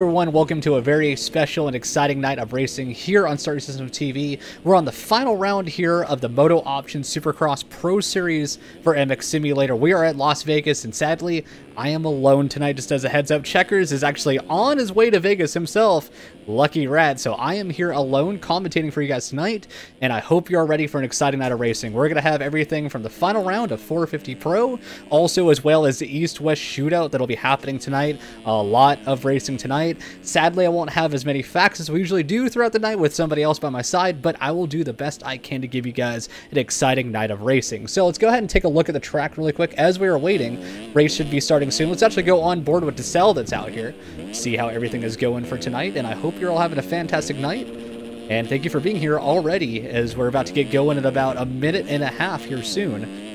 Everyone, welcome to a very special and exciting night of racing here on Starting System TV. We're on the final round here of the MotoOption Supercross Pro Series for MX Simulator. We are at Las Vegas, and sadly, I am alone tonight. Just as a heads up, Checkers is actually on his way to Vegas himself. Lucky rat. So I am here alone commentating for you guys tonight, and I hope you're ready for an exciting night of racing. We're going to have everything from the final round of 450 Pro, also as well as the East-West shootout that'll be happening tonight. A lot of racing tonight. Sadly, I won't have as many facts as we usually do throughout the night with somebody else by my side, but I will do the best I can to give you guys an exciting night of racing. So let's go ahead and take a look at the track really quick as we are waiting. Race should be starting soon. Let's actually go on board with the cell that's out here, see how everything is going for tonight, and I hope you're all having a fantastic night. And thank you for being here already, as we're about to get going in about a minute and a half here soon.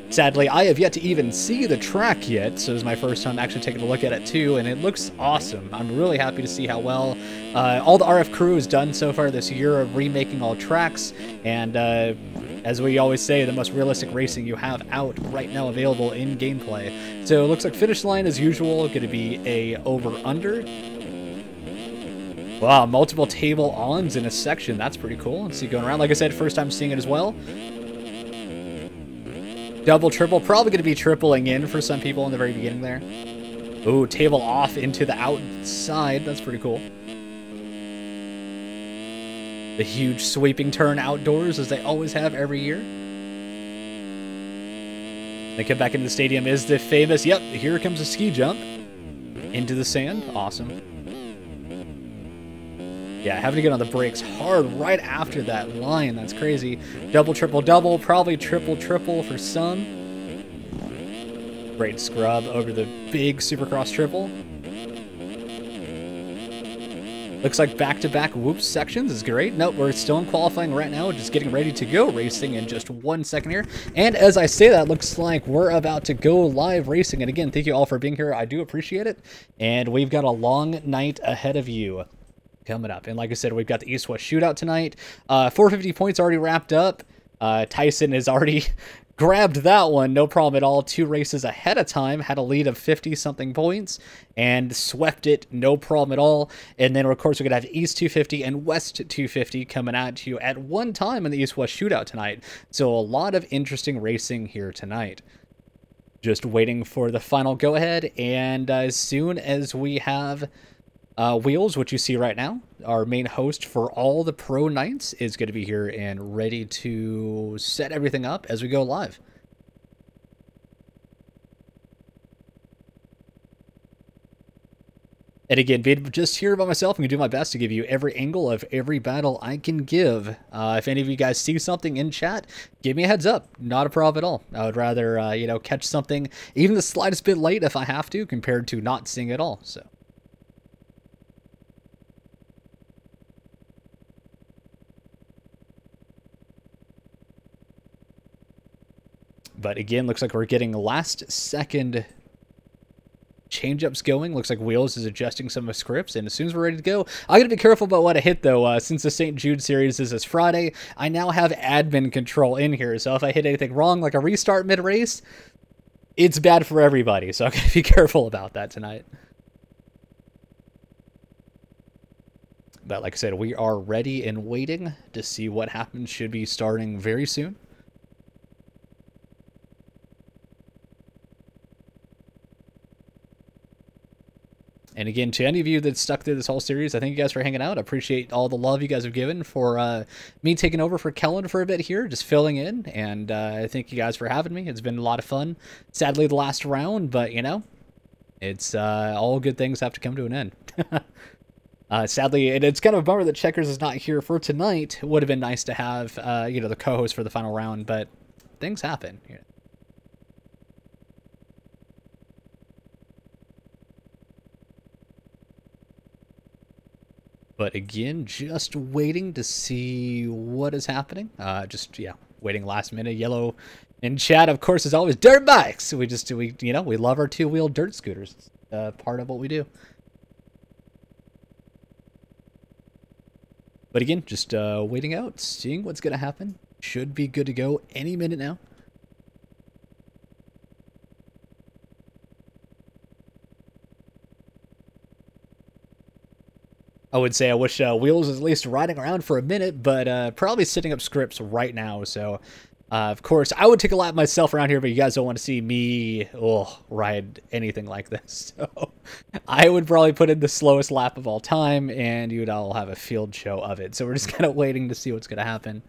Sadly, I have yet to even see the track yet, so this is my first time actually taking a look at it too, and it looks awesome. I'm really happy to see how well all the RF crew has done so far this year of remaking all tracks, and as we always say, the most realistic racing you have out right now available in gameplay. So it looks like finish line as usual, going to be a over-under. Wow, multiple table ons in a section. That's pretty cool. Let's see going around. Like I said, first time seeing it as well. Double, triple. Probably going to be tripling in for some people in the very beginning there. Ooh, table off into the outside. That's pretty cool. The huge sweeping turn outdoors, as they always have every year. They come back into the stadium is the famous, yep, here comes a ski jump into the sand. Awesome. Yeah, having to get on the brakes hard right after that line. That's crazy. Double, triple, double. Probably triple, triple for some. Great scrub over the big Supercross triple. Looks like back-to-back whoops sections is great. Nope, we're still in qualifying right now. Just getting ready to go racing in just 1 second here. And as I say that, looks like we're about to go live racing. And again, thank you all for being here. I do appreciate it. And we've got a long night ahead of you coming up. And like I said, we've got the East-West shootout tonight. 450 points already wrapped up. Tyson has already grabbed that one, no problem at all. 2 races ahead of time, had a lead of 50-something points, and swept it, no problem at all. And then, of course, we're going to have East 250 and West 250 coming at you at one time in the East-West shootout tonight. So a lot of interesting racing here tonight. Just waiting for the final go-ahead, and as soon as we have Wheels, which you see right now, our main host for all the pro nights, is going to be here and ready to set everything up as we go live. And again, being just here by myself, I'm going to do my best to give you every angle of every battle I can give. If any of you guys see something in chat, give me a heads up. Not a problem at all. I would rather, you know, catch something even the slightest bit late if I have to, compared to not seeing it all. So. But again, looks like we're getting last second change-ups going. Looks like Wheels is adjusting some of the scripts, and as soon as we're ready to go, I gotta be careful about what I hit though. Since the St. Jude series is this Friday, I now have admin control in here, so if I hit anything wrong, like a restart mid-race, it's bad for everybody, so I gotta be careful about that tonight. But like I said, we are ready and waiting to see what happens. Should be starting very soon. And again, to any of you that stuck through this whole series, I thank you guys for hanging out. I appreciate all the love you guys have given for me taking over for Kellen for a bit here, just filling in. And I thank you guys for having me. It's been a lot of fun. Sadly, the last round, but, you know, it's all good things have to come to an end. Sadly, it's kind of a bummer that Checkers is not here for tonight. It would have been nice to have, you know, the co-host for the final round, but things happen. You know. But again, just waiting to see what is happening. Just, yeah, waiting last minute. Yellow in chat, of course, is always dirt bikes. We you know, we love our 2-wheel dirt scooters. Part of what we do. But again, just waiting out, seeing what's going to happen. Should be good to go any minute now. I would say I wish Wheels was at least riding around for a minute, but probably setting up scripts right now. So, of course, I would take a lap myself around here, but you guys don't want to see me ride anything like this. So I would probably put in the slowest lap of all time, and you'd all have a field show of it. So we're just kind of waiting to see what's going to happen.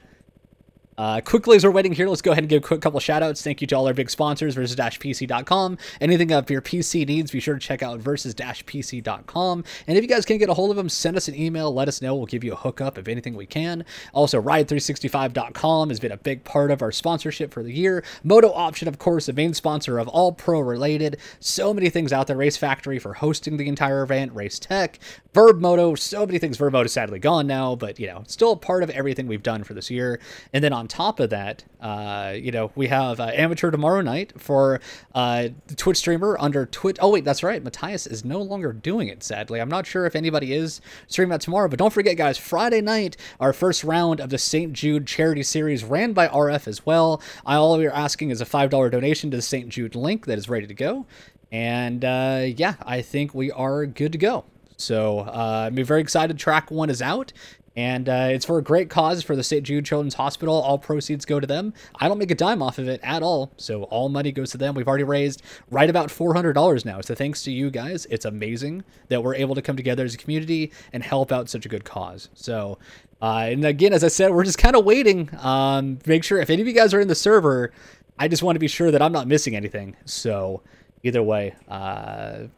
Quickly as we're waiting here, let's go ahead and give a quick couple shout outs. Thank you to all our big sponsors, versus-pc.com. Anything up your PC needs, be sure to check out versus-pc.com. And if you guys can't get a hold of them, send us an email, let us know. We'll give you a hookup of anything we can. Also, ride365.com has been a big part of our sponsorship for the year. MotoOption, of course, the main sponsor of all pro related. So many things out there. Race Factory for hosting the entire event. Race Tech, Verb Moto, so many things. Verb Moto is sadly gone now, but you know, still a part of everything we've done for this year. And then on top of that, you know, we have amateur tomorrow night for the Twitch streamer under Twitch. Oh wait, that's right, Matthias is no longer doing it, sadly. I'm not sure if anybody is streaming that tomorrow, but don't forget, guys, Friday night, our first round of the St. Jude charity series ran by RF as well. All we are asking is a $5 donation to the St. Jude link that is ready to go. And yeah, I think we are good to go. So I'm very excited. Track 1 is out. And it's for a great cause for the St. Jude Children's Hospital. All proceeds go to them. I don't make a dime off of it at all, so all money goes to them. We've already raised right about $400 now, so thanks to you guys. It's amazing that we're able to come together as a community and help out such a good cause. So, and again, as I said, we're just kind of waiting. Make sure, if any of you guys are in the server, I just want to be sure that I'm not missing anything. So, either way, but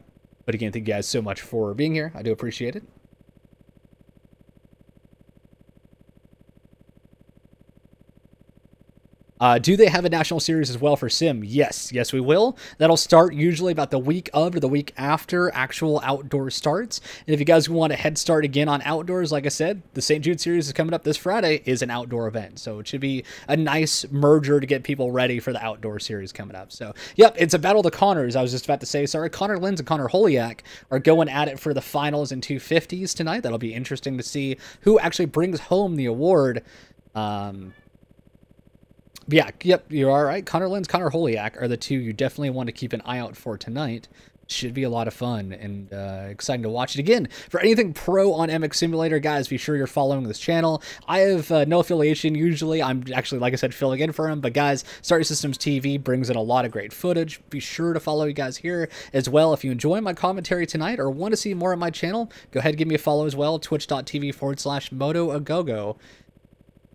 again, thank you guys so much for being here. I do appreciate it. Do they have a national series as well for Sim? Yes, we will. That'll start usually about the week of or the week after actual outdoor starts. And if you guys want a head start again on outdoors, like I said, the St. Jude series is coming up this Friday, is an outdoor event. So it should be a nice merger to get people ready for the outdoor series coming up. So, yep, it's a battle of the Connors. I was just about to say, sorry, Connor Lenz and Connor Holiak are going at it for the finals in 250s tonight. That'll be interesting to see who actually brings home the award. Yeah, yep, you're all right. Connor Lenz, Connor Holiak are the two you definitely want to keep an eye out for tonight. Should be a lot of fun and exciting to watch it. Again, for anything pro on MX Simulator, guys, be sure you're following this channel. I have no affiliation usually. I'm actually, like I said, filling in for him. But guys, Starry Systems TV brings in a lot of great footage. Be sure to follow you guys here as well. If you enjoy my commentary tonight or want to see more on my channel, go ahead and give me a follow as well. Twitch.tv/Motoagogo.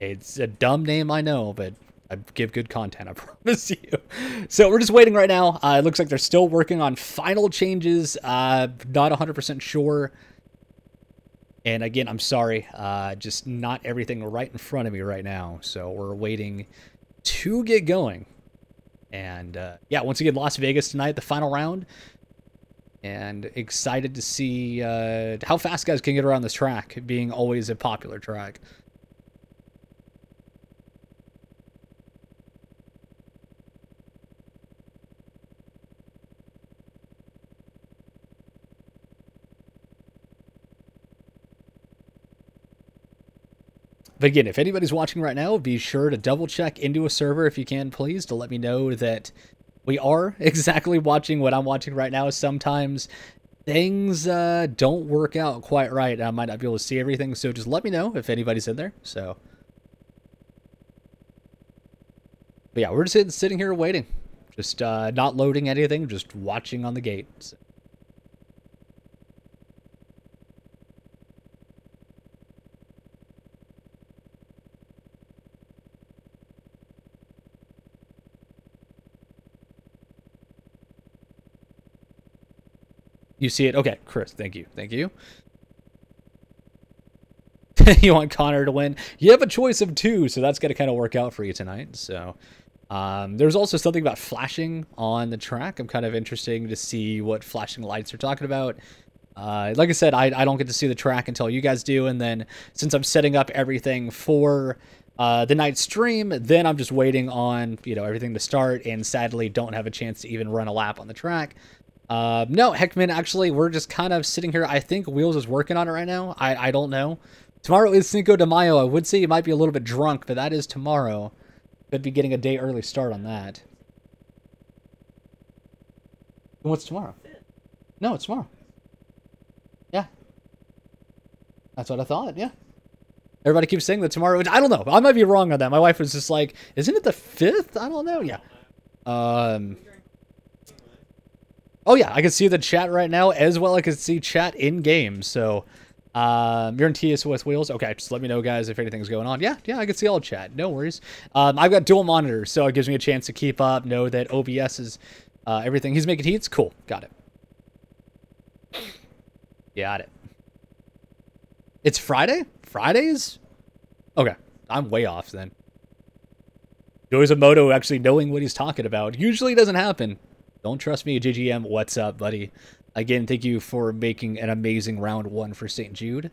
It's a dumb name, I know, but I give good content, I promise you. So we're just waiting right now. It looks like they're still working on final changes. Not 100% sure. And again, I'm sorry. Just not everything right in front of me right now. So we're waiting to get going. And yeah, once again, Las Vegas tonight, the final round. And excited to see how fast guys can get around this track, being always a popular track. But again, if anybody's watching right now, be sure to double check into a server if you can, please, to let me know that we are exactly watching what I'm watching right now. Sometimes things don't work out quite right. I might not be able to see everything, so just let me know if anybody's in there. So, but yeah, we're just sitting here waiting. Just not loading anything, just watching on the gate. So. You see it? Okay, Chris, thank you. Thank you. You want Connor to win? You have a choice of two, so that's going to kind of work out for you tonight. So, there's also something about flashing on the track. I'm kind of interested to see what flashing lights are talking about. Like I said, I don't get to see the track until you guys do, and then since I'm setting up everything for the night stream, then I'm just waiting on, you know, everything to start, and sadly don't have a chance to even run a lap on the track. No, Heckman, actually, we're just kind of sitting here. I think Wheels is working on it right now. I don't know. Tomorrow is Cinco de Mayo. I would say you might be a little bit drunk, but that is tomorrow. Could be getting a day early start on that. And what's tomorrow? No, it's tomorrow. Yeah. That's what I thought, yeah. Everybody keeps saying that tomorrow. I don't know. I might be wrong on that. My wife was just like, isn't it the 5th? I don't know. Yeah. Oh, yeah. I can see the chat right now as well. I can see chat in-game. So, you're in TSOS wheels? Okay, just let me know, guys, if anything's going on. Yeah, I can see all chat. No worries. I've got dual monitors, so it gives me a chance to keep up, know that OBS is everything. He's making heats? Cool. Got it. Got it. It's Friday? Fridays? Okay. I'm way off then. Joys of Moto actually knowing what he's talking about. Usually doesn't happen. Don't trust me, GGM. What's up, buddy? Again, thank you for making an amazing round 1 for St. Jude.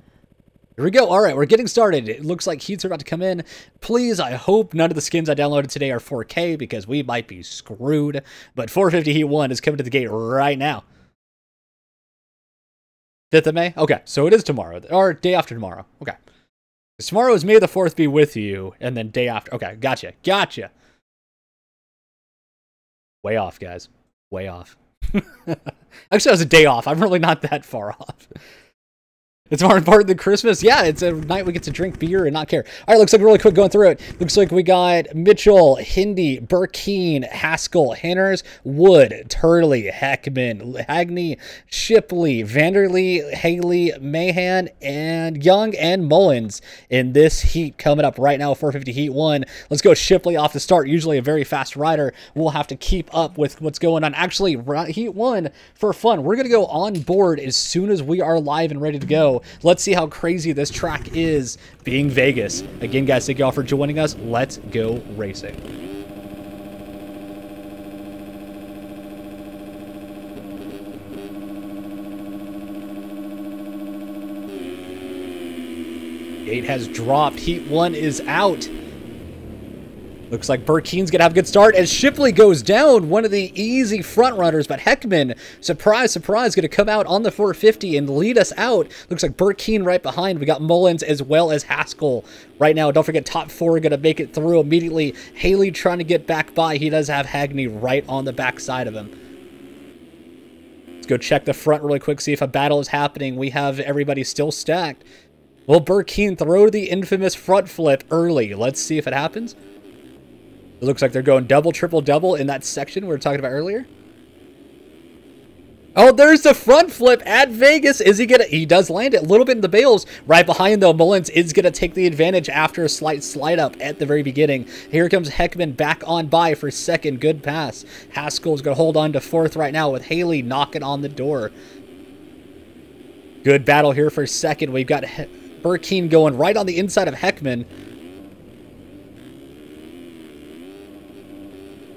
Here we go. All right, we're getting started. It looks like heats are about to come in. Please, I hope none of the skins I downloaded today are 4K because we might be screwed. But 450 Heat 1 is coming to the gate right now. 5th of May? Okay, so it is tomorrow, or day after tomorrow. Okay. Tomorrow is May the 4th be with you, and then day after. Okay, gotcha. Way off, guys. Way off. Actually, I was a day off. I'm really not that far off. It's more important than Christmas. Yeah, it's a night we get to drink beer and not care. All right, looks like really quick going through it. Looks like we got Mitchell, Hindi, Burkeen, Haskell, Henners, Wood, Turley, Heckman, Hagney, Shipley, Vanderlee, Haley, Mahan, and Young and Mullins in this heat coming up right now, 450 Heat 1. Let's go Shipley off the start. Usually a very fast rider. We'll have to keep up with what's going on. Actually, Heat 1, for fun, we're going to go on board as soon as we are live and ready to go. Let's see how crazy this track is being Vegas. Again, guys, thank you all for joining us. Let's go racing. Gate has dropped. Heat 1 is out. Looks like Burkeen's going to have a good start as Shipley goes down, one of the easy front runners, but Heckman, surprise, going to come out on the 450 and lead us out. Looks like Burkeen right behind. We got Mullins as well as Haskell right now. Don't forget, top 4 are going to make it through immediately. Haley trying to get back by. He does have Hagney right on the back side of him. Let's go check the front really quick, see if a battle is happening. We have everybody still stacked. Will Burkeen throw the infamous front flip early? Let's see if it happens. It looks like they're going double, triple in that section we were talking about earlier. Oh, there's the front flip at Vegas. Is he gonna? He does land it a little bit in the bales. Right behind, though, Mullins is gonna take the advantage after a slight slide up at the very beginning. Here comes Heckman back on by for second. Good pass. Haskell's gonna hold on to 4th right now with Haley knocking on the door. Good battle here for second. We've got Burkeen going right on the inside of Heckman.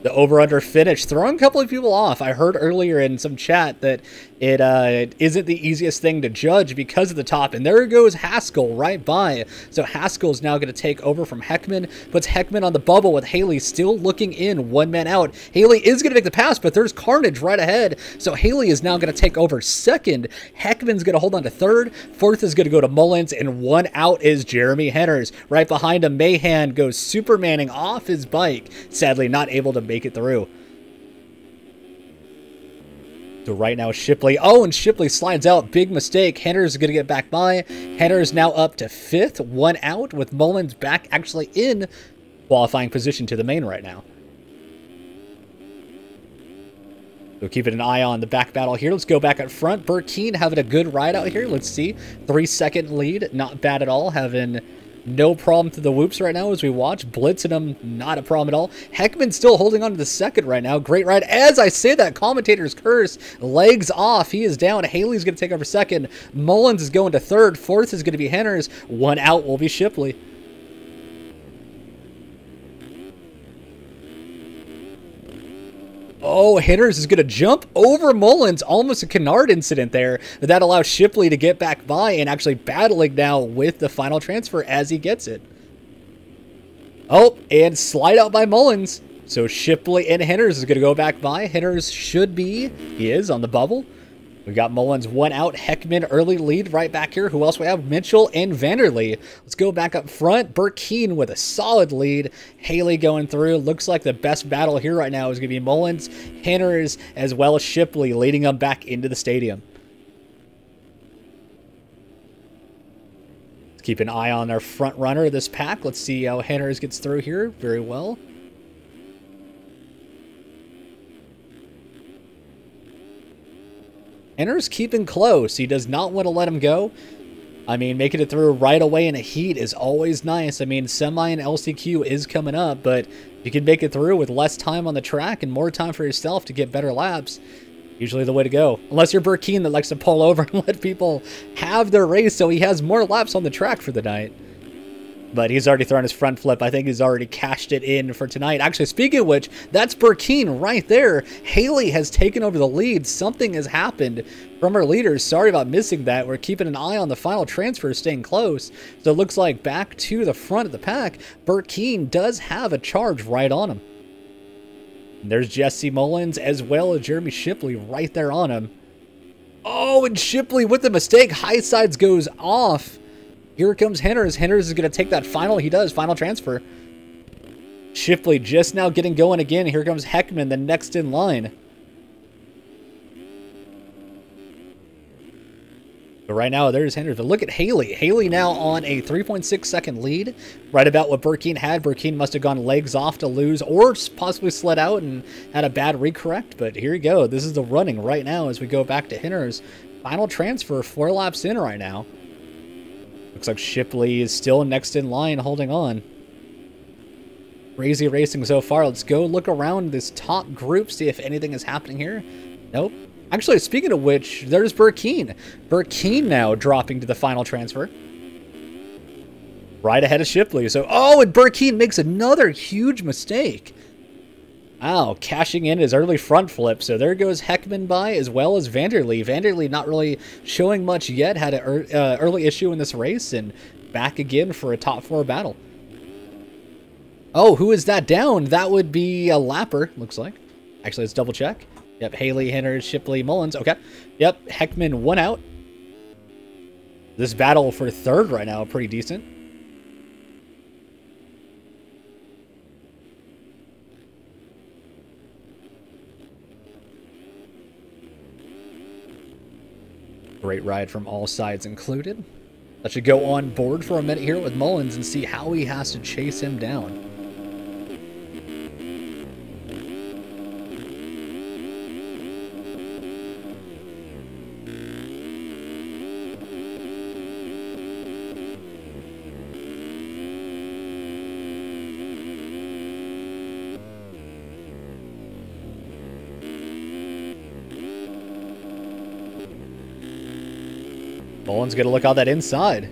The over-under finish, throwing a couple of people off. I heard earlier in some chat that it isn't the easiest thing to judge because of the top. And there goes Haskell right by. So Haskell's now going to take over from Heckman. Puts Heckman on the bubble with Haley still looking in. 1 man out. Haley is going to make the pass, but there's carnage right ahead. So Haley is now going to take over second. Heckman's going to hold on to 3rd. 4th is going to go to Mullins. And 1 out is Jeremy Henners. Right behind him, Mahan goes Supermaning off his bike. Sadly, not able to make it through. So right now, Shipley. Oh, and Shipley slides out. Big mistake. Henners is going to get back by. Henners now up to 5th. 1 out with Mullins back actually in qualifying position to the main right now. So keeping an eye on the back battle here. Let's go back up front. Burkeen having a good ride out here. Let's see. 3-second lead. Not bad at all. Having no problem to the whoops right now as we watch. Blitzing him, not a problem at all. Heckman still holding on to the second right now. Great ride. As I say that, commentator's curse. Legs off. He is down. Haley's going to take over second. Mullins is going to 3rd. 4th is going to be Henners. 1 out will be Shipley. Oh, Henners is going to jump over Mullins. Almost a canard incident there. But that allows Shipley to get back by and actually battling now with the final transfer as he gets it. Oh, and slide out by Mullins. So Shipley and Henners is going to go back by. Henners should be. He is on the bubble. We got Mullins 1 out. Heckman early lead right back here. Who else we have? Mitchell and Vanderlee. Let's go back up front. Burkeen with a solid lead. Haley going through. Looks like the best battle here right now is going to be Mullins, Henners, as well as Shipley leading them back into the stadium. Keep an eye on our front runner of this pack. Let's see how Henners gets through here. Very well. Henners keeping close. He does not want to let him go. I mean, making it through right away in a heat is always nice. I mean, semi and LCQ is coming up, but if you can make it through with less time on the track and more time for yourself to get better laps, usually the way to go. Unless you're Burkeen that likes to pull over and let people have their race so he has more laps on the track for the night. But he's already thrown his front flip. I think he's already cashed it in for tonight. Actually, speaking of which, that's Burkeen right there. Haley has taken over the lead. Something has happened from our leaders. Sorry about missing that. We're keeping an eye on the final transfer, staying close. So it looks like back to the front of the pack, Burkeen does have a charge right on him. And there's Jesse Mullins as well as Jeremy Shipley right there on him. Oh, and Shipley with the mistake. High sides goes off. Here comes Henners. Henners is going to take that final. He does. Final transfer. Shipley just now getting going again. Here comes Heckman, the next in line. But right now, there's Henners. But look at Haley. Haley now on a 3.6 second lead. Right about what Burkeen had. Burkeen must have gone legs off to lose or possibly slid out and had a bad recorrect. But here you go. This is the running right now as we go back to Henners. Final transfer, 4 laps in right now. Looks like Shipley is still next in line, holding on. Crazy racing so far. Let's go look around this top group, see if anything is happening here. Nope. Actually, speaking of which, there's Burkeen. Burkeen now dropping to the final transfer. Right ahead of Shipley. So, oh, and Burkeen makes another huge mistake. Wow, cashing in his early front flip. So there goes Heckman by as well as Vanderlee. Vanderlee not really showing much yet. Had an early issue in this race and back again for a top 4 battle. Oh, who is that down? That would be a lapper, looks like. Actually, let's double check. Yep, Haley, Henners, Shipley, Mullins. Okay. Yep, Heckman 1 out. This battle for 3rd right now, pretty decent. Great ride from all sides included. Let's just go on board for a minute here with Mullins and see how he has to chase him down. Mullins going to look out that inside.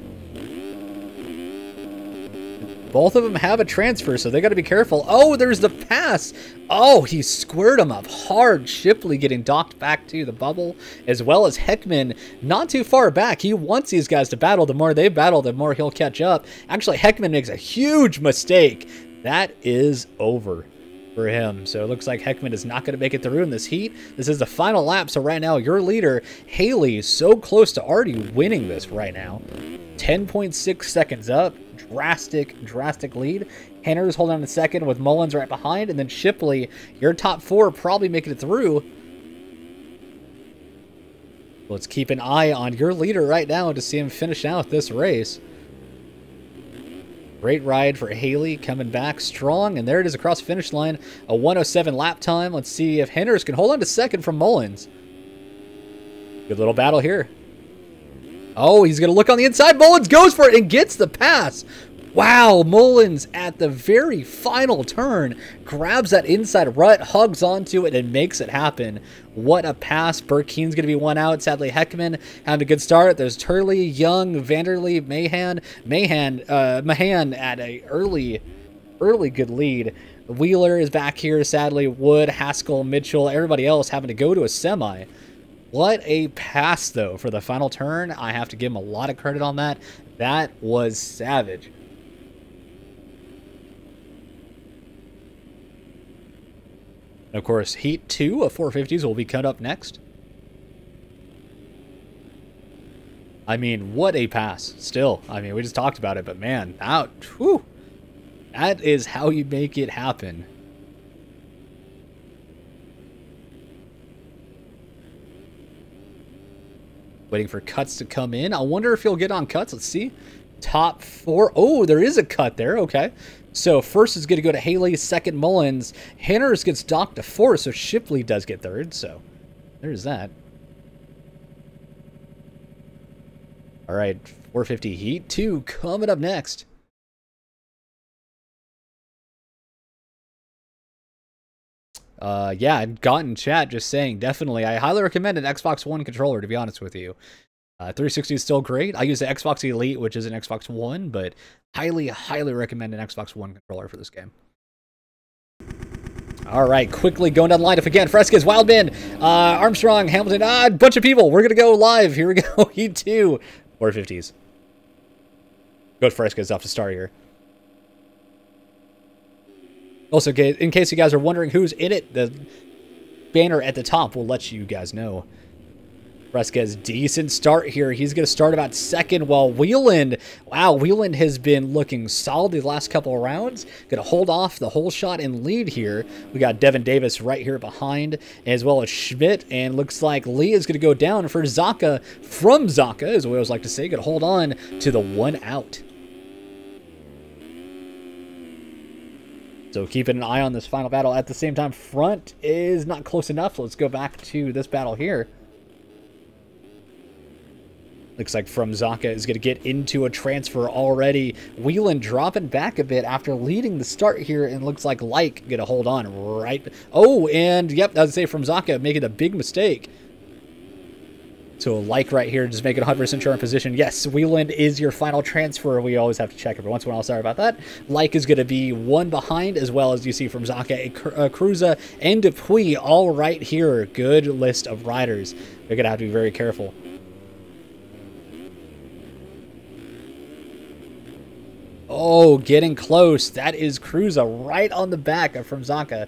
Both of them have a transfer, so they got to be careful. Oh, there's the pass. Oh, he squared him up hard. Shipley getting docked back to the bubble, as well as Heckman not too far back. He wants these guys to battle. The more they battle, the more he'll catch up. Actually, Heckman makes a huge mistake. That is over for him. So it looks like Heckman is not going to make it through in this heat. This is the final lap. So right now, your leader, Haley, is so close to already winning this right now. 10.6 seconds up. Drastic lead. Henners holding on to second with Mullins right behind. And then Shipley, your top 4 probably making it through. Let's keep an eye on your leader right now to see him finish out this race. Great ride for Haley, coming back strong, and there it is across the finish line. A 1:07 lap time. Let's see if Henners can hold on to second from Mullins. Good little battle here. Oh, he's going to look on the inside. Mullins goes for it and gets the pass. Wow, Mullins at the very final turn grabs that inside rut, hugs onto it, and makes it happen. What a pass. Burkeen's going to be 1 out. Sadly, Heckman having a good start. There's Turley, Young, Vanderlee, Mahan at a early good lead. Wheeler is back here. Sadly, Wood, Haskell, Mitchell, everybody else having to go to a semi. What a pass, though, for the final turn. I have to give him a lot of credit on that. That was savage. Of course, Heat 2 of 450s will be cut up next. I mean, what a pass. Still, I mean, we just talked about it, but man, whew, that is how you make it happen. Waiting for cuts to come in. I wonder if he'll get on cuts. Let's see. top 4. Oh, there is a cut there. Okay. So first is going to go to Haley, second Mullins. Hanners gets docked to 4th, so Shipley does get 3rd. So there's that. All right, 450 Heat 2 coming up next. Yeah, I got in chat just saying, definitely. I highly recommend an Xbox One controller, to be honest with you. 360 is still great. I use the Xbox Elite, which is an Xbox One, but highly, highly recommend an Xbox One controller for this game. All right, quickly going down the lineup again. Fresquez, Wildman, Armstrong, Hamilton, a bunch of people. We're going to go live. Here we go. Heat 2. 450s. Go Fresquez off to start here. Also, in case you guys are wondering who's in it, the banner at the top will let you guys know. Fresquez, decent start here. He's going to start about 2nd, while Wheeland, wow, Wheeland has been looking solid the last couple of rounds. Going to hold off the whole shot and lead here. We got Devin Davis right here behind, as well as Schmidt, and looks like Lee is going to go down for Zaka from Zaka, as we always like to say. Going to hold on to the 1 out. So keeping an eye on this final battle. At the same time, front is not close enough. Let's go back to this battle here. Looks like From Zaka is going to get into a transfer already. Wheelan dropping back a bit after leading the start here, and looks like Like going to hold on right. Oh, and yep, I would say From Zaka making a big mistake. So Like right here, just making 100% sure in position. Yes, Wheeland is your final transfer. We always have to check every once in a while. Sorry about that. Like is going to be 1 behind, as well as you see from Zaka, Cruza, and Dupuis all right here. Good list of riders. They're going to have to be very careful. Oh, getting close. That is Cruza right on the back of From Zaka.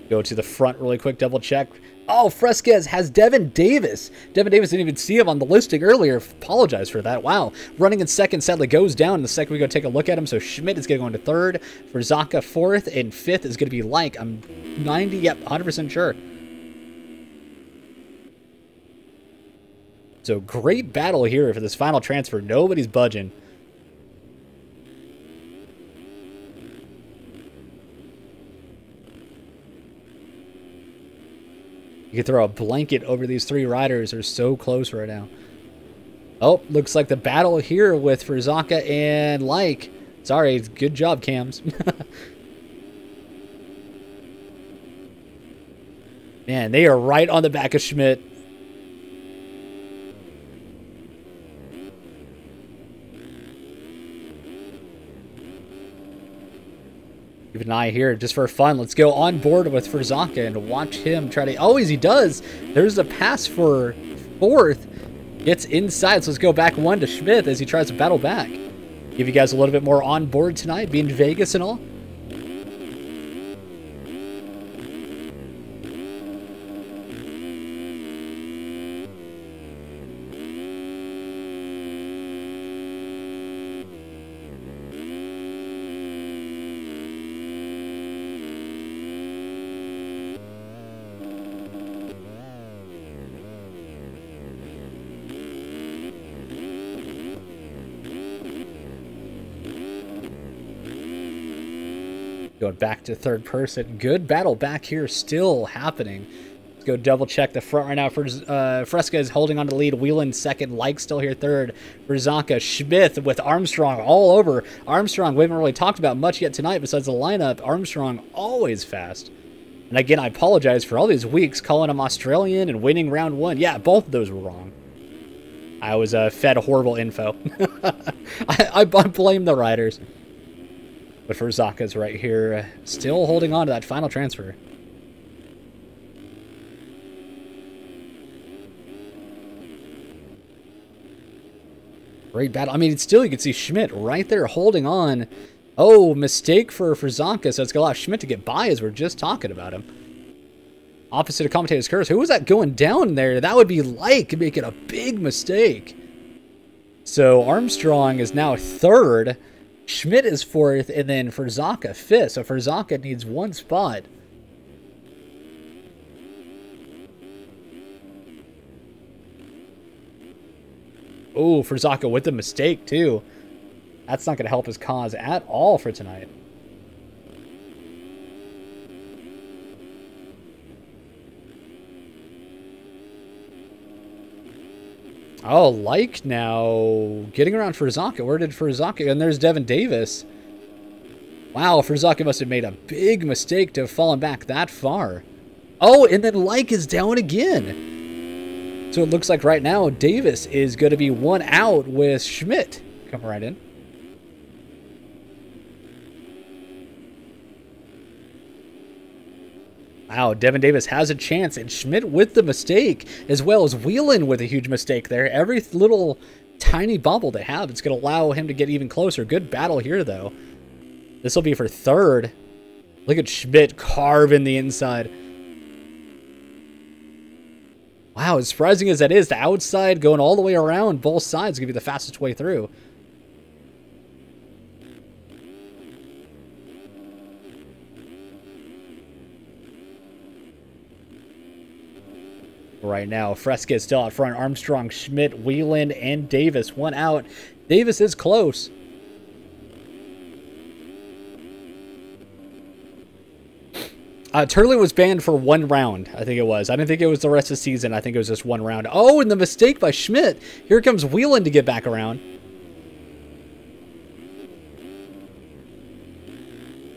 Go to the front really quick, double check. Oh, Fresquez has Devin Davis. Devin Davis didn't even see him on the listing earlier. Apologize for that. Wow. Running in 2nd, sadly goes down. In the 2nd, we go take a look at him. So Schmidt is going to go into 3rd. For Zaka, 4th. And 5th is going to be Like. I'm 90, yep, 100% sure. So great battle here for this final transfer. Nobody's budging. You can throw a blanket over these 3 riders. They're so close right now. Oh, looks like the battle here with Zaka and Like. Sorry, good job, Cams. Man, they are right on the back of Schmidt. Keep an eye here just for fun. Let's go on board with Zaka and watch him try to... Oh, as he does, there's a pass for 4th. Gets inside, so let's go back 1 to Schmidt as he tries to battle back. Give you guys a little bit more on board tonight, being Vegas and all. Going back to 3rd person. Good battle back here still happening. Let's go double check the front right now. For Fresca is holding on to lead. Wheelan 2nd. Like still here 3rd. For Zaka. Schmidt with Armstrong all over. Armstrong, we haven't really talked about much yet tonight besides the lineup. Armstrong always fast. And again, I apologize for all these weeks calling him Australian and winning round 1. Yeah, both of those were wrong. I was fed horrible info. I blame the riders. But for Zaka's right here, still holding on to that final transfer. Great battle. I mean, it's still, you can see Schmidt right there holding on. Oh, mistake for Zaka, so it's going to allow Schmidt to get by as we're just talking about him. Opposite of commentator's curse. Who was that going down there? That would be Like making a big mistake. So Armstrong is now 3rd. Schmidt is 4th, and then for Zaka 5th. So for Zaka needs 1 spot. Oh, Frizaka with the mistake, too. That's not going to help his cause at all for tonight. Oh, like now getting around Frizaka. Where did Frizaka? And there's Devin Davis. Wow, Frizaka must have made a big mistake to have fallen back that far. Oh, and then Like is down again. So it looks like right now Davis is going to be one out with Schmidt coming right in. Wow, Devin Davis has a chance, and Schmidt with the mistake, as well as Whelan with a huge mistake there. Every little tiny bubble they have, it's going to allow him to get even closer. Good battle here, though. This will be for third. Look at Schmidt carving the inside. Wow, as surprising as that is, the outside going all the way around both sides is going to be the fastest way through. Right now, Fresca is still out front. Armstrong, Schmidt, Whelan, and Davis. One out. Davis is close. Turley was banned for 1 round, I think it was. I didn't think it was the rest of the season. I think it was just 1 round. Oh, and the mistake by Schmidt. Here comes Whelan to get back around.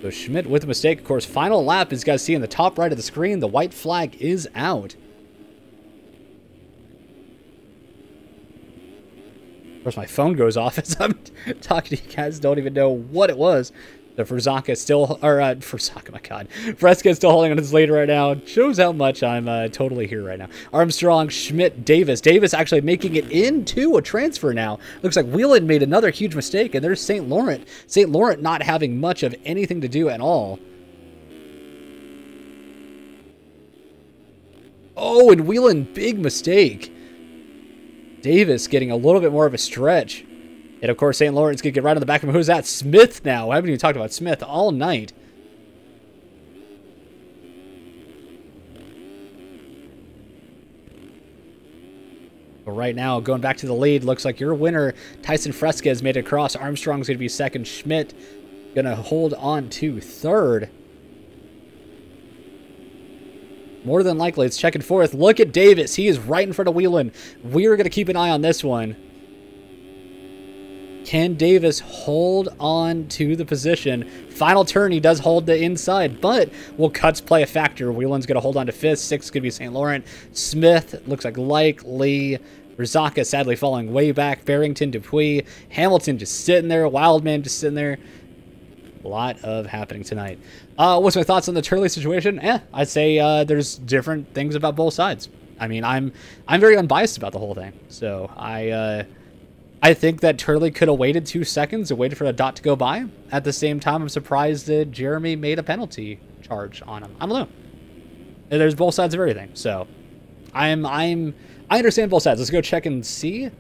So Schmidt with the mistake. Of course, final lap, as you guys see in the top right of the screen, the white flag is out. Of course, my phone goes off as I'm talking to you guys. Don't even know what it was. The Frizaka is still, or Frizaka, my God. Fresca is still holding on his lead right now. Shows how much I'm totally here right now. Armstrong, Schmidt, Davis. Davis actually making it into a transfer now. Looks like Whelan made another huge mistake, and there's St. Laurent. St. Laurent not having much of anything to do at all. Oh, and Whelan, big mistake. Davis getting a little bit more of a stretch. And, of course, St. Laurent's going to get right on the back of him. Who's that? Smith now. I haven't even talked about Smith all night. But right now, going back to the lead, looks like your winner, Tyson Fresca, has made it across. Armstrong's going to be second. Schmidt going to hold on to third. More than likely, it's checking fourth. Look at Davis. He is right in front of Whelan. We're going to keep an eye on this one. Can Davis hold on to the position? Final turn, he does hold the inside, but will cuts play a factor? Whelan's going to hold on to fifth. Sixth is going to be St. Laurent. Smith, looks like Lee. Rizaka sadly falling way back. Barrington, Dupuis. Hamilton just sitting there. Wildman just sitting there. A lot of happening tonight. What's my thoughts on the Turley situation? I'd say there's different things about both sides. I mean, I'm very unbiased about the whole thing. So I think that Turley could have waited 2 seconds and waited for the dot to go by. At the same time, I'm surprised that Jeremy made a penalty charge on him. I don't know. There's both sides of everything. So I understand both sides. Let's go check and see.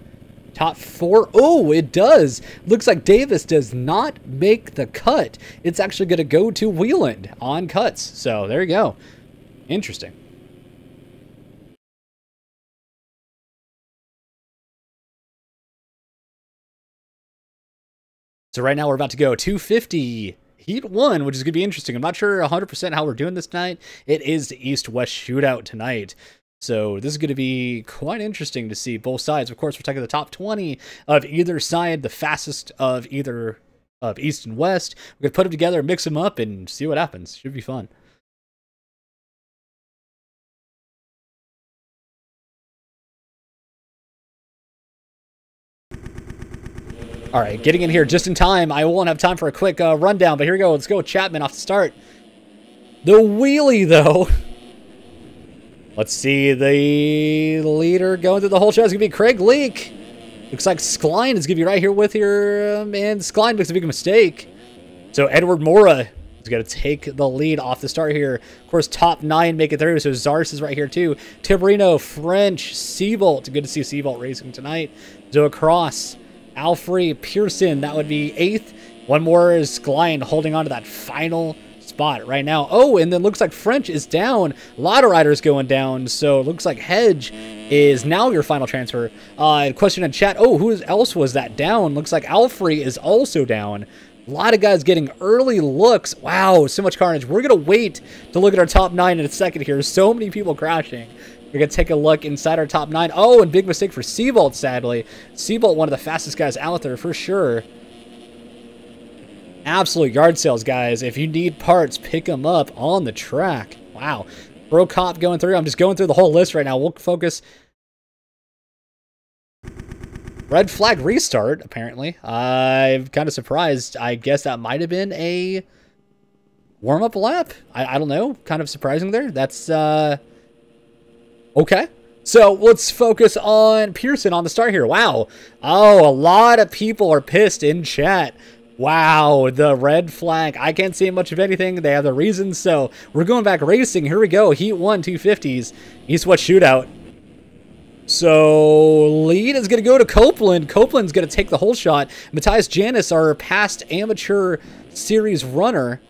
Top 4. Oh, it does. Looks like Davis does not make the cut. It's actually going to go to Whelan on cuts. So there you go. Interesting. So right now we're about to go 250 Heat 1, which is going to be interesting. I'm not sure 100% how we're doing this tonight. It is the East-West shootout tonight. So this is going to be quite interesting to see both sides. Of course, we're taking the top 20 of either side, the fastest of either of East and West. We're going to put them together, mix them up, and see what happens. Should be fun. All right, getting in here just in time. I won't have time for a quick rundown, but here we go. Let's go with Chapman off the start. The wheelie, though. Let's see. The leader going through the whole show is going to be Craig Leak. Looks like Skline is going to be right here with here, and Skline makes a big mistake. So Edward Mora is going to take the lead off the start here. Of course, top 9 make it through, so Zars is right here too. Tiberino, French, Seabolt. Good to see Seabolt racing tonight. Zoa Cross. Alfrey, Pearson, that would be 8th. One more is Skline holding on to that final spot right now. Oh, and then looks like French is down. A lot of riders going down. So it looks like Hedge is now your final transfer. Question in chat. Oh, who else was that down? Looks like Alfrey is also down. A lot of guys getting early looks. Wow, so much carnage. We're going to wait to look at our top 9 in a second here. So many people crashing. We're going to take a look inside our top 9. Oh, and big mistake for Seabolt, sadly. Seabolt, one of the fastest guys out there for sure. Absolute yard sales, guys. If you need parts, pick them up on the track. Wow. Bro Cop going through. I'm just going through the whole list right now. We'll focus. Red flag restart, apparently. I'm kind of surprised. I guess that might have been a warm-up lap. I don't know. Kind of surprising there. That's, okay. So let's focus on Pearson on the start here. Wow. Oh, a lot of people are pissed in chat. Wow, the red flag. I can't see much of anything. They have the reasons. So we're going back racing. Here we go. Heat 1, 250s. East West shootout. So lead is going to go to Copeland. Copeland's going to take the whole shot. Matthias Janis, our past amateur series runner,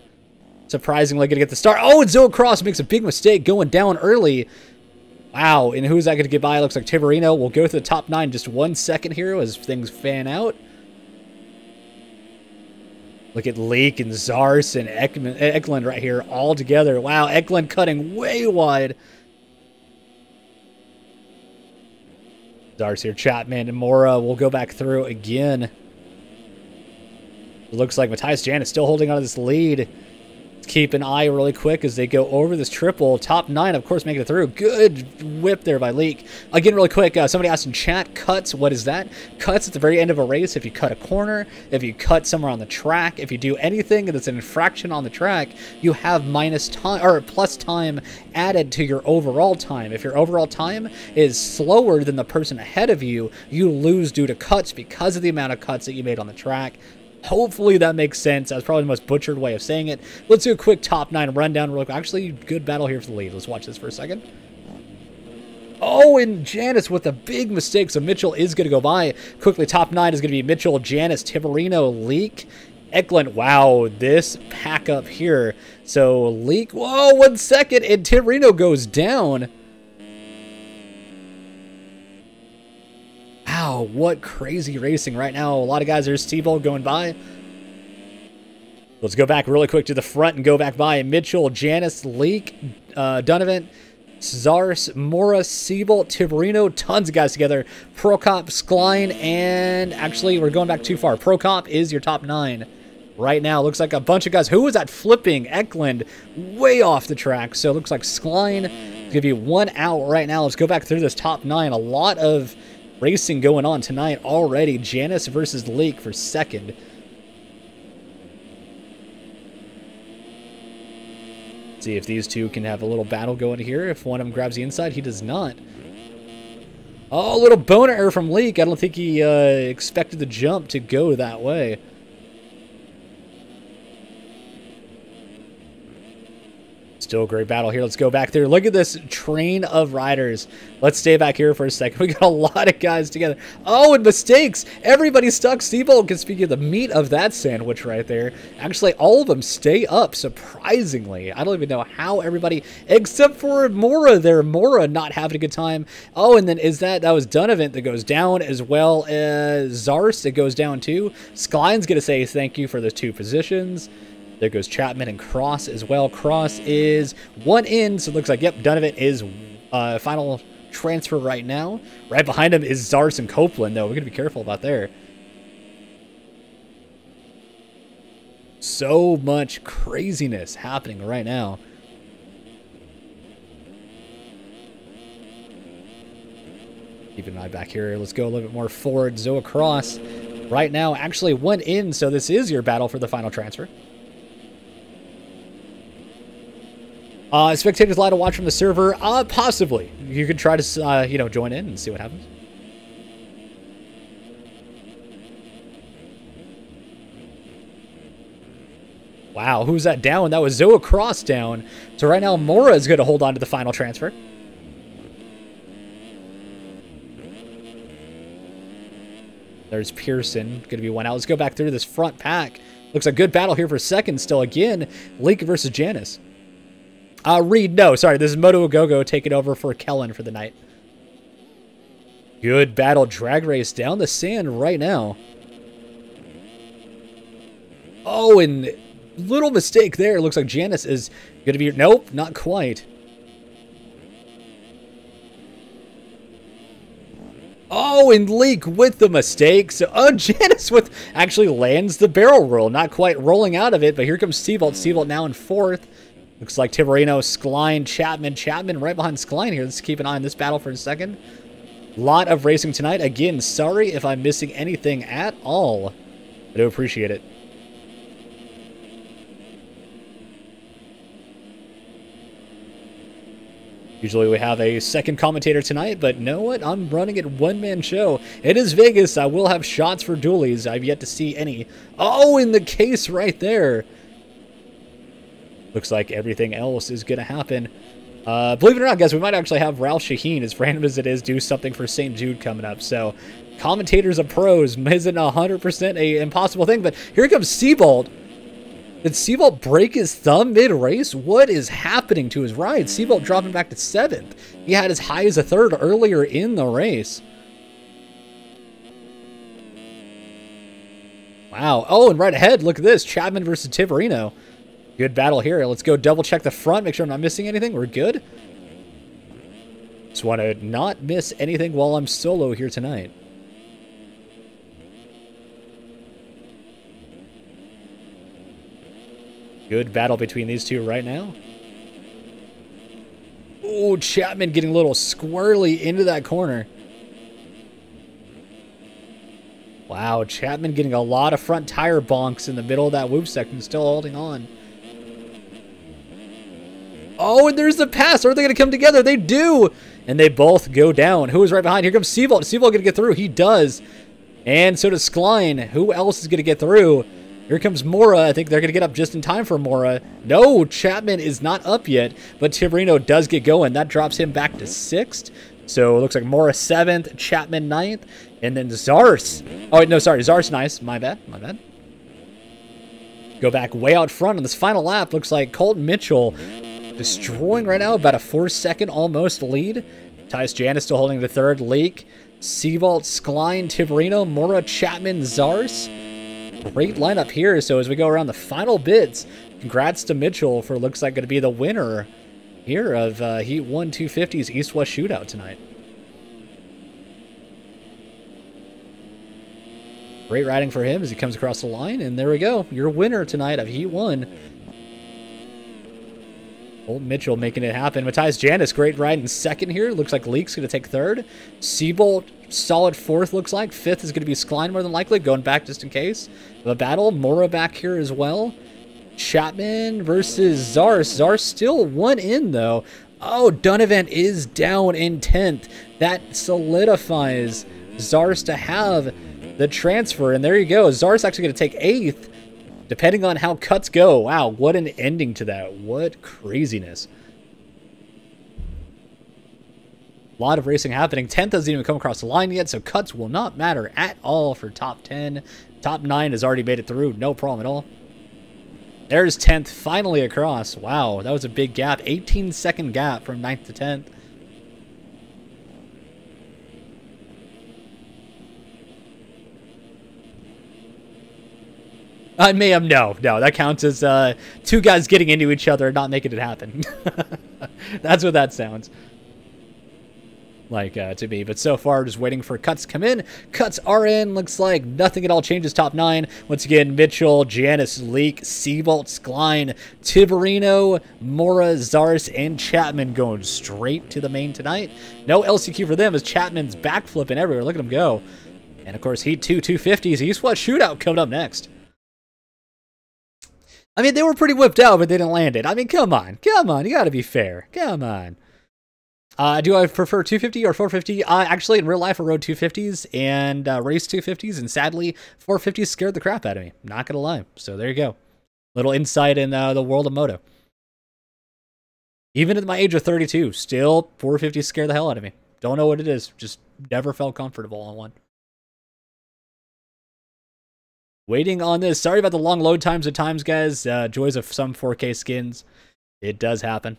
surprisingly going to get the start. Oh, and Zoe Cross makes a big mistake going down early. Wow, and who's that going to get by? Looks like Tiberino. We'll go through the top 9 just 1 second here as things fan out. Look at Leak and Zars and Eklund right here all together. Wow, Eklund cutting way wide. Zars here, Chapman and Mora will go back through again. It looks like Matthias Jan is still holding on to this lead. Keep an eye really quick as they go over this triple. Top 9, of course, making it through. Good whip there by Leak. Again, really quick, somebody asked in chat, cuts, what is that? Cuts at the very end of a race. If you cut a corner, if you cut somewhere on the track, if you do anything that's an infraction on the track, you have minus time or plus time added to your overall time. If your overall time is slower than the person ahead of you, you lose due to cuts because of the amount of cuts that you made on the track. Hopefully that makes sense. That's probably the most butchered way of saying it. Let's do a quick top 9 rundown real quick. Actually, good battle here for the lead. Let's watch this for a second. Oh, and Janis with a big mistake. So Mitchell is going to go by. Quickly, top 9 is going to be Mitchell, Janis, Tiberino, Leak, Eklund. Wow, this pack up here. So Leak, whoa, 1 second, and Tiberino goes down. Wow, what crazy racing right now. A lot of guys, there's T-Bolt going by. Let's go back really quick to the front and go back by. Mitchell, Janis, Leak, Donovan, Zars, Mora, Seabolt, Tiberino, tons of guys together. Prokop, Skline, and actually, we're going back too far. Prokop is your top 9 right now. Looks like a bunch of guys. Who was that flipping? Eklund, way off the track. So it looks like Skline give you 1 out right now. Let's go back through this top 9. A lot of racing going on tonight already. Janis versus Leak for second. See if these two can have a little battle going here. If one of them grabs the inside, he does not. Oh, a little boner error from Leak. I don't think he expected the jump to go that way. Still a great battle here. Let's go back there. Look at this train of riders. Let's stay back here for a second. We got a lot of guys together. Oh, and mistakes. Everybody's stuck. Seabolt can speak of the meat of that sandwich right there. Actually, all of them stay up, surprisingly. I don't even know how everybody, except for Mora there. Mora not having a good time. Oh, and then that was Donovan that goes down, as well as Zars that goes down too. Skline's going to say thank you for those 2 positions. There goes Chapman and Cross as well. Cross is 1 in, so it looks like, yep, Donovan is final transfer right now. Right behind him is Zars and Copeland, though. We're going to be careful about there. So much craziness happening right now. Keep an eye back here. Let's go a little bit more forward. Zoe Cross right now actually 1 in, so this is your battle for the final transfer. Spectators allowed to watch from the server? Possibly. You could try to, you know, join in and see what happens. Wow, who's that down? That was Zoe Cross down. So right now, Mora is going to hold on to the final transfer. There's Pearson. Going to be 1 out. Let's go back through this front pack. Looks like a good battle here for second still. Again, Leak versus Janice. Reed, no, sorry. This is Motoagogo taking over for Kellen for the night. Good battle drag race down the sand right now. Oh, and little mistake there. Looks like Janice is going to be... Nope, not quite. Oh, and Leak with the mistake. So, Janice with actually lands the barrel roll. Not quite rolling out of it, but here comes Seabolt. Seabolt now in fourth. Looks like Tiberino, Skline, Chapman. Chapman right behind Skline here. Let's keep an eye on this battle for a second. Lot of racing tonight. Again, sorry if I'm missing anything at all. I do appreciate it. Usually we have a second commentator tonight, but know what? I'm running it one-man show. It is Vegas. I will have shots for dualies. I've yet to see any. Oh, in the case right there. Looks like everything else is going to happen. Believe it or not, guys, we might actually have Ralph Shaheen, as random as it is, do something for St. Jude coming up. So, commentators of pros isn't 100% an impossible thing, but here comes Seabolt. Did Seabolt break his thumb mid-race? What is happening to his ride? Seabolt dropping back to 7th. He had as high as a 3rd earlier in the race. Wow. Oh, and right ahead, look at this. Chapman versus Tiberino. Good battle here. Let's go double check the front, make sure I'm not missing anything. We're good. Just want to not miss anything while I'm solo here tonight. Good battle between these two right now. Oh, Chapman getting a little squirrely into that corner. Wow, Chapman getting a lot of front tire bonks in the middle of that whoop section, still holding on. Oh, and there's the pass. Are they going to come together? They do. And they both go down. Who is right behind? Here comes Seabolt. Is Seabolt going to get through? He does. And so does Skline. Who else is going to get through? Here comes Mora. I think they're going to get up just in time for Mora. No, Chapman is not up yet, but Tiberino does get going. That drops him back to 6th. So it looks like Mora 7th, Chapman 9th, and then Zars. Oh, no, sorry. Zars nice. My bad. My bad. Go back way out front on this final lap. Looks like Colton Mitchell destroying right now about a 4-second almost lead. Tyus Janice still holding the 3rd. Leak, Seabolt, Skline, Tiberino, Mora, Chapman, Zars. Great lineup here. So as we go around the final bits, congrats to Mitchell for looks like going to be the winner here of Heat 1 250's East-West Shootout tonight. Great riding for him as he comes across the line. And there we go. Your winner tonight of Heat 1. Old Mitchell making it happen. Matthias Janice, great ride in 2nd here. Looks like Leak's going to take 3rd. Seabolt, solid 4th, looks like. 5th is going to be Skline more than likely, going back just in case. The battle, Mora back here as well. Chapman versus Zars. Zars still 1 in, though. Oh, Donovan is down in 10th. That solidifies Zars to have the transfer. And there you go. Zars actually going to take 8th. Depending on how cuts go. Wow, what an ending to that. What craziness. A lot of racing happening. 10th doesn't even come across the line yet, so cuts will not matter at all for top 10. Top 9 has already made it through. No problem at all. There's 10th finally across. Wow, that was a big gap. 18-second gap from 9th to 10th. No, that counts as 2 guys getting into each other and not making it happen. That's what that sounds like to me. But so far, just waiting for cuts to come in. Cuts are in. Looks like nothing at all changes top 9. Once again, Mitchell, Janice, Leak, Seabolt, Skline, Tiberino, Mora, Zars, and Chapman going straight to the main tonight. No LCQ for them as Chapman's backflipping everywhere. Look at him go. And, of course, Heat 2 250's East-West Shootout coming up next. I mean, they were pretty whipped out, but they didn't land it. I mean, come on. Come on. You got to be fair. Come on. Do I prefer 250 or 450? Actually, in real life, I rode 250s and raced 250s, and sadly, 450s scared the crap out of me. Not going to lie. So there you go. Little insight in the world of moto. Even at my age of 32, still 450s scare the hell out of me. Don't know what it is. Just never felt comfortable on one. Waiting on this. Sorry about the long load times at times, guys. Joys of some 4K skins. It does happen.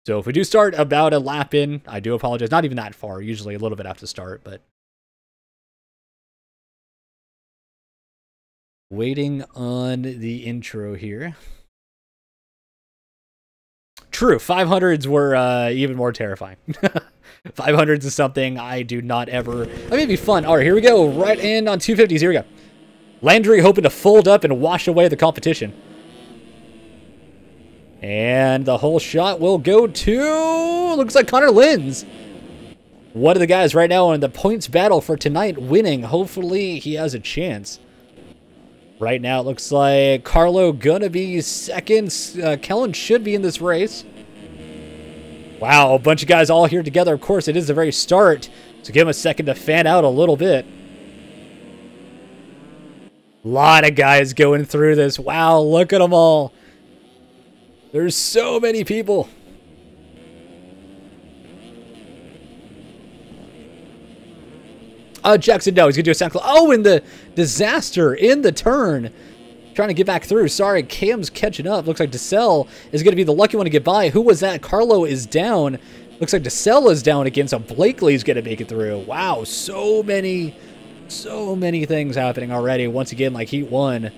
So if we do start about a lap in, I do apologize. Not even that far. Usually a little bit after start, but waiting on the intro here. True, 500s were even more terrifying. 500s is something I do not ever... That may be fun. All right, here we go. Right in on 250s. Here we go. Landry hoping to fold up and wash away the competition. And the whole shot will go to... Looks like Connor Linz. One of the guys right now in the points battle for tonight winning. Hopefully he has a chance. Right now, it looks like Carlo gonna be second. Kellen should be in this race. Wow, a bunch of guys all here together. Of course, it is the very start, so give him a second to fan out a little bit. A lot of guys going through this. Wow, look at them all. There's so many people. Jackson, no, he's going to do a sound cloud. Oh, and the disaster in the turn. Trying to get back through. Sorry, Cam's catching up. Looks like DeSalle is going to be the lucky one to get by. Who was that? Carlo is down. Looks like DeSalle is down again, so Blakely's going to make it through. Wow, so many things happening already. Once again, like Heat 1.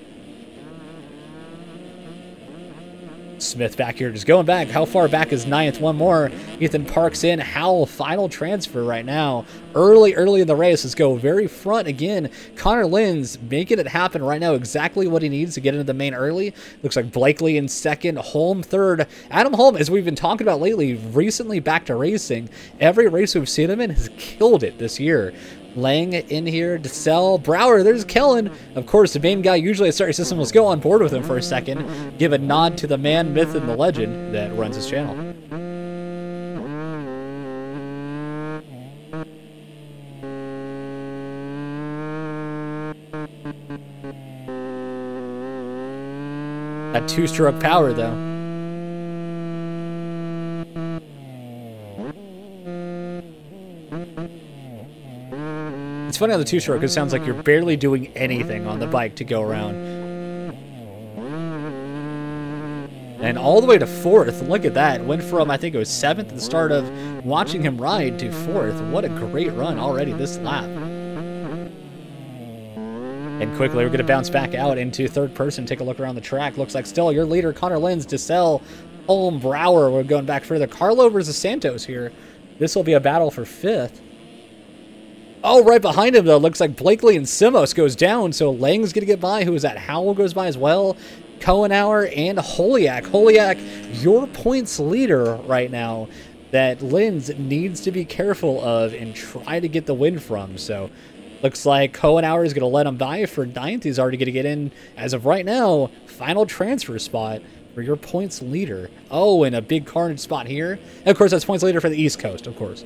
Smith back here, just going back. How far back is 9th? One more. Ethan Parks in. Howell, final transfer right now. Early in the race. Let's go very front again. Connor Linz making it happen right now. Exactly what he needs to get into the main early. Looks like Blakely in second. Holm third. Adam Holm, as we've been talking about lately, recently back to racing. Every race we've seen him in has killed it this year. Lang in here, DeSalle, Brower, there's Kellen. Of course, the main guy usually at Starry System. Let's go on board with him for a second. Give a nod to the man, myth, and the legend that runs his channel. That two-stroke power, though. It's funny on the two-stroke, because it sounds like you're barely doing anything on the bike to go around. And all the way to 4th. Look at that. Went from, I think it was 7th at the start of watching him ride to 4th. What a great run already this lap. And quickly, we're going to bounce back out into third person. Take a look around the track. Looks like still your leader, Connor Linz, DeSalle, Holm, Brower. We're going back further. Carlo versus Santos here. This will be a battle for 5th. Oh, right behind him, though, looks like Blakely and Simos goes down, so Lang's going to get by. Who is that? Howell goes by as well. Cohenauer and Holiak. Holiak, your points leader right now that Linz needs to be careful of and try to get the win from. So, looks like Cohenauer is going to let him by for 9th. He's already going to get in, as of right now, final transfer spot for your points leader. Oh, and a big carnage spot here. And, of course, that's points leader for the East Coast, of course.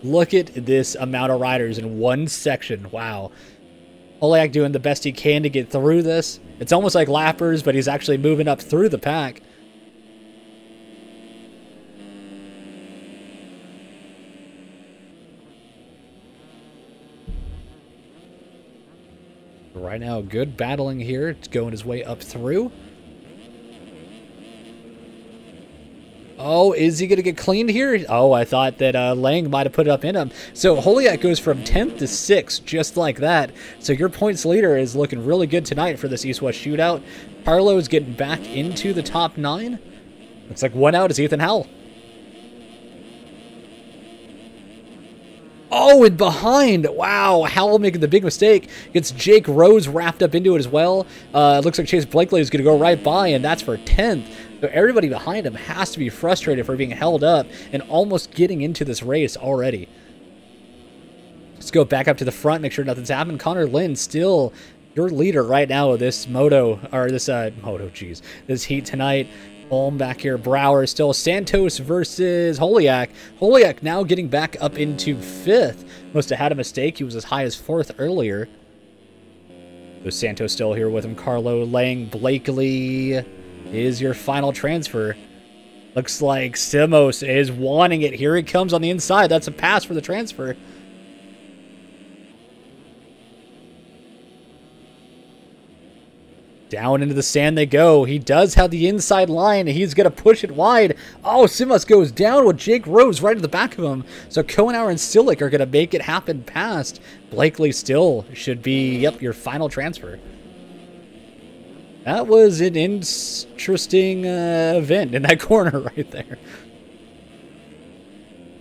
Look at this amount of riders in one section. Wow. Holiak doing the best he can to get through this. It's almost like lappers, but he's actually moving up through the pack. Right now, good battling here. It's going his way up through. Oh, is he going to get cleaned here? Oh, I thought that Lang might have put it up in him. So Holiak goes from 10th to 6th, just like that. So your points leader is looking really good tonight for this East-West shootout. Carlo is getting back into the top 9. Looks like one out is Ethan Howell. Oh, and behind. Wow, Howell making the big mistake. Gets Jake Rose wrapped up into it as well. Looks like Chase Blakely is going to go right by, and that's for 10th. So everybody behind him has to be frustrated for being held up and almost getting into this race already. Let's go back up to the front, make sure nothing's happened. Connor Linz still your leader right now of this this heat tonight. Holm back here. Brower still. Santos versus Holiak. Holiak now getting back up into 5th. Must have had a mistake. He was as high as 4th earlier. So Santos still here with him. Carlo, Lang, Blakely is your final transfer. Looks like Simos is wanting it. Here he comes on the inside. That's a pass for the transfer. Down into the sand they go. He does have the inside line. He's going to push it wide. Oh, Simos goes down with Jake Rose right at the back of him. So Kohenauer and Silic are going to make it happen past. Blakely still should be, yep, your final transfer. That was an interesting event in that corner right there.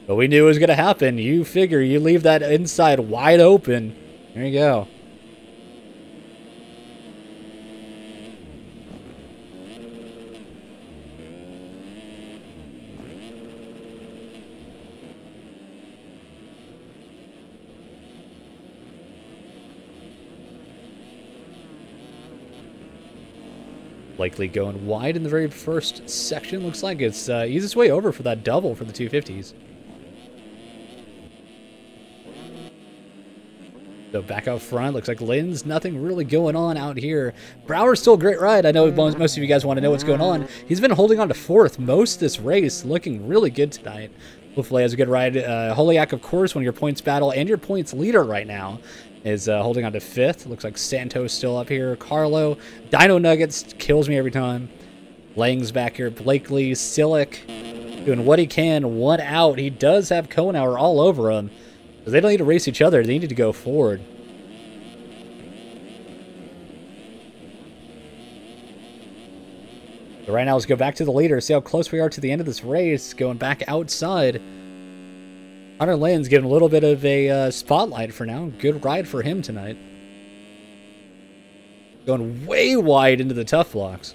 But we knew it was going to happen. You figure you leave that inside wide open. There you go. Likely going wide in the very first section. Looks like it's easiest way over for that double for the 250s. So back out front, looks like Lynn's nothing really going on out here. Brower's still a great ride. I know most of you guys want to know what's going on. He's been holding on to fourth most of this race, looking really good tonight. Hopefully has a good ride. Holiak, of course, one of your points battle and your points leader right now, is holding on to fifth. Looks like Santos still up here. Carlo. Dino Nuggets kills me every time. Lang's back here. Blakely. Silic doing what he can. One out. He does have Kohenauer all over him. So they don't need to race each other. They need to go forward. So right now, let's go back to the leader. See how close we are to the end of this race. Going back outside. Hunter Lynn's getting a little bit of a spotlight for now. Good ride for him tonight. Going way wide into the tough blocks.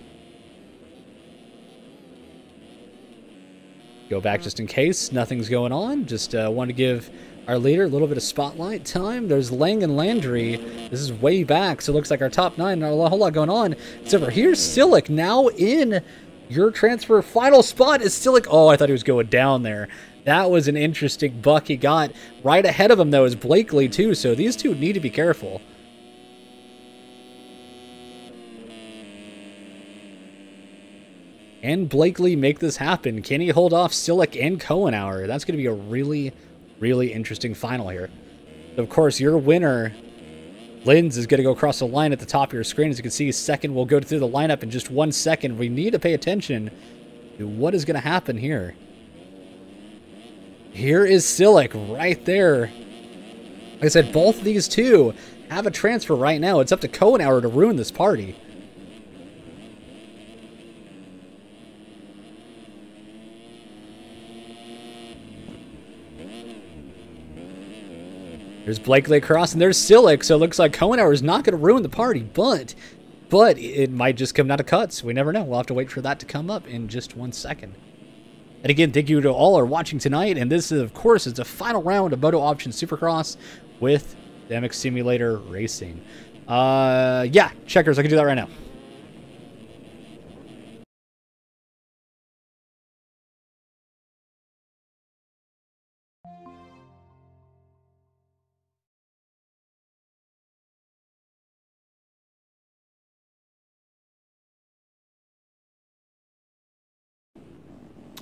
Go back just in case nothing's going on. Just want to give our leader a little bit of spotlight time. There's Lang and Landry. This is way back, so it looks like our top nine. Not a whole lot going on. Except for here's Silic now in your transfer final spot. Is Silic? Oh, I thought he was going down there. That was an interesting buck he got. Right ahead of him, though, is Blakely, too, so these two need to be careful. Can Blakely make this happen? Can he hold off Silic and Kohenauer? That's going to be a really, really interesting final here. Of course, your winner, Linz, is going to go across the line at the top of your screen. As you can see, second will go through the lineup in just 1 second. We need to pay attention to what is going to happen here. Here is Silic right there. Like I said, both of these two have a transfer right now. It's up to Kohenauer to ruin this party. There's Blakely across, and there's Silic, so it looks like Kohenauer is not going to ruin the party, but it might just come down to cuts. We never know. We'll have to wait for that to come up in just 1 second. And again, thank you to all who are watching tonight, and this, of course, is the final round of MotoOption Supercross with the MX Simulator Racing. Yeah, checkers, I can do that right now.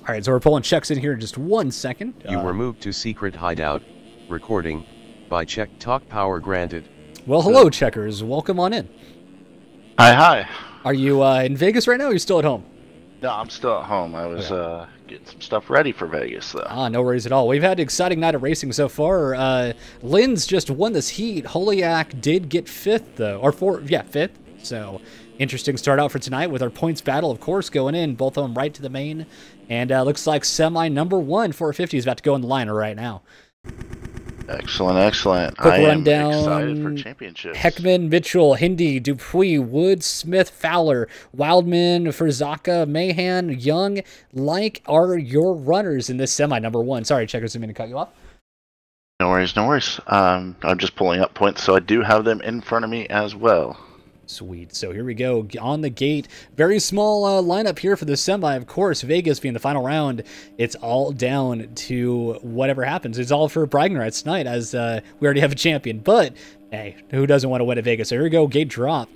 All right, so we're pulling checks in here in just 1 second. You were moved to secret hideout. Recording by Check Talk Power granted. Well, hello, checkers. Welcome on in. Hi. Are you in Vegas right now, or are you still at home? No, I'm still at home. I was getting some stuff ready for Vegas, though. Ah, no worries at all. We've had an exciting night of racing so far. Linz just won this heat. Holiak did get fifth, though. Or fifth. So, interesting start out for tonight with our points battle, of course, going in. Both of them right to the main. And looks like semi number 1 450 is about to go in the liner right now. Excellent. Quick I rundown. am excited for championships. Heckman, Mitchell, Hindi, Dupuis, Wood, Smith, Fowler, Wildman, Furzaka, Mahan, Young, are your runners in this semi number 1. Sorry, checkers, I didn't mean to cut you off. No worries. I'm just pulling up points, so I do have them in front of me as well. Sweet. So here we go on the gate. Very small lineup here for the semi. Of course, Vegas being the final round, it's all down to whatever happens. It's all for bragging rights tonight, as we already have a champion. But hey, who doesn't want to win at Vegas? So here we go. Gate drop.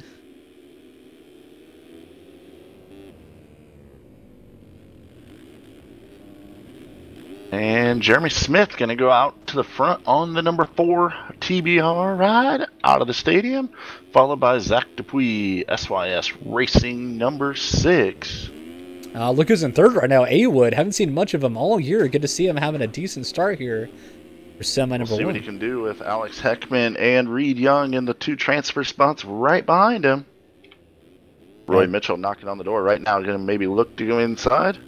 And Jeremy Smith going to go out to the front on the number 4 TBR ride out of the stadium, followed by Zach Dupuis, SYS Racing number 6. Look who's in third right now, A-Wood. Haven't seen much of him all year. Good to see him having a decent start here for semi number 1. See what he can do with Alex Heckman and Reed Young in the 2 transfer spots right behind him. Roy Mitchell knocking on the door right now, going to maybe look to go inside.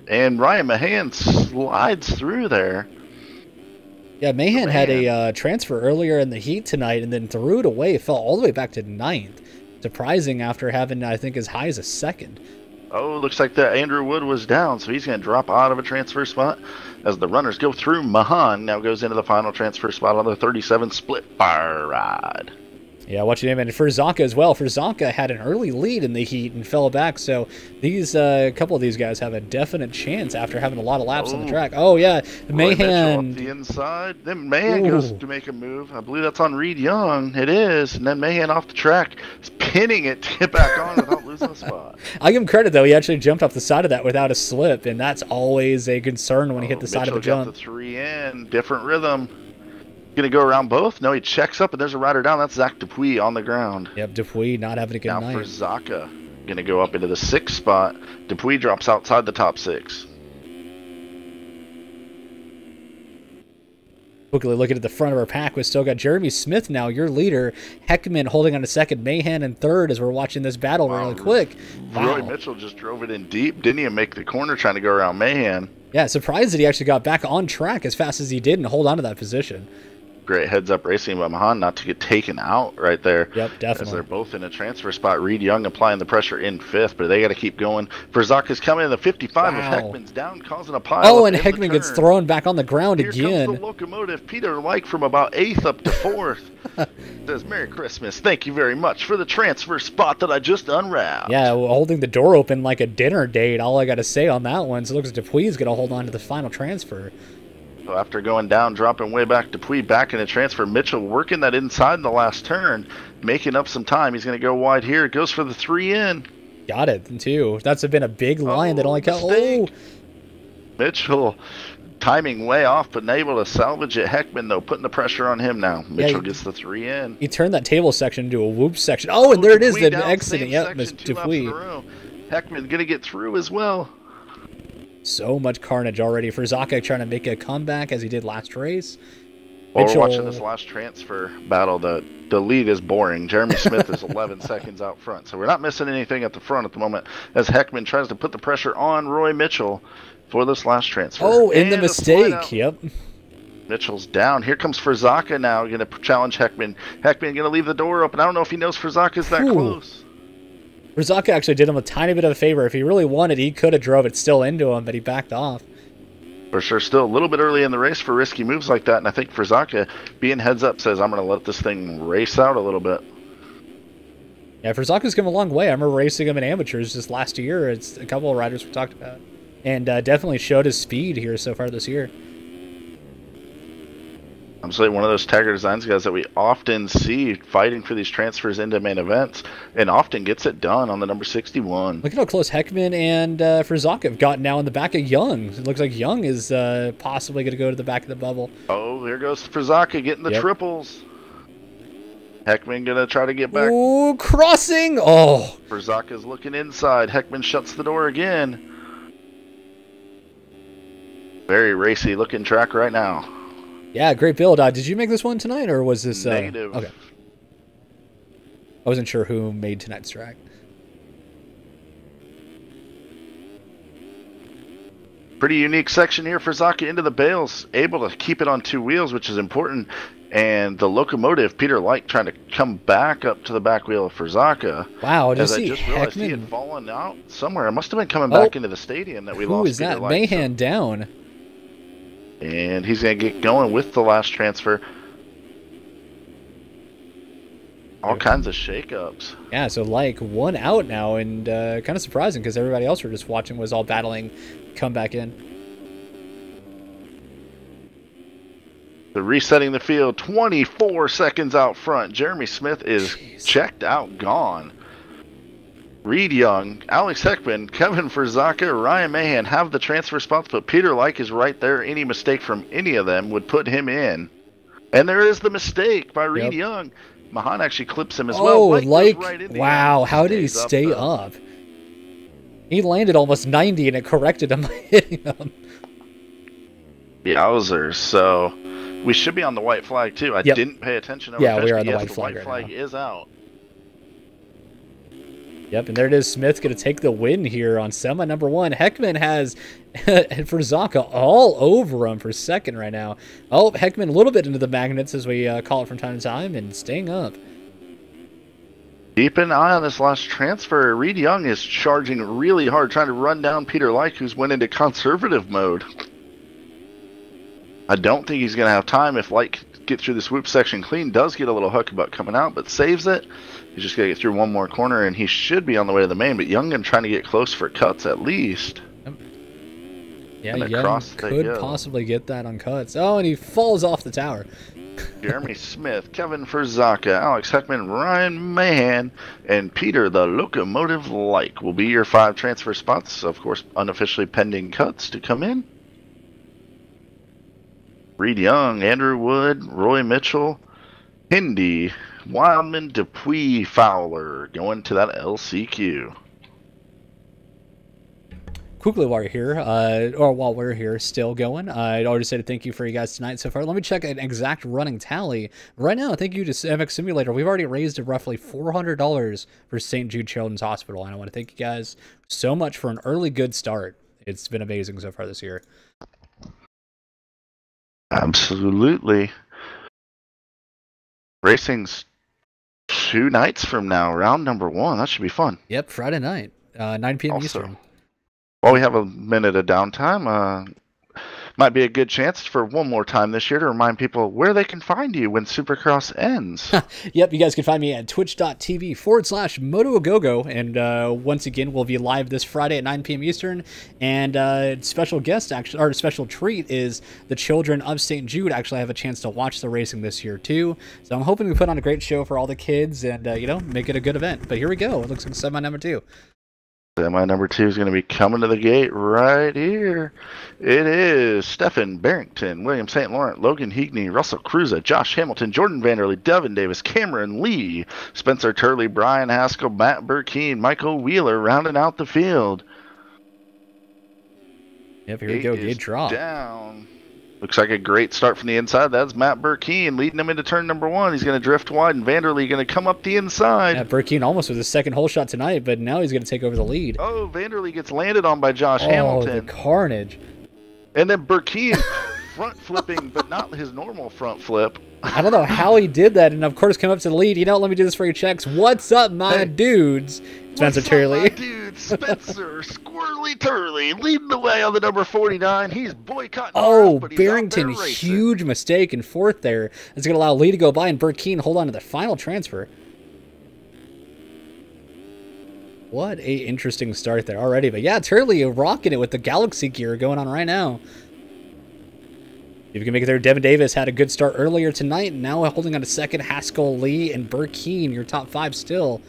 And Ryan Mahan slides through there. Yeah, Mahan had a transfer earlier in the heat tonight and then threw it away, fell all the way back to 9th. Surprising after having, I think, as high as a 2nd. Oh, looks like that Andrew Wood was down, so he's going to drop out of a transfer spot as the runners go through. Mahan now goes into the final transfer spot on the 37 split fire ride. Yeah, watching him, and Furzaka as well. Furzaka had an early lead in the heat and fell back, so these a couple of these guys have a definite chance after having a lot of laps on the track. Oh, yeah, Mahan. The inside. Then Mahan goes to make a move. I believe that's on Reed Young. It is. And then Mahan off the track is pinning it to get back on without losing a spot. I give him credit, though. He actually jumped off the side of that without a slip, and that's always a concern when he hit the side of a jump. Got the 3 in. Different rhythm. Going to go around both? No, he checks up, and there's a rider down. That's Zach Dupuis on the ground. Yep, Dupuis not having a good night. Now for Zaka. Going to go up into the 6th spot. Dupuis drops outside the top 6. Quickly looking at the front of our pack, we've still got Jeremy Smith now, your leader. Heckman holding on to 2nd, Mahan in 3rd as we're watching this battle really quick. Roy Mitchell just drove it in deep. Didn't even make the corner trying to go around Mahan. Yeah, surprised that he actually got back on track as fast as he did and hold on to that position. Great heads-up racing by Mahan not to get taken out right there. Yep, definitely. As they're both in a transfer spot. Reed Young applying the pressure in 5th, but they got to keep going. Furzaka's coming in the 55. Wow. If Heckman's down, causing a pile. Oh, and Heckman gets thrown back on the ground again. Here comes the locomotive. Peter Like from about 8th up to 4th. Says, Merry Christmas. Thank you very much for the transfer spot that I just unwrapped. Yeah, holding the door open like a dinner date. All I got to say on that one. So it looks like Dupuis is going to hold on to the final transfer. So after going down, dropping way back, Dupuis back in the transfer. Mitchell working that inside in the last turn, making up some time. He's going to go wide here. Goes for the 3 in. Got it, too. That's been a big line that only cut. Oh, Mitchell timing way off, but able to salvage it. Heckman, though, putting the pressure on him now. Mitchell gets the 3 in. He turned that table section into a whoop section. Oh, and there it is, the exiting. Yep, Miss Dupuis. Heckman going to get through as well. So much carnage already for Zaka trying to make a comeback as he did last race. Well, we're watching this last transfer battle. The lead is boring. Jeremy Smith is 11 seconds out front, so we're not missing anything at the front at the moment as Heckman tries to put the pressure on Roy Mitchell for this last transfer. Oh, and the mistake. Yep. Mitchell's down. Here comes Furzaka now, going to challenge Heckman. Heckman going to leave the door open. I don't know if he knows Furzaka's that close. Furzaka actually did him a tiny bit of a favor. If he really wanted, he could have drove it still into him, but he backed off. For sure, still a little bit early in the race for risky moves like that, and I think Furzaka, being heads up, says, I'm going to let this thing race out a little bit. Yeah, Furzaka's come a long way. I remember racing him in amateurs just last year. It's a couple of riders we talked about. And definitely showed his speed here so far this year. I'm saying one of those Tiger Designs guys that we often see fighting for these transfers into main events and often gets it done on the number 61. Look at how close Heckman and Furzaka have gotten now in the back of Young. It looks like Young is possibly going to go to the back of the bubble. Oh, here goes Furzaka getting the triples. Heckman going to try to get back. Ooh, crossing. Oh. Furzaka's looking inside. Heckman shuts the door again. Very racy looking track right now. Yeah, great build. Did you make this one tonight, or was this... Negative. Okay. I wasn't sure who made tonight's track. Pretty unique section here for Zaka into the bales. Able to keep it on 2 wheels, which is important. And the locomotive, Peter Light, trying to come back up to the back wheel for Zaka. Wow, as I just realized he had fallen out somewhere. It must have been coming back into the stadium that we lost. Who is that? Mahan down. And he's going to get going with the last transfer. All kinds of shakeups. Yeah, so like 1 out now, and kind of surprising because everybody else we're just watching was all battling come back in. The resetting the field, 24 seconds out front. Jeremy Smith is checked out, gone. Reed Young, Alex Heckman, Kevin Furzaka, Ryan Mahan have the transfer spots, but Peter Like is right there. Any mistake from any of them would put him in. And there is the mistake by Reed Young. Mahan actually clips him as well. Like, right wow, how did he stay up? He landed almost 90 and it corrected him hitting him. Yowzers. So we should be on the white flag too. I didn't pay attention. Yeah, we are on the yes, white flag. The white flag is out. Yep, and there it is. Smith's going to take the win here on semi number 1. Heckman has Furzaka all over him for second right now. Oh, Heckman a little bit into the magnets, as we call it from time to time, and staying up. Keep an eye on this last transfer. Reed Young is charging really hard, trying to run down Peter Like, who's went into conservative mode. I don't think he's going to have time if Like get through this whoop section clean. Does get a little huckabuck coming out, but saves it. He's just got to get through one more corner, and he should be on the way to the main. But Youngin trying to get close for cuts at least. Yeah, Young could possibly get that on cuts. Oh, and he falls off the tower. Jeremy Smith, Kevin Furzaka, Alex Heckman, Ryan Mahan, and Peter the Locomotive Like will be your 5 transfer spots. Of course, unofficially pending cuts to come in. Reed Young, Andrew Wood, Roy Mitchell, Hindi, Wildman, Dupuis, Fowler going to that LCQ. Quickly while you're here, or while we're here still going, I'd already said thank you for you guys tonight so far. Let me check an exact running tally. Right now, thank you to MX Simulator. We've already raised roughly $400 for St. Jude Children's Hospital, and I want to thank you guys so much for an early good start. It's been amazing so far this year. Absolutely. Racing's 2 nights from now, round number 1. That should be fun. Yep, Friday night, 9 p.m. Eastern. While we have a minute of downtime, might be a good chance for one more time this year to remind people where they can find you when Supercross ends. Yep, you guys can find me at twitch.tv/Motoagogo. And once again, we'll be live this Friday at 9 p.m. Eastern. And special guest, actually, or special treat is the children of St. Jude actually have a chance to watch the racing this year, too. So I'm hoping we put on a great show for all the kids and, you know, make it a good event. But here we go. It looks like semi number 2. Semi number 2 is going to be coming to the gate right here. It is Stephen Barrington, William St. Laurent, Logan Heagney, Russell Cruza, Josh Hamilton, Jordan Vanderlee, Devin Davis, Cameron Lee, Spencer Turley, Brian Haskell, Matt Burkeen, Michael Wheeler rounding out the field. Yep, here we go. Gate drop. Down. Looks like a great start from the inside. That's Matt Burkeen leading him into turn number 1. He's going to drift wide, and Vanderlee going to come up the inside. Yeah, Burkeen almost was his second hole shot tonight, but now he's going to take over the lead. Oh, Vanderlee gets landed on by Josh Hamilton. Oh, the carnage. And then Burkeen front flipping, but not his normal front flip. I don't know how he did that, and of course come up to the lead. You know, let me do this for your checks. What's up, my dudes? Spencer Turley. What's up, my dudes? Spencer Squirrely Turley leading the way on the number 49. He's boycotting. Oh, Barrington, huge mistake in 4th there. It's going to allow Lee to go by, and Burkeen hold on to the final transfer. What a interesting start there already. But yeah, Turley rocking it with the Galaxy gear going on right now. If you can make it there, Devin Davis had a good start earlier tonight. Now holding on to second, Haskell, Lee, and Burkeen, your top 5 still.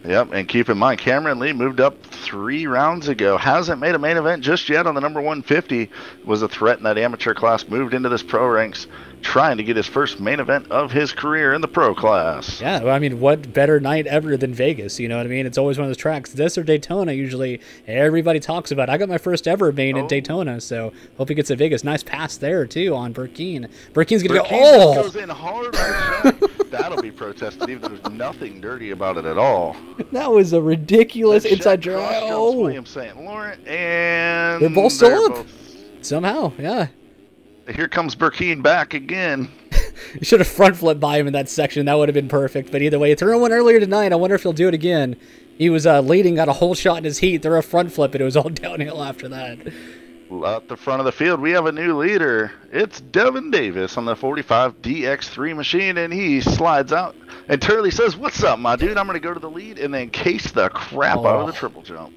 Yep, and keep in mind, Cameron Lee moved up 3 rounds ago. Hasn't made a main event just yet on the number 150. Was a threat in that amateur class. Moved into this pro ranks, trying to get his first main event of his career in the pro class. Yeah, well, I mean, what better night ever than Vegas? You know what I mean? It's always one of those tracks. This or Daytona, usually everybody talks about. I got my first ever main at Daytona, so hope he gets to Vegas. Nice pass there, too, on Burkeen. Burkeen's going to go, oh! Goes in hard on the That'll be protested, even though there's nothing dirty about it at all. That was a ridiculous inside drive. Oh, William St. Laurent, and they're both still up. Somehow, yeah. Here comes Burkeen back again. You should have front flipped by him in that section. That would have been perfect. But either way, threw one earlier tonight. I wonder if he'll do it again. He was leading, got a whole shot in his heat, threw a front flip, and it was all downhill after that. At the front of the field, we have a new leader. It's Devin Davis on the 45 DX3 machine, and he slides out. And Turley says, "What's up, my dude? I'm going to go to the lead," and then case the crap out of the triple jump.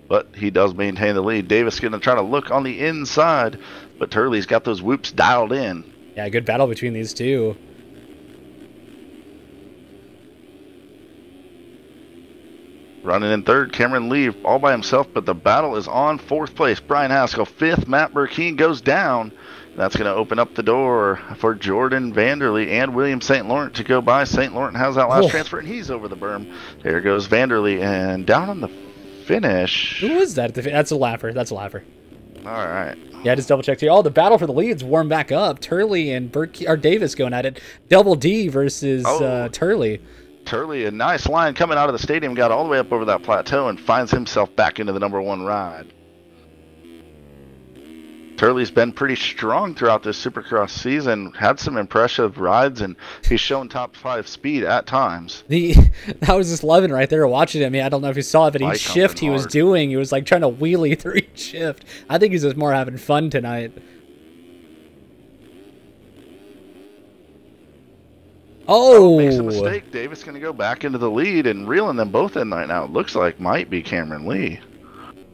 But he does maintain the lead. Davis going to try to look on the inside, but Turley's got those whoops dialed in. Yeah, good battle between these two. Running in third, Cameron Lee all by himself, but the battle is on. Fourth place, Brian Haskell. Fifth, Matt Burkeen goes down. That's going to open up the door for Jordan Vanderlee and William St. Laurent to go by. St. Laurent has that last transfer, and he's over the berm. There goes Vanderlee, and down on the finish. Who is that? That's a lapper. That's a lapper. All right. Yeah, just double checked here. Oh, the battle for the leads warmed back up. Turley and Davis going at it. Double D versus Turley. Turley, a nice line coming out of the stadium, got all the way up over that plateau and finds himself back into the number one ride. Turley's been pretty strong throughout this Supercross season, had some impressive rides, and he's shown top 5 speed at times. I was just loving right there watching him. I don't know if you saw it, but each shift he was doing, he was like trying to wheelie through each shift. I think he's just more having fun tonight. Oh, makes a mistake. Davis going to go back into the lead and reeling them both in right now. It looks like might be Cameron Lee.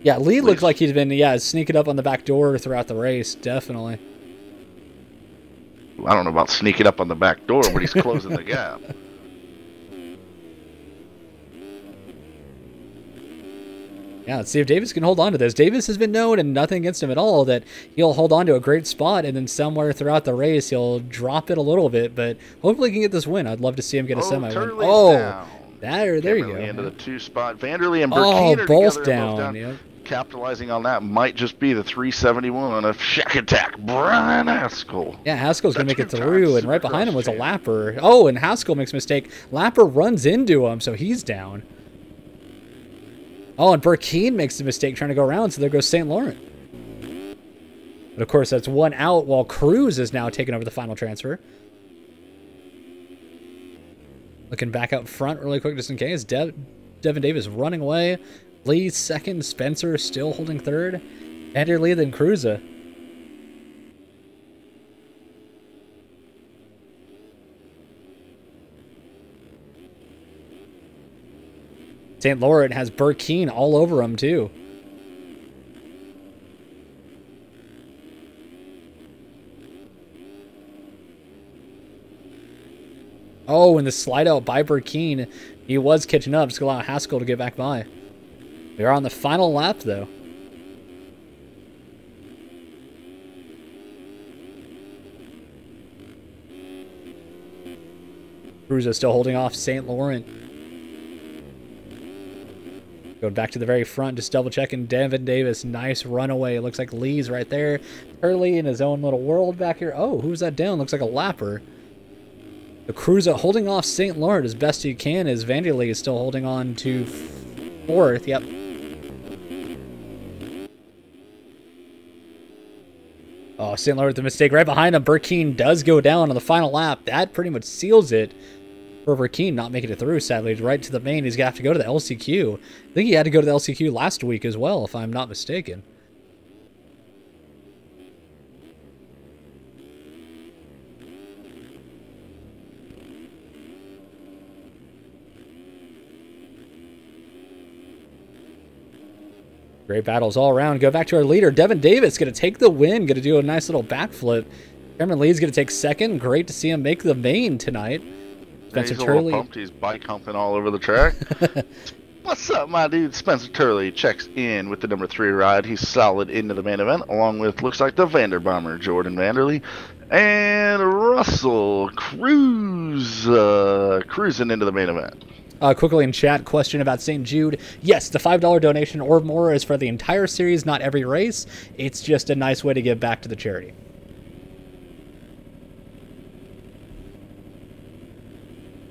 Yeah, Lee looked like he's been sneaking up on the back door throughout the race. Definitely. I don't know about sneaking up on the back door, but he's closing the gap. Yeah, let's see if Davis can hold on to this. Davis has been known, and nothing against him at all, that he'll hold on to a great spot, and then somewhere throughout the race he'll drop it a little bit, but hopefully he can get this win. I'd love to see him get a semi-win. Oh, there you go. Into the 2 spot. Vanderlee and Burkeen are both together, down. Yep. Capitalizing on that might just be the 371 of Shack Attack, Brian Haskell. Yeah, Haskell's going to make it through, and right behind him was a Lapper. Oh, and Haskell makes a mistake. Lapper runs into him, so he's down. Oh, and Burkeen makes a mistake trying to go around, so there goes St. Laurent. But of course, that's one out while Cruz is now taking over the final transfer. Looking back out front really quick just in case. Devin Davis running away. Lee second. Spencer still holding third. Vanderlee, then Cruza. St. Laurent has Burkeen all over him, too. Oh, and the slide out by Burkeen. He was catching up, just allow Haskell to get back by. We are on the final lap, though. Cruza still holding off St. Laurent. Going back to the very front, just double checking Devin Davis. Nice runaway. It looks like Lee's right there. Early in his own little world back here. Oh, who's that down? Looks like a lapper. The Cruza holding off St. Laurent as best he can, as Vanderlee is still holding on to fourth. Yep. Oh, St. Laurent with the mistake right behind him. Burkeen does go down on the final lap. That pretty much seals it for Burkeen not making it through, sadly. Right to the main. He's going to have to go to the LCQ. I think he had to go to the LCQ last week as well, if I'm not mistaken. Great battles all around. Go back to our leader. Devin Davis going to take the win. Going to do a nice little backflip. Cameron Lee's going to take second. Great to see him make the main tonight. Spencer Turley. Turley. Pumped. He's bike humping all over the track. What's up, my dude? Spencer Turley checks in with the number 3 ride. He's solid into the main event, along with, looks like, the Vanderbomber, Jordan Vanderlee. And Russell Cruz cruising into the main event. Quickly in chat, question about St. Jude. Yes, the $5 donation or more is for the entire series, not every race. It's just a nice way to give back to the charity.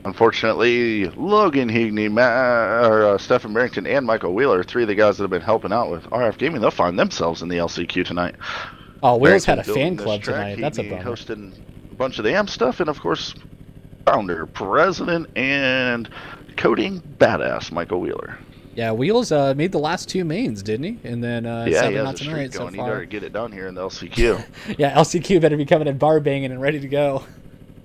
Unfortunately, Logan Higney, Stephen Barrington, and Michael Wheeler, 3 of the guys that have been helping out with RF Gaming, they'll find themselves in the LCQ tonight. Oh, Wheels had a fan club tonight. That's a bummer. Hosting a bunch of the AMP stuff, and of course, founder, president, and coding badass Michael Wheeler. Yeah, Wheels made the last 2 mains, didn't he? And then yeah, he has a streak going. He better get it done here in the LCQ. Yeah, LCQ better be coming in bar banging and ready to go.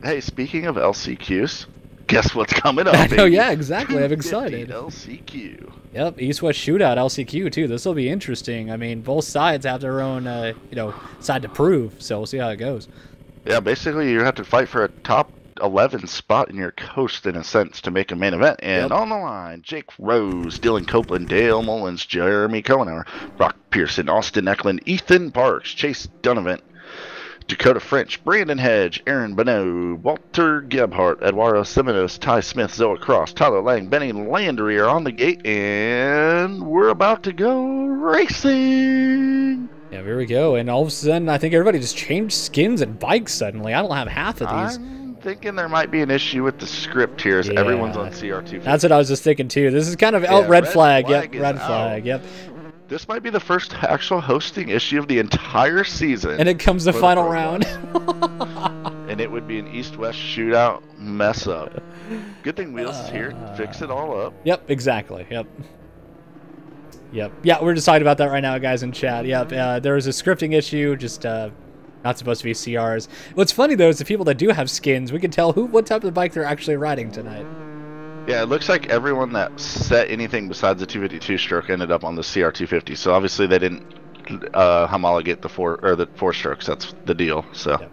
Hey, speaking of LCQs, guess what's coming up? I know, yeah, exactly. I'm excited. LCQ. Yep, East-West Shootout LCQ too. This will be interesting. I mean, both sides have their own, side to prove. So we'll see how it goes. Yeah, basically you have to fight for a top 11th spot in your coast in a sense to make a main event. And on the line, Jake Rose, Dylan Copeland, Dale Mullins, Jeremy Cohenauer, Brock Pearson, Austin Eklund, Ethan Parks, Chase Donovan, Dakota French, Brandon Hedge, Aaron Bonneau, Walter Gebhardt, Eduardo Simonos, Ty Smith, Zoe Cross, Tyler Lang, Benny Landry are on the gate, and we're about to go racing. Yeah, here we go. And all of a sudden, I think everybody just changed skins and bikes suddenly. I don't have half of these. I'm thinking there might be an issue with the script here as everyone's on CR250. That's what I was just thinking, too. This is kind of red flag. Yep, red flag. Yep. This might be the first actual hosting issue of the entire season. And it comes the final round. And it would be an east-west shootout mess up. Good thing Wheels is here to fix it all up. Yep, exactly. Yep. Yeah, we're deciding about that right now, guys, in chat. Yep, there was a scripting issue, just not supposed to be CRs. What's funny, though, is the people that do have skins, we can tell what type of bike they're actually riding tonight. Yeah, it looks like everyone that set anything besides the 252 stroke ended up on the CR250. So obviously they didn't homologate the four strokes. That's the deal. So.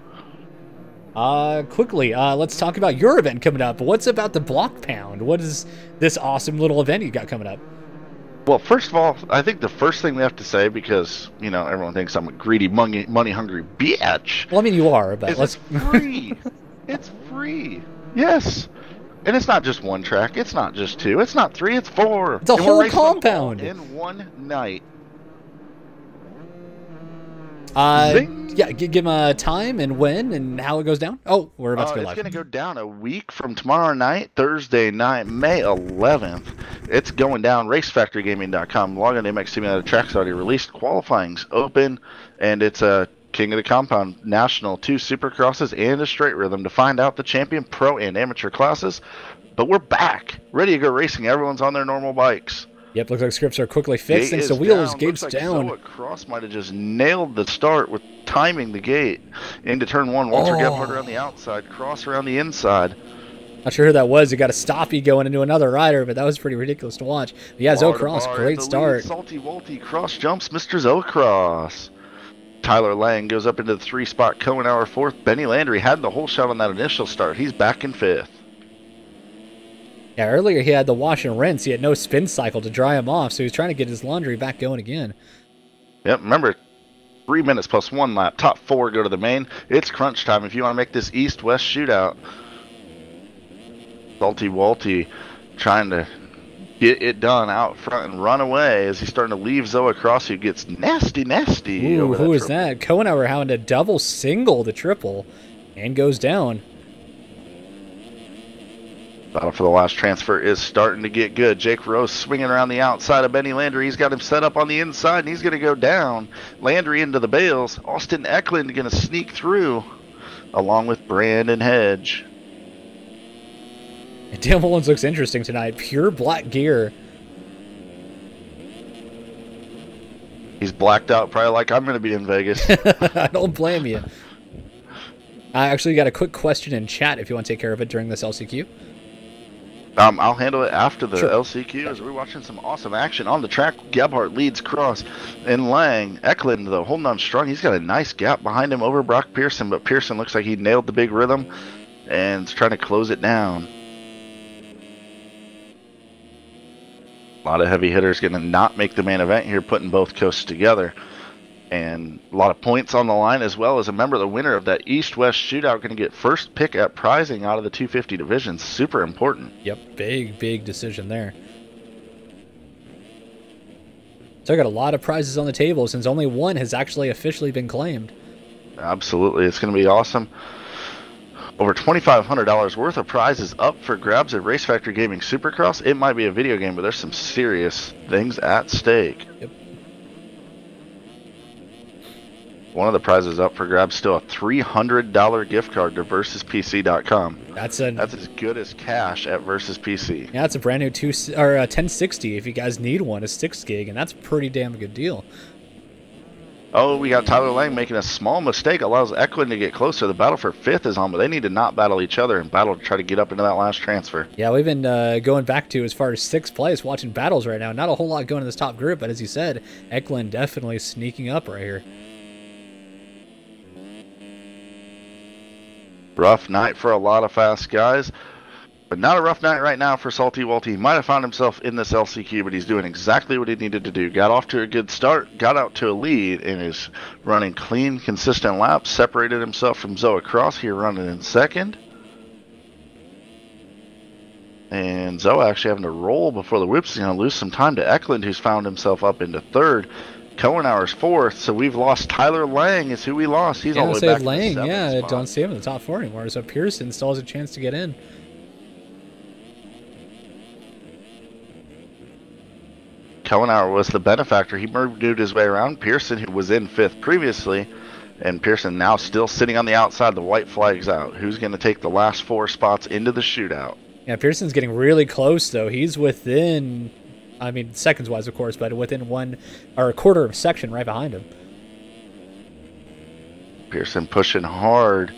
Yep. Quickly, let's talk about your event coming up. What's about the Block Pound? What is this awesome little event you got coming up? Well, first of all, I think the first thing we have to say, because everyone thinks I'm a greedy, money-hungry bitch. Well, I mean you are, but it's free. It's free. Yes. And it's not just one track. It's not just two. It's not three. It's four. It's a whole compound. In one night. Yeah, give him a time and when and how it goes down. Oh, we're about to go live. It's going to go down a week from tomorrow night, Thursday night, May 11th. It's going down. RaceFactoryGaming.com. Log on to MX Simulator. Track's already released. Qualifying's open, and it's a King of the Compound National, 2 Supercrosses and a straight rhythm to find out the champion pro and amateur classes. But we're back, ready to go racing. Everyone's on their normal bikes. Yep, looks like scripts are quickly fixed. Thanks to Wheels, gate's like down. Zoe Cross might have just nailed the start with timing the gate into turn 1. Walter Gebhardt around the outside, Cross around the inside. Not sure who that was. He got a stoppie going into another rider, but that was pretty ridiculous to watch. But yeah, Zoe Cross, great start. Salty Walty Cross jumps Mr. Zoe Cross. Tyler Lang goes up into the 3-spot. Cohenauer 4th. Benny Landry had the whole shot on that initial start. He's back in 5th. Yeah, earlier he had the wash and rinse. He had no spin cycle to dry him off, so he was trying to get his laundry back going again. Yep, remember, 3 minutes plus 1 lap. Top 4 go to the main. It's crunch time if you want to make this east-west shootout. Salty Walty trying to get it done out front and run away as he's starting to leave Zoe Cross, who gets nasty. Ooh, who is that? Cohenauer having to double single the triple and goes down. Battle for the last transfer is starting to get good. Jake Rose swinging around the outside of Benny Landry. He's got him set up on the inside, and he's going to go down. Landry into the bales. Austin Eklund going to sneak through, along with Brandon Hedge. And Dale Mullins looks interesting tonight. Pure black gear. He's blacked out, probably like I'm going to be in Vegas. I don't blame you. I actually got a quick question in chat if you want to take care of it during this LCQ. I'll handle it after the Sure. LCQ as we're watching some awesome action on the track. Gebhardt leads Cross and Lang. Eklund, though, holding on strong. He's got a nice gap behind him over Brock Pearson, but Pearson looks like he nailed the big rhythm and is trying to close it down. A lot of heavy hitters going to not make the main event here, putting both coasts together. And a lot of points on the line, as well as a member of the winner of that East-West shootout going to get first pick at prizing out of the 250 division. Super important. Yep, big decision there. So I got a lot of prizes on the table since only one has actually officially been claimed. Absolutely. It's going to be awesome. Over $2,500 worth of prizes up for grabs at Race Factory Gaming Supercross. It might be a video game, but there's some serious things at stake. Yep. One of the prizes up for grabs still a $300 gift card to VersusPC.com. That's as good as cash at Versus PC. Yeah, it's a brand new 1060 if you guys need one, a 6 gig, and that's a pretty damn good deal. Oh, we got Tyler Lang making a small mistake, allows Eklund to get closer. The battle for 5th is on, but they need to not battle each other and battle to try to get up into that last transfer. Yeah, we've been going back to as far as 6th place, watching battles right now. Not a whole lot going in this top group, but as you said, Eklund definitely sneaking up right here. Rough night for a lot of fast guys, but not a rough night right now for Salty Walty. He might have found himself in this LCQ, but he's doing exactly what he needed to do. Got off to a good start, got out to a lead, and is running clean, consistent laps. Separated himself from Zoa Cross here, running in second. And Zoa actually having to roll before the whips. He's going to lose some time to Eklund, who's found himself up into third. Cohenauer's fourth, so we've lost Tyler Lang is who we lost. He's all the way back Lang, to the yeah, spot. don't see him in the top 4 anymore, so Pearson still has a chance to get in. Cohenauer was the benefactor. He moved his way around. Pearson, who was in 5th previously, and Pearson now still sitting on the outside. The white flag's out. Who's going to take the last 4 spots into the shootout? Yeah, Pearson's getting really close, though. He's within, I mean, seconds-wise, of course, but within 1 or a quarter of a section right behind him. Pearson pushing hard.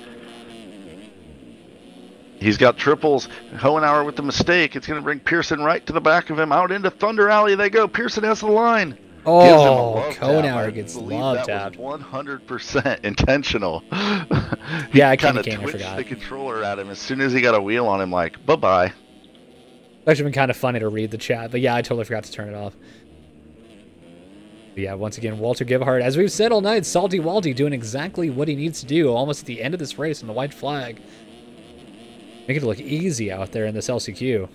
He's got triples. Hohenauer with the mistake. It's going to bring Pearson right to the back of him. Out into Thunder Alley they go. Pearson has the line. Oh, Cohenauer gets love tapped. 100% intentional. Yeah, I kind of forgot. twitched the controller at him as soon as he got a wheel on him, like, bye-bye. It's actually been kind of funny to read the chat, but yeah, I totally forgot to turn it off. But yeah, once again, Walter Gebhardt, as we've said all night, Salty Walty doing exactly what he needs to do almost at the end of this race on the white flag. Make it look easy out there in this LCQ.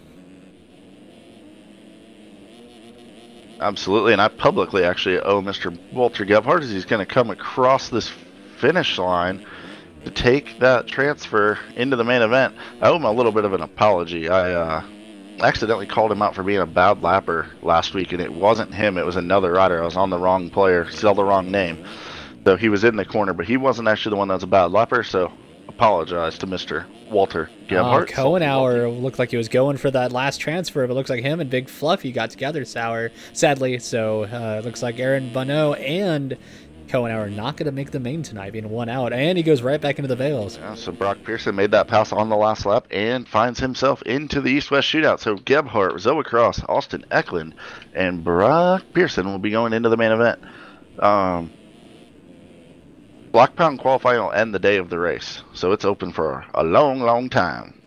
Absolutely, and I publicly actually owe Mr. Walter Gebhardt as he's going to come across this finish line to take that transfer into the main event. I owe him a little bit of an apology. I accidentally called him out for being a bad lapper last week, and it wasn't him. It was another rider. I was on the wrong player, still the wrong name. So he was in the corner, but he wasn't actually the one that was a bad lapper, so apologize to Mr. Walter Gebhardt. Cohenauer looked like he was going for that last transfer, but it looks like him and Big Fluffy got together sadly. So it looks like Aaron Bonneau and Cohenauer not going to make the main tonight, being 1 out, and he goes right back into the Vales. Yeah, so Brock Pearson made that pass on the last lap and finds himself into the East-West shootout. So Gebhardt, Zoa Cross, Austin Eklund, and Brock Pearson will be going into the main event. Block Pound qualifying will end the day of the race, so it's open for a long, long time.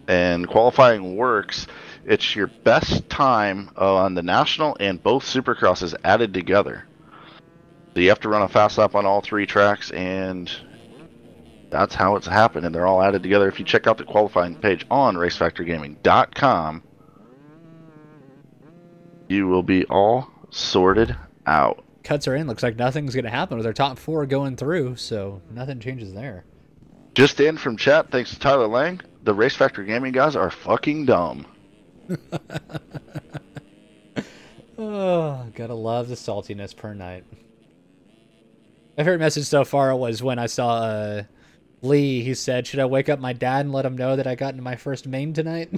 And qualifying works. It's your best time on the National and both Supercrosses added together. So you have to run a fast lap on all 3 tracks, and that's how it's happened. And they're all added together. If you check out the qualifying page on RaceFactorGaming.com, you will be all sorted out. Cuts are in. Looks like nothing's going to happen with our top 4 going through, so nothing changes there. Just in from chat, thanks to Tyler Lang, the Race Factor Gaming guys are fucking dumb. Oh, gotta love the saltiness per night. My favorite message so far was when I saw Lee. He said, "Should I wake up my dad and let him know that I got into my first main tonight?"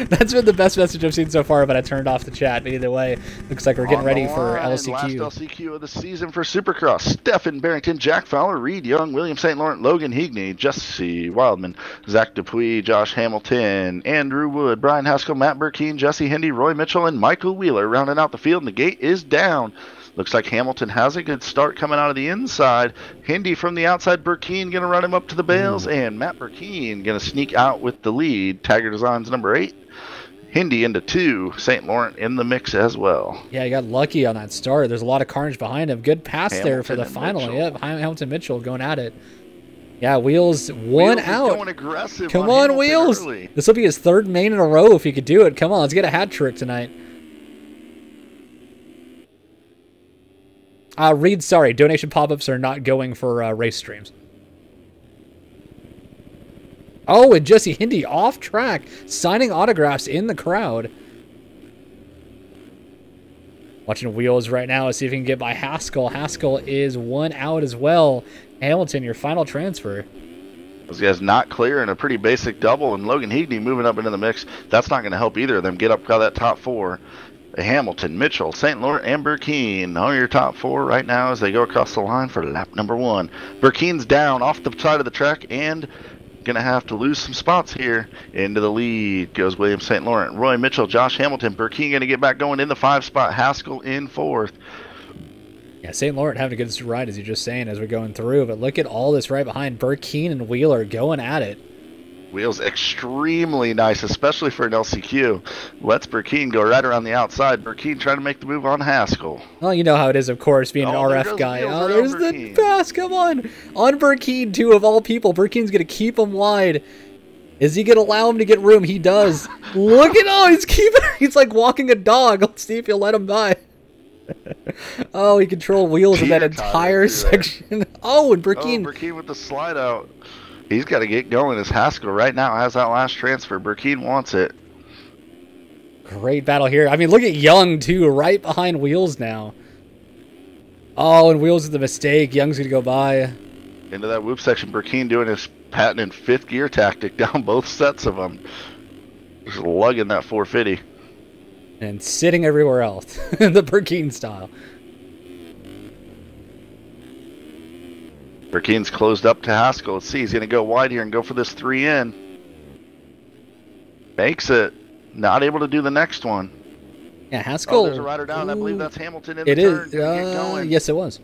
That's been the best message I've seen so far, but I turned off the chat. But either way, looks like we're getting ready for LCQ. Last LCQ of the season for Supercross. Stephen Barrington, Jack Fowler, Reed Young, William St. Laurent, Logan Higney, Jesse Wildman, Zach Dupuis, Josh Hamilton, Andrew Wood, Brian Haskell, Matt Burkeen, Jesse Hindy, Roy Mitchell, and Michael Wheeler rounding out the field, and the gate is down. Looks like Hamilton has a good start coming out of the inside. Hindy from the outside. Burkeen going to run him up to the bales. And Matt Burkeen going to sneak out with the lead. Tagger Designs number 8. Hindy into 2. St. Laurent in the mix as well. Yeah, he got lucky on that start. There's a lot of carnage behind him. Good pass there for the final. Mitchell. Yep, Hamilton Mitchell going at it. Yeah, Wheels one out. Going aggressive. Come on, Wheels. Early. This will be his 3rd main in a row if he could do it. Come on, let's get a hat trick tonight. Reed, sorry, donation pop-ups are not going for race streams. Oh, and Jesse Hindy off track, signing autographs in the crowd. Watching Wheels right now, see if he can get by Haskell. Haskell is 1 out as well. Hamilton, your final transfer. Those guys not clear in a pretty basic double, and Logan Higney moving up into the mix. That's not going to help either of them get up out of that top 4. Hamilton, Mitchell, St. Laurent, and Burkeen are your top 4 right now as they go across the line for lap number 1. Burkeen's down off the side of the track and going to have to lose some spots here. Into the lead goes William St. Laurent, Roy Mitchell, Josh Hamilton. Burkeen going to get back going in the 5 spot. Haskell in 4th. Yeah, St. Laurent having a good ride, as you're just saying, as we're going through. But look at all this right behind. Burkeen and Wheeler going at it. Wheels extremely nice, especially for an LCQ. Lets Burkeen go right around the outside. Burkeen trying to make the move on Haskell. Well, you know how it is, of course, being an RF guy. Oh, there's the pass. Come on Burkeen, too, of all people. Burkeen's going to keep him wide. Is he going to allow him to get room? He does. Look at he's like walking a dog. Let's see if he'll let him by. Oh, he controlled wheels in that entire section. Oh, and Burkeen. Oh, Burkeen with the slide out. He's got to get going as Haskell right now has that last transfer. Burkeen wants it. Great battle here. I mean, look at Young, too, right behind Wheels now. Oh, and Wheels is the mistake. Young's going to go by. Into that whoop section. Burkeen doing his patented fifth gear tactic down both sets of them. Just lugging that 450. And sitting everywhere else. The Burkeen style. Burkeen's closed up to Haskell. Let's see. He's going to go wide here and go for this 3 in. Makes it. Not able to do the next one. Yeah, Haskell. Oh, there's a rider down. I believe that's Hamilton in the turn. It is. Yes, it was.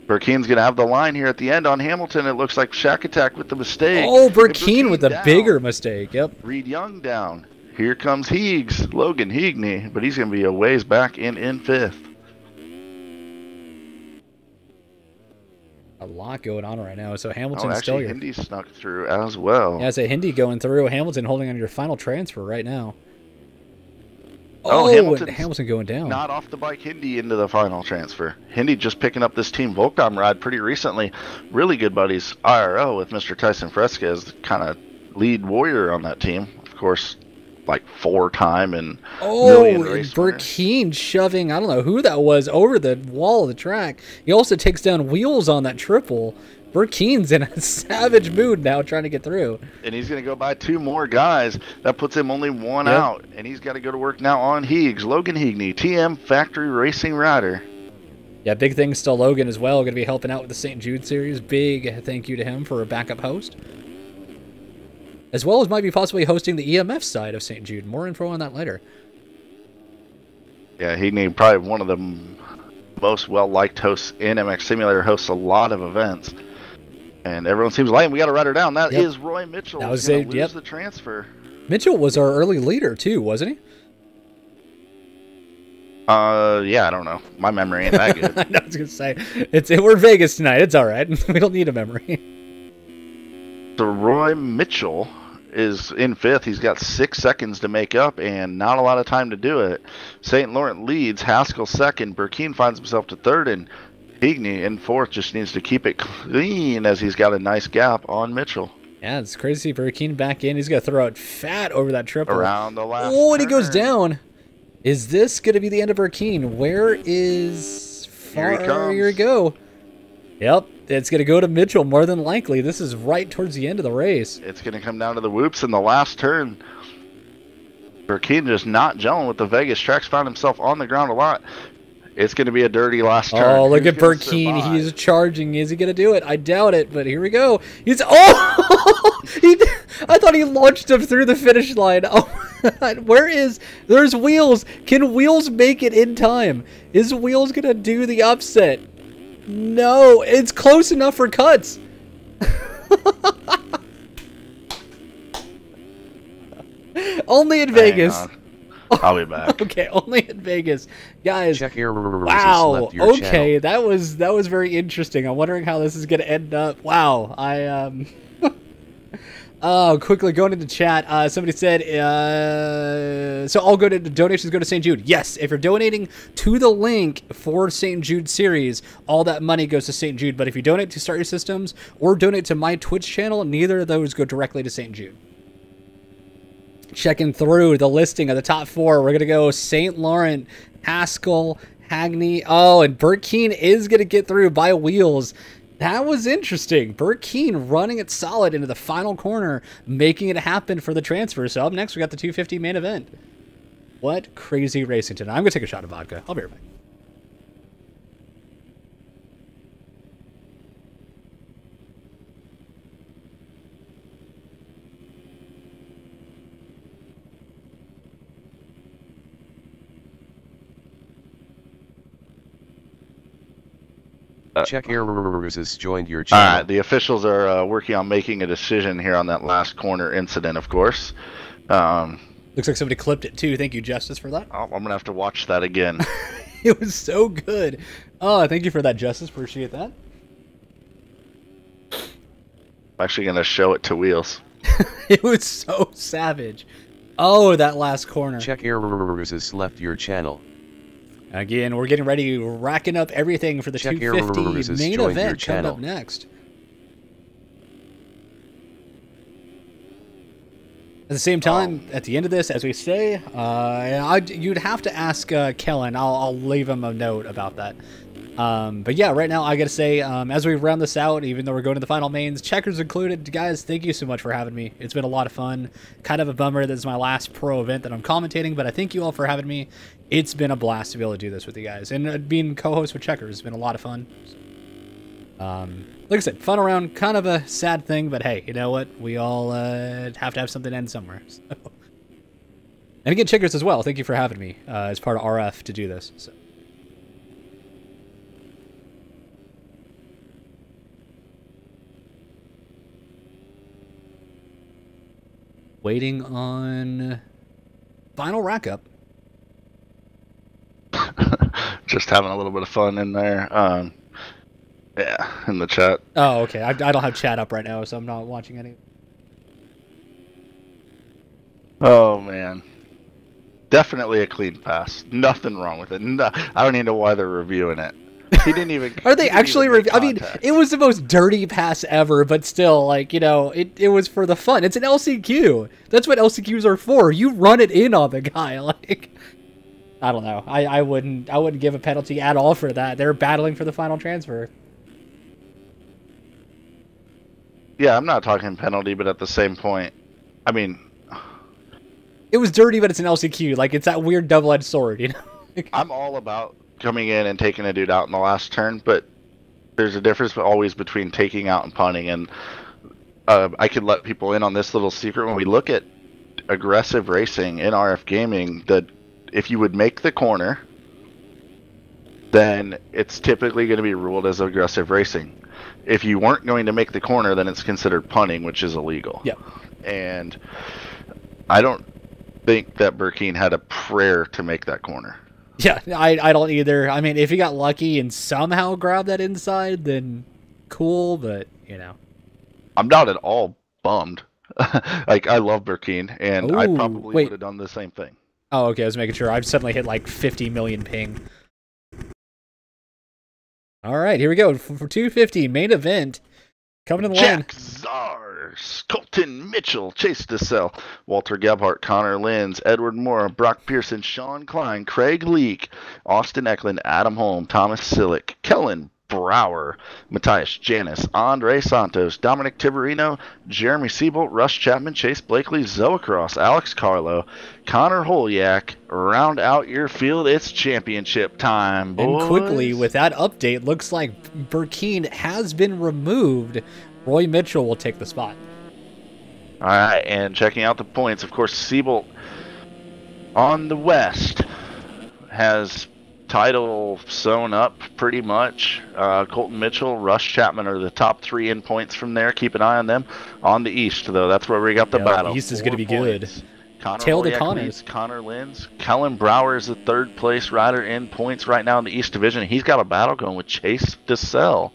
Burkeen's going to have the line here at the end on Hamilton. It looks like Shack Attack with the mistake. Oh, Burkeen with a bigger mistake. Yep. Reed Young down. Here comes Higgs. Logan Heagney. But he's going to be a ways back in fifth. A lot going on right now. So Hamilton's still here. Hindi snuck through as well. Yeah, it's a Hindi going through. Hamilton holding on your final transfer right now. Oh, Hamilton going down. Not off the bike. Hindi into the final transfer. Hindi just picking up this Team Volcom ride pretty recently. Really good buddies IRL with Mr. Tyson Fresca as the kind of lead warrior on that team. Of course, like 4-time and million race Burkeen shoving, I don't know who that was, over the wall of the track. He also takes down Wheels on that triple. Burkeen's in a savage mood now trying to get through. And he's going to go by 2 more guys. That puts him only 1 out. And he's got to go to work now on Higgs. Logan Heagney, TM Factory Racing Rider. Yeah, big things still Logan as well. Going to be helping out with the St. Jude series. Big thank you to him for a backup host. As well as might be possibly hosting the EMF side of St. Jude. More info on that later. Yeah, Heagney probably one of the most well-liked hosts in MX Simulator. Hosts a lot of events. And everyone seems like we got to write her down. That is Roy Mitchell. That was lose the transfer. Mitchell was our early leader too, wasn't he? Yeah, I don't know. My memory ain't that good. I was gonna say we're in Vegas tonight. It's all right. We don't need a memory. So Roy Mitchell is in 5th. He's got 6 seconds to make up and not a lot of time to do it. St. Laurent leads. Haskell 2nd. Burkeen finds himself to 3rd, and Heagney in 4th. Just needs to keep it clean as he's got a nice gap on Mitchell. Yeah, it's crazy. Burkeen back in. He's going to throw out fat over that triple. Around the last Oh, and he goes down. Is this going to be the end of Burkeen? Where is... Here he comes. Here we go. Yep, it's going to go to Mitchell more than likely. This is right towards the end of the race. It's going to come down to the whoops in the last turn. Burkeen just not gelling with the Vegas tracks. Found himself on the ground a lot. It's going to be a dirty last turn. Oh, look at Burkeen. He's charging. Is he going to do it? I doubt it, but here we go. He's... Oh! I thought he launched him through the finish line. Oh, where is... There's Wheels. Can Wheels make it in time? Is Wheels going to do the upset? No. It's close enough for cuts. Only in Vegas. I'll be back. Okay, only in Vegas, guys. Check your wow. Okay, that was very interesting. I'm wondering how this is going to end up. Wow. Oh, quickly going into chat. Somebody said, so all go to donations go to St. Jude. Yes, if you're donating to the link for St. Jude series, all that money goes to St. Jude. But if you donate to Start Your Systems or donate to my Twitch channel, neither of those go directly to St. Jude. Checking through the listing of the top 4. We're going to go St. Laurent, Haskell, Heagney. Oh, and Burkeen is going to get through by Wheels. That was interesting. Burkeen running it solid into the final corner, making it happen for the transfer. So up next, we got the 250 main event. What crazy racing tonight. I'm going to take a shot of vodka. I'll be right back. Check Errors has joined your All channel. right, the officials are working on making a decision here on that last corner incident, of course. Looks like somebody clipped it too. Thank you, Justice, for that. Oh, I'm going to have to watch that again. It was so good. Oh, thank you for that, Justice. Appreciate that. I'm actually going to show it to Wheels. It was so savage. Oh, that last corner. Check Errors has left your channel. Again, we're getting ready, racking up everything for the Check 250 has main joined your event coming channel. up next. At the same time, at the end of this, as we say, you'd have to ask Kellen. I'll leave him a note about that. But yeah, right now, I gotta say, as we round this out, even though we're going to the final mains, checkers included, guys, thank you so much for having me. It's been a lot of fun. Kind of a bummer that this is my last pro event that I'm commentating, but I thank you all for having me. It's been a blast to be able to do this with you guys. And being co-host with checkers has been a lot of fun. Like I said, fun around, kind of a sad thing, but hey, you know what? We all have to have something to end somewhere. So. And again, checkers as well, thank you for having me as part of RF to do this. So. Waiting on final rack up. Just having a little bit of fun in there. Yeah, in the chat. Oh, okay. I don't have chat up right now, so I'm not watching any. Oh, man. Definitely a clean pass. Nothing wrong with it. No, I don't even know why they're reviewing it. He didn't even. Are they actually I mean, it was the most dirty pass ever, but still, like, you know, it was for the fun. It's an LCQ. That's what LCQs are for. You run it in on the guy. Like, I don't know. I wouldn't give a penalty at all for that. They're battling for the final transfer. Yeah, I'm not talking penalty, but at the same point, I mean, it was dirty, but it's an LCQ. Like, it's that weird double-edged sword, you know? I'm all about coming in and taking a dude out in the last turn, but there's a difference always between taking out and punting, and I could let people in on this little secret. When we look at aggressive racing in RF gaming, that if you would make the corner, then it's typically going to be ruled as aggressive racing. If you weren't going to make the corner, then it's considered punting, which is illegal. Yeah. And I don't think that Burkeen had a prayer to make that corner. Yeah, I don't either. I mean, if he got lucky and somehow grabbed that inside, then cool, but, you know. I'm not at all bummed. Like, I love Burkeen, and I probably would have done the same thing. Oh, okay, I was making sure. I've suddenly hit like 50 million ping. All right, here we go. For 250, main event. Coming to the line. Jack Zars, Colton Mitchell, Chase DeSalle, Walter Gebhardt, Connor Lenz, Edward Moore, Brock Pearson, Sean Klein, Craig Leake, Austin Eklund, Adam Holm, Thomas Sillick, Kellen Brower, Matthias Janis, Andre Santos, Dominic Tiberino, Jeremy Siebolt, Russ Chapman, Chase Blakely, Zoacross, Alex Carlo, Connor Holyak. Round out your field. It's championship time, boys. And quickly, with that update, looks like Burkeen has been removed. Roy Mitchell will take the spot. All right, and checking out the points, of course, Siebolt on the west has title sewn up pretty much. Colton Mitchell, Rush Chapman are the top three in points from there. Keep an eye on them. On the east, though, that's where we got the battle. East is going to be good. Tail to Connor Lenz. Kellen Brower is the third place rider in points right now in the East Division. He's got a battle going with Chase DeSalle.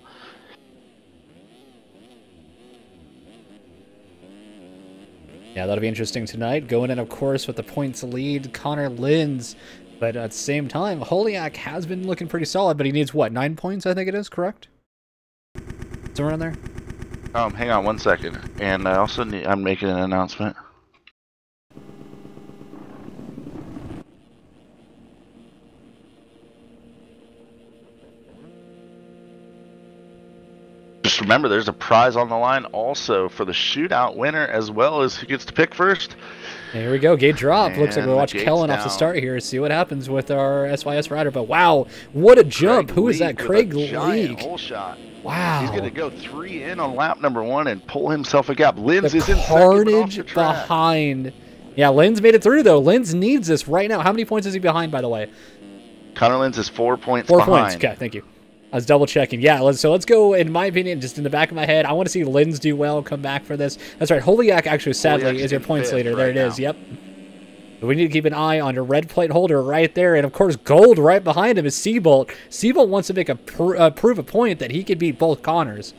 Yeah, that'll be interesting tonight. Going in, of course, with the points lead, Connor Lenz. But at the same time, Holyak has been looking pretty solid, but he needs, what, 9 points, I think it is, correct? Somewhere around there? Hang on 1 second. And I also need, I'm making an announcement. Just remember, there's a prize on the line also for the shootout winner, as well as who gets to pick first. Here we go, gate drop. Looks like we'll watch Kellen down. off the start here, see what happens with our SYS rider. But wow, what a jump. Who is that? Craig Leake. Hole shot. Wow. He's going to go 3 in on lap number 1 and pull himself a gap. Lenz is in carnage second, but off the track. behind. Yeah, Lenz made it through, though. Lenz needs this right now. How many points is he behind, by the way? Connor Lenz is 4 points 4 behind. points. Okay, thank you. I was double checking. Yeah, let's go, in my opinion, just in the back of my head, I want to see Linz do well, come back for this. That's right. Holiak actually, sadly, is your points leader. There it is. Yep. But we need to keep an eye on your red plate holder right there. And, of course, gold right behind him is Seabolt. Seabolt wants to make prove a point that he could beat both Connors.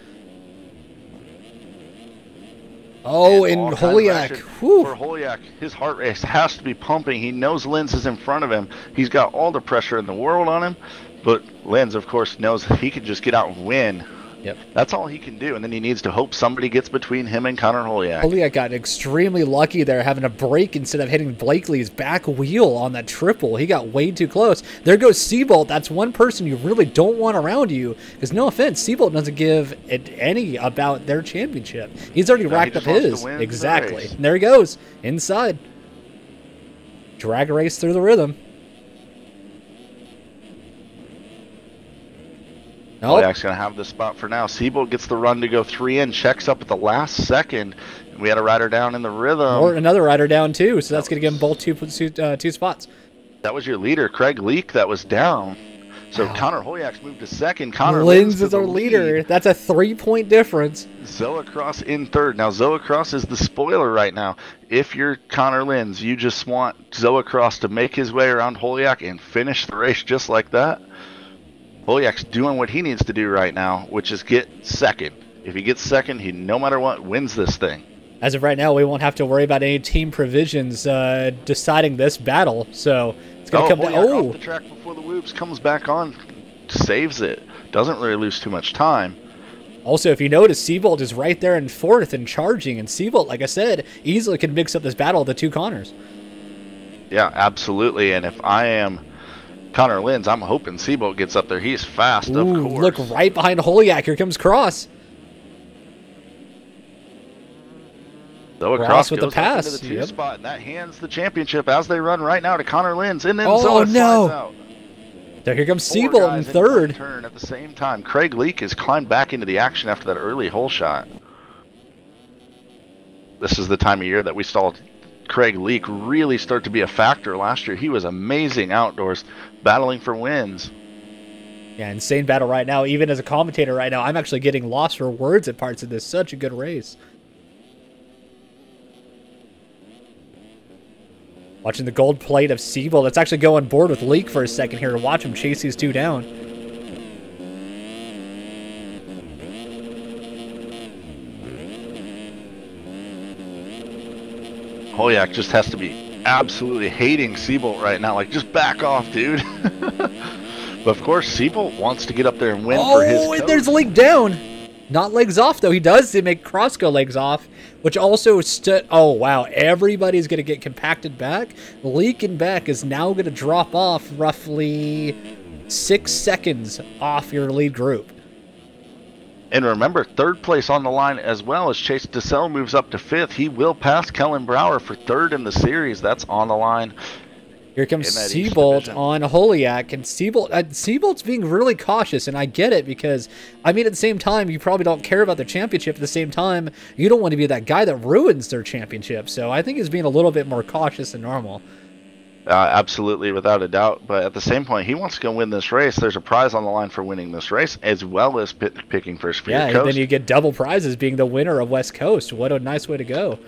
Oh, and Holiak. For Holiak, his heart rate has to be pumping. He knows Linz is in front of him. He's got all the pressure in the world on him. But Linz, of course, knows he can just get out and win. Yep. That's all he can do, and then he needs to hope somebody gets between him and Connor Holiak. Holiak got extremely lucky there, having a break instead of hitting Blakely's back wheel on that triple. He got way too close. There goes Seabolt. That's one person you really don't want around you, because no offense, Seabolt doesn't give any about their championship. He's already racked up his. Exactly. And there he goes, inside. Drag race through the rhythm. Holiak's going to have the spot for now. Seabolt gets the run to go 3 in, checks up at the last second. And we had a rider down in the rhythm. Or another rider down, too. So that's going to give them both two spots. That was your leader, Craig Leak, that was down. So Connor Holiak's moved to second. Connor Linz is our leader. That's a 3-point difference. Zoacross in third. Now, Zoacross is the spoiler right now. If you're Connor Linz, you just want Zoacross to make his way around Holiak and finish the race just like that. Holiak's doing what he needs to do right now, which is get second. If he gets second, he, no matter what, wins this thing. As of right now, we won't have to worry about any team provisions deciding this battle. So it's going to come down. Off the track before the whoops, comes back on, saves it. Doesn't really lose too much time. Also, if you notice, Seabolt is right there in fourth and charging. And Seabolt, like I said, easily can mix up this battle of the two Connors. Yeah, absolutely. And if I am Connor Linz, I'm hoping Seabolt gets up there. He's fast, of course. Look right behind Holiak. Here comes Cross. Cross with the pass. Into the 2 spot, and that hands the championship as they run right now to Connor Linz. And then slides out. There, here comes Seabolt in third. Turn at the same time. Craig Leak has climbed back into the action after that early hole shot. This is the time of year that we saw Craig Leak really start to be a factor. Last year, he was amazing outdoors, battling for wins. Yeah, insane battle right now. Even as a commentator right now, I'm actually getting lost for words at parts of this. Such a good race. Watching the gold plate of Seabolt. That's actually going board with Leak for a second here to watch him chase these two down. Holiak just has to be absolutely hating Seabolt right now. Like, just back off, dude. But, of course, Seabolt wants to get up there and win for his coach. And there's Leak down. Not legs off, though. He does make Cross go legs off, which also stood. Oh, wow. Everybody's going to get compacted back. Leak and Beck is now going to drop off roughly 6 seconds off your lead group. And remember, third place on the line as well as Chase DeSalle moves up to 5th. He will pass Kellen Brower for 3rd in the series. That's on the line. Here comes Seabolt on Holiak, and Seabolt's being really cautious, and I get it because, I mean, at the same time, you probably don't care about their championship. At the same time, you don't want to be that guy that ruins their championship. So I think he's being a little bit more cautious than normal. Absolutely, without a doubt. But at the same point, he wants to go win this race. There's a prize on the line for winning this race, as well as picking first for your coast. Yeah, and then you get double prizes being the winner of West Coast. What a nice way to go.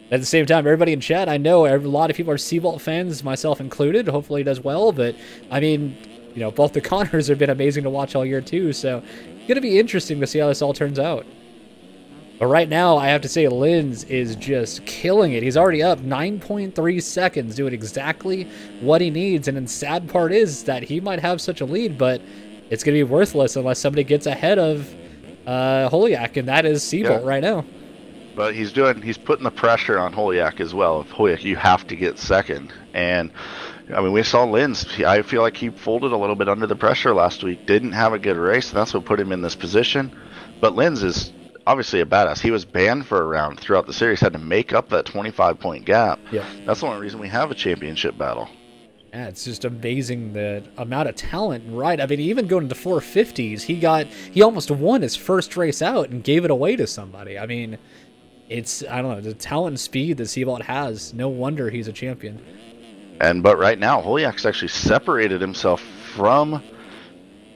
At the same time, everybody in chat, I know a lot of people are Seabolt fans, myself included. Hopefully he does well, but, I mean, you know, both the Connors have been amazing to watch all year, too, so it's going to be interesting to see how this all turns out. But right now, I have to say, Linz is just killing it. He's already up 9.3 seconds, doing exactly what he needs, and the sad part is that he might have such a lead, but it's going to be worthless unless somebody gets ahead of Holiak, and that is Seabolt right now. But he's putting the pressure on Holiak as well. If Holiak, you have to get second. And, I mean, we saw Linz. I feel like he folded a little bit under the pressure last week. Didn't have a good race, and that's what put him in this position. But Linz is obviously a badass. He was banned for a round throughout the series, had to make up that 25-point gap. Yeah. That's the only reason we have a championship battle. Yeah, it's just amazing the amount of talent, right? I mean, even going to the 450s, he almost won his first race out and gave it away to somebody. I mean, it's, I don't know, the talent and speed that Seabolt has. No wonder he's a champion. But right now, Holyak's actually separated himself from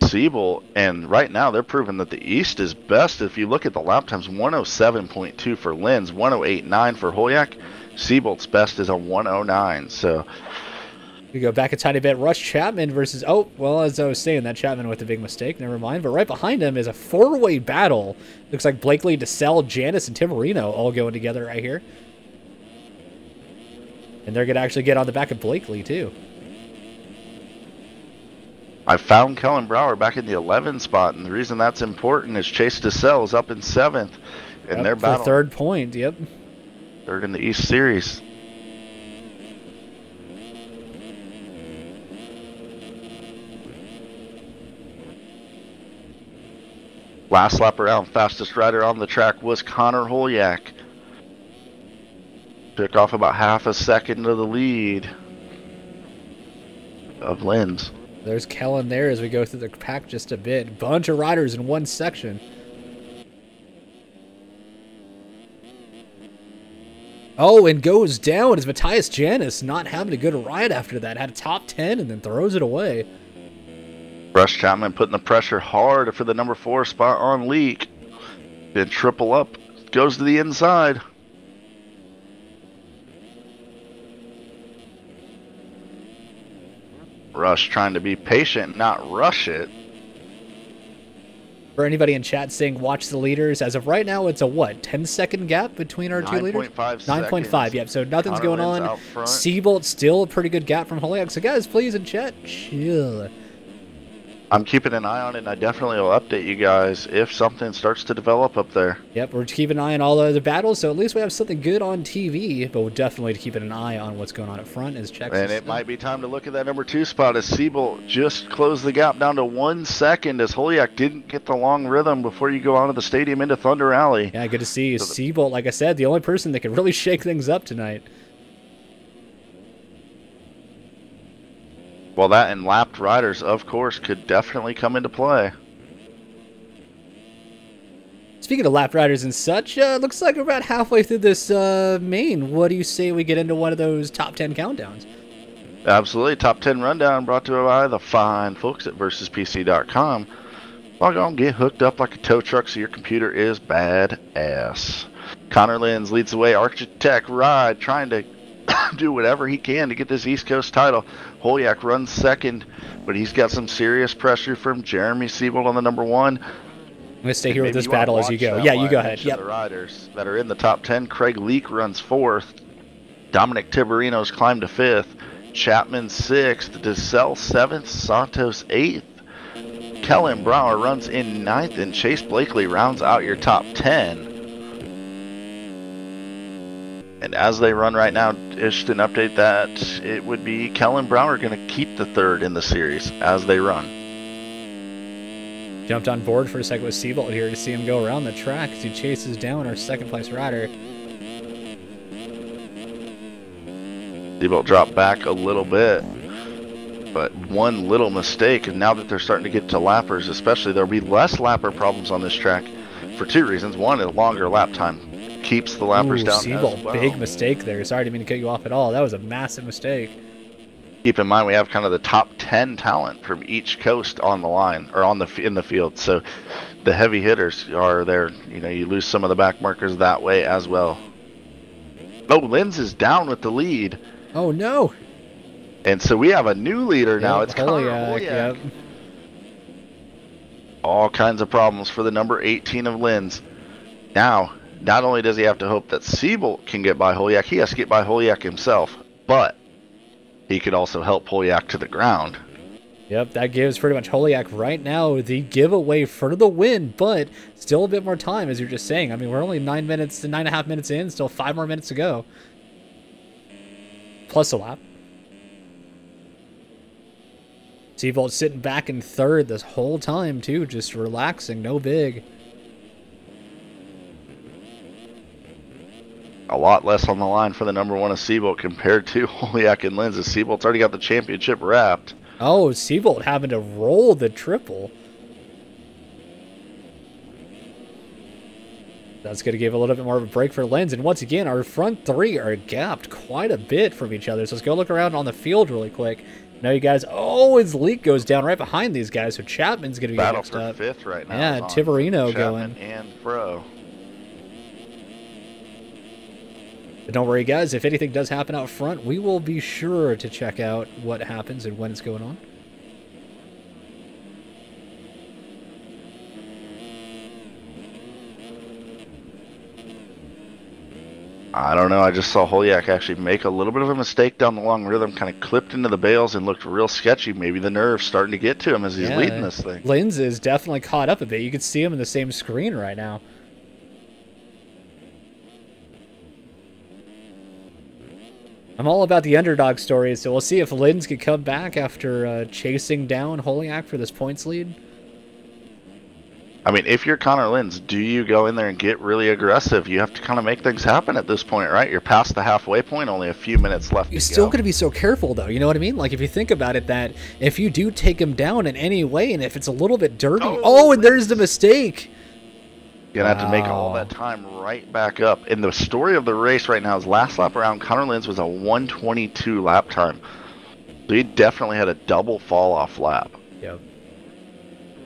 Siebel, and right now they're proving that the East is best. If you look at the lap times, 107.2 for Linz, 108.9 for Holyak. Siebel's best is a 109. So we go back a tiny bit. Russ Chapman versus, oh, well, as I was saying, that Chapman with a big mistake. Never mind. But right behind him is a four-way battle. Looks like Blakely, DeSalle, Janice, and Timorino all going together right here. And they're going to actually get on the back of Blakely, too. I found Kellen Brower back in the 11 spot, and the reason that's important is Chase DeSalle is up in 7th. And they're battling. Third point, yep. Third in the East Series. Last lap around, fastest rider on the track was Connor Holyak. Took off about half a second to the lead of Linz. There's Kellen there as we go through the pack just a bit. Bunch of riders in one section. Oh, and goes down as Matthias Janis not having a good ride after that. Had a top 10 and then throws it away. Russ Chapman putting the pressure hard for the number 4 spot on Leak. Then triple up. Goes to the inside. Rush trying to be patient, not rush it. For anybody in chat saying watch the leaders, as of right now, it's a what, 10-second gap between our two leaders? 9.5, yep, so nothing's going on. Seabolt still a pretty good gap from Holyak. So guys, please in chat, chill. I'm keeping an eye on it, and I definitely will update you guys if something starts to develop up there. Yep, we're keeping an eye on all the other battles, so at least we have something good on TV, but we're definitely keeping an eye on what's going on up front as checks. And it might be time to look at that number 2 spot as Siebel just closed the gap down to 1 second as Holyak didn't get the long rhythm before you go out of the stadium into Thunder Alley. Yeah, good to see you. Siebel, like I said, the only person that can really shake things up tonight. Well, that and lapped riders, of course, could definitely come into play. Speaking of lapped riders and such, looks like we're about halfway through this main. What do you say we get into one of those top 10 countdowns? Absolutely. Top 10 rundown brought to you by the fine folks at versuspc.com. Log on, get hooked up like a tow truck so your computer is badass. Connor Linz leads the way. Architect Ride trying to do whatever he can to get this East Coast title. Holyak runs second, but he's got some serious pressure from Jeremy Siebold on the number 1. I'm going to stay here with this battle as you go. Yeah, you go ahead. Yep. The riders that are in the top 10, Craig Leak runs 4th. Dominic Tiberino's climbed to 5th. Chapman 6th. DeSalle 7th. Santos 8th. Kellen Brower runs in 9th, and Chase Blakely rounds out your top 10. And as they run right now, just an update that it would be Kellen Brower going to keep the 3rd in the series as they run. Jumped on board for a second with Siebold here to see him go around the track as he chases down our 2nd place rider. Siebold dropped back a little bit, but one little mistake, and now that they're starting to get to lappers especially, there'll be less lapper problems on this track for 2 reasons. One, a longer lap time keeps the lappers down. Siebold, as well. big mistake there. Sorry, didn't mean to cut you off at all. That was a massive mistake. Keep in mind we have kind of the top 10 talent from each coast on the line or in the field, so the heavy hitters are there. You know, you lose some of the back markers that way as well. Oh, Linz is down with the lead. Oh no! And so we have a new leader now. Yep, it's Connor Holyak. Yep. All kinds of problems for the number 18 of Linz. Now, not only does he have to hope that Siebold can get by Holyak, he has to get by Holyak himself, but he could also help Holyak to the ground. Yep, that gives pretty much Holyak right now the giveaway for the win, but still a bit more time, as you're just saying. I mean, we're only 9.5 minutes in, still 5 more minutes to go. Plus a lap. Siebold sitting back in 3rd this whole time, too, just relaxing, no big. A lot less on the line for the number 1 of Siebold compared to Holyak and Linz. Siebold's already got the championship wrapped. Oh, Siebold having to roll the triple. That's going to give a little bit more of a break for Lenz. And once again, our front three are gapped quite a bit from each other. So let's go look around on the field really quick. Now you guys, oh, his leak goes down right behind these guys. So Chapman's going to be next up. Fifth right now. Yeah, Tiverino Chapman going. And Fro. But don't worry, guys. If anything does happen out front, we will be sure to check out what happens and when it's going on. I don't know. I just saw Holiak actually make a little bit of a mistake down the long rhythm, kind of clipped into the bales and looked real sketchy. Maybe the nerve's starting to get to him as he's leading this thing. Lenz is definitely caught up a bit. You can see him in the same screen right now. I'm all about the underdog stories, so we'll see if Lenz can come back after chasing down Holiak for this points lead. I mean, if you're Connor Lenz, do you go in there and get really aggressive? You have to kind of make things happen at this point, right? You're past the halfway point, only a few minutes left. You're still going to be so careful, though. You know what I mean? Like, if you think about it, that if you do take him down in any way, and if it's a little bit dirty... Oh, and there's the mistake! You're going to have to make all that time right back up. And the story of the race right now is last lap around, Connor Lenz was a 1:22 lap time. So he definitely had a double fall-off lap. Yep.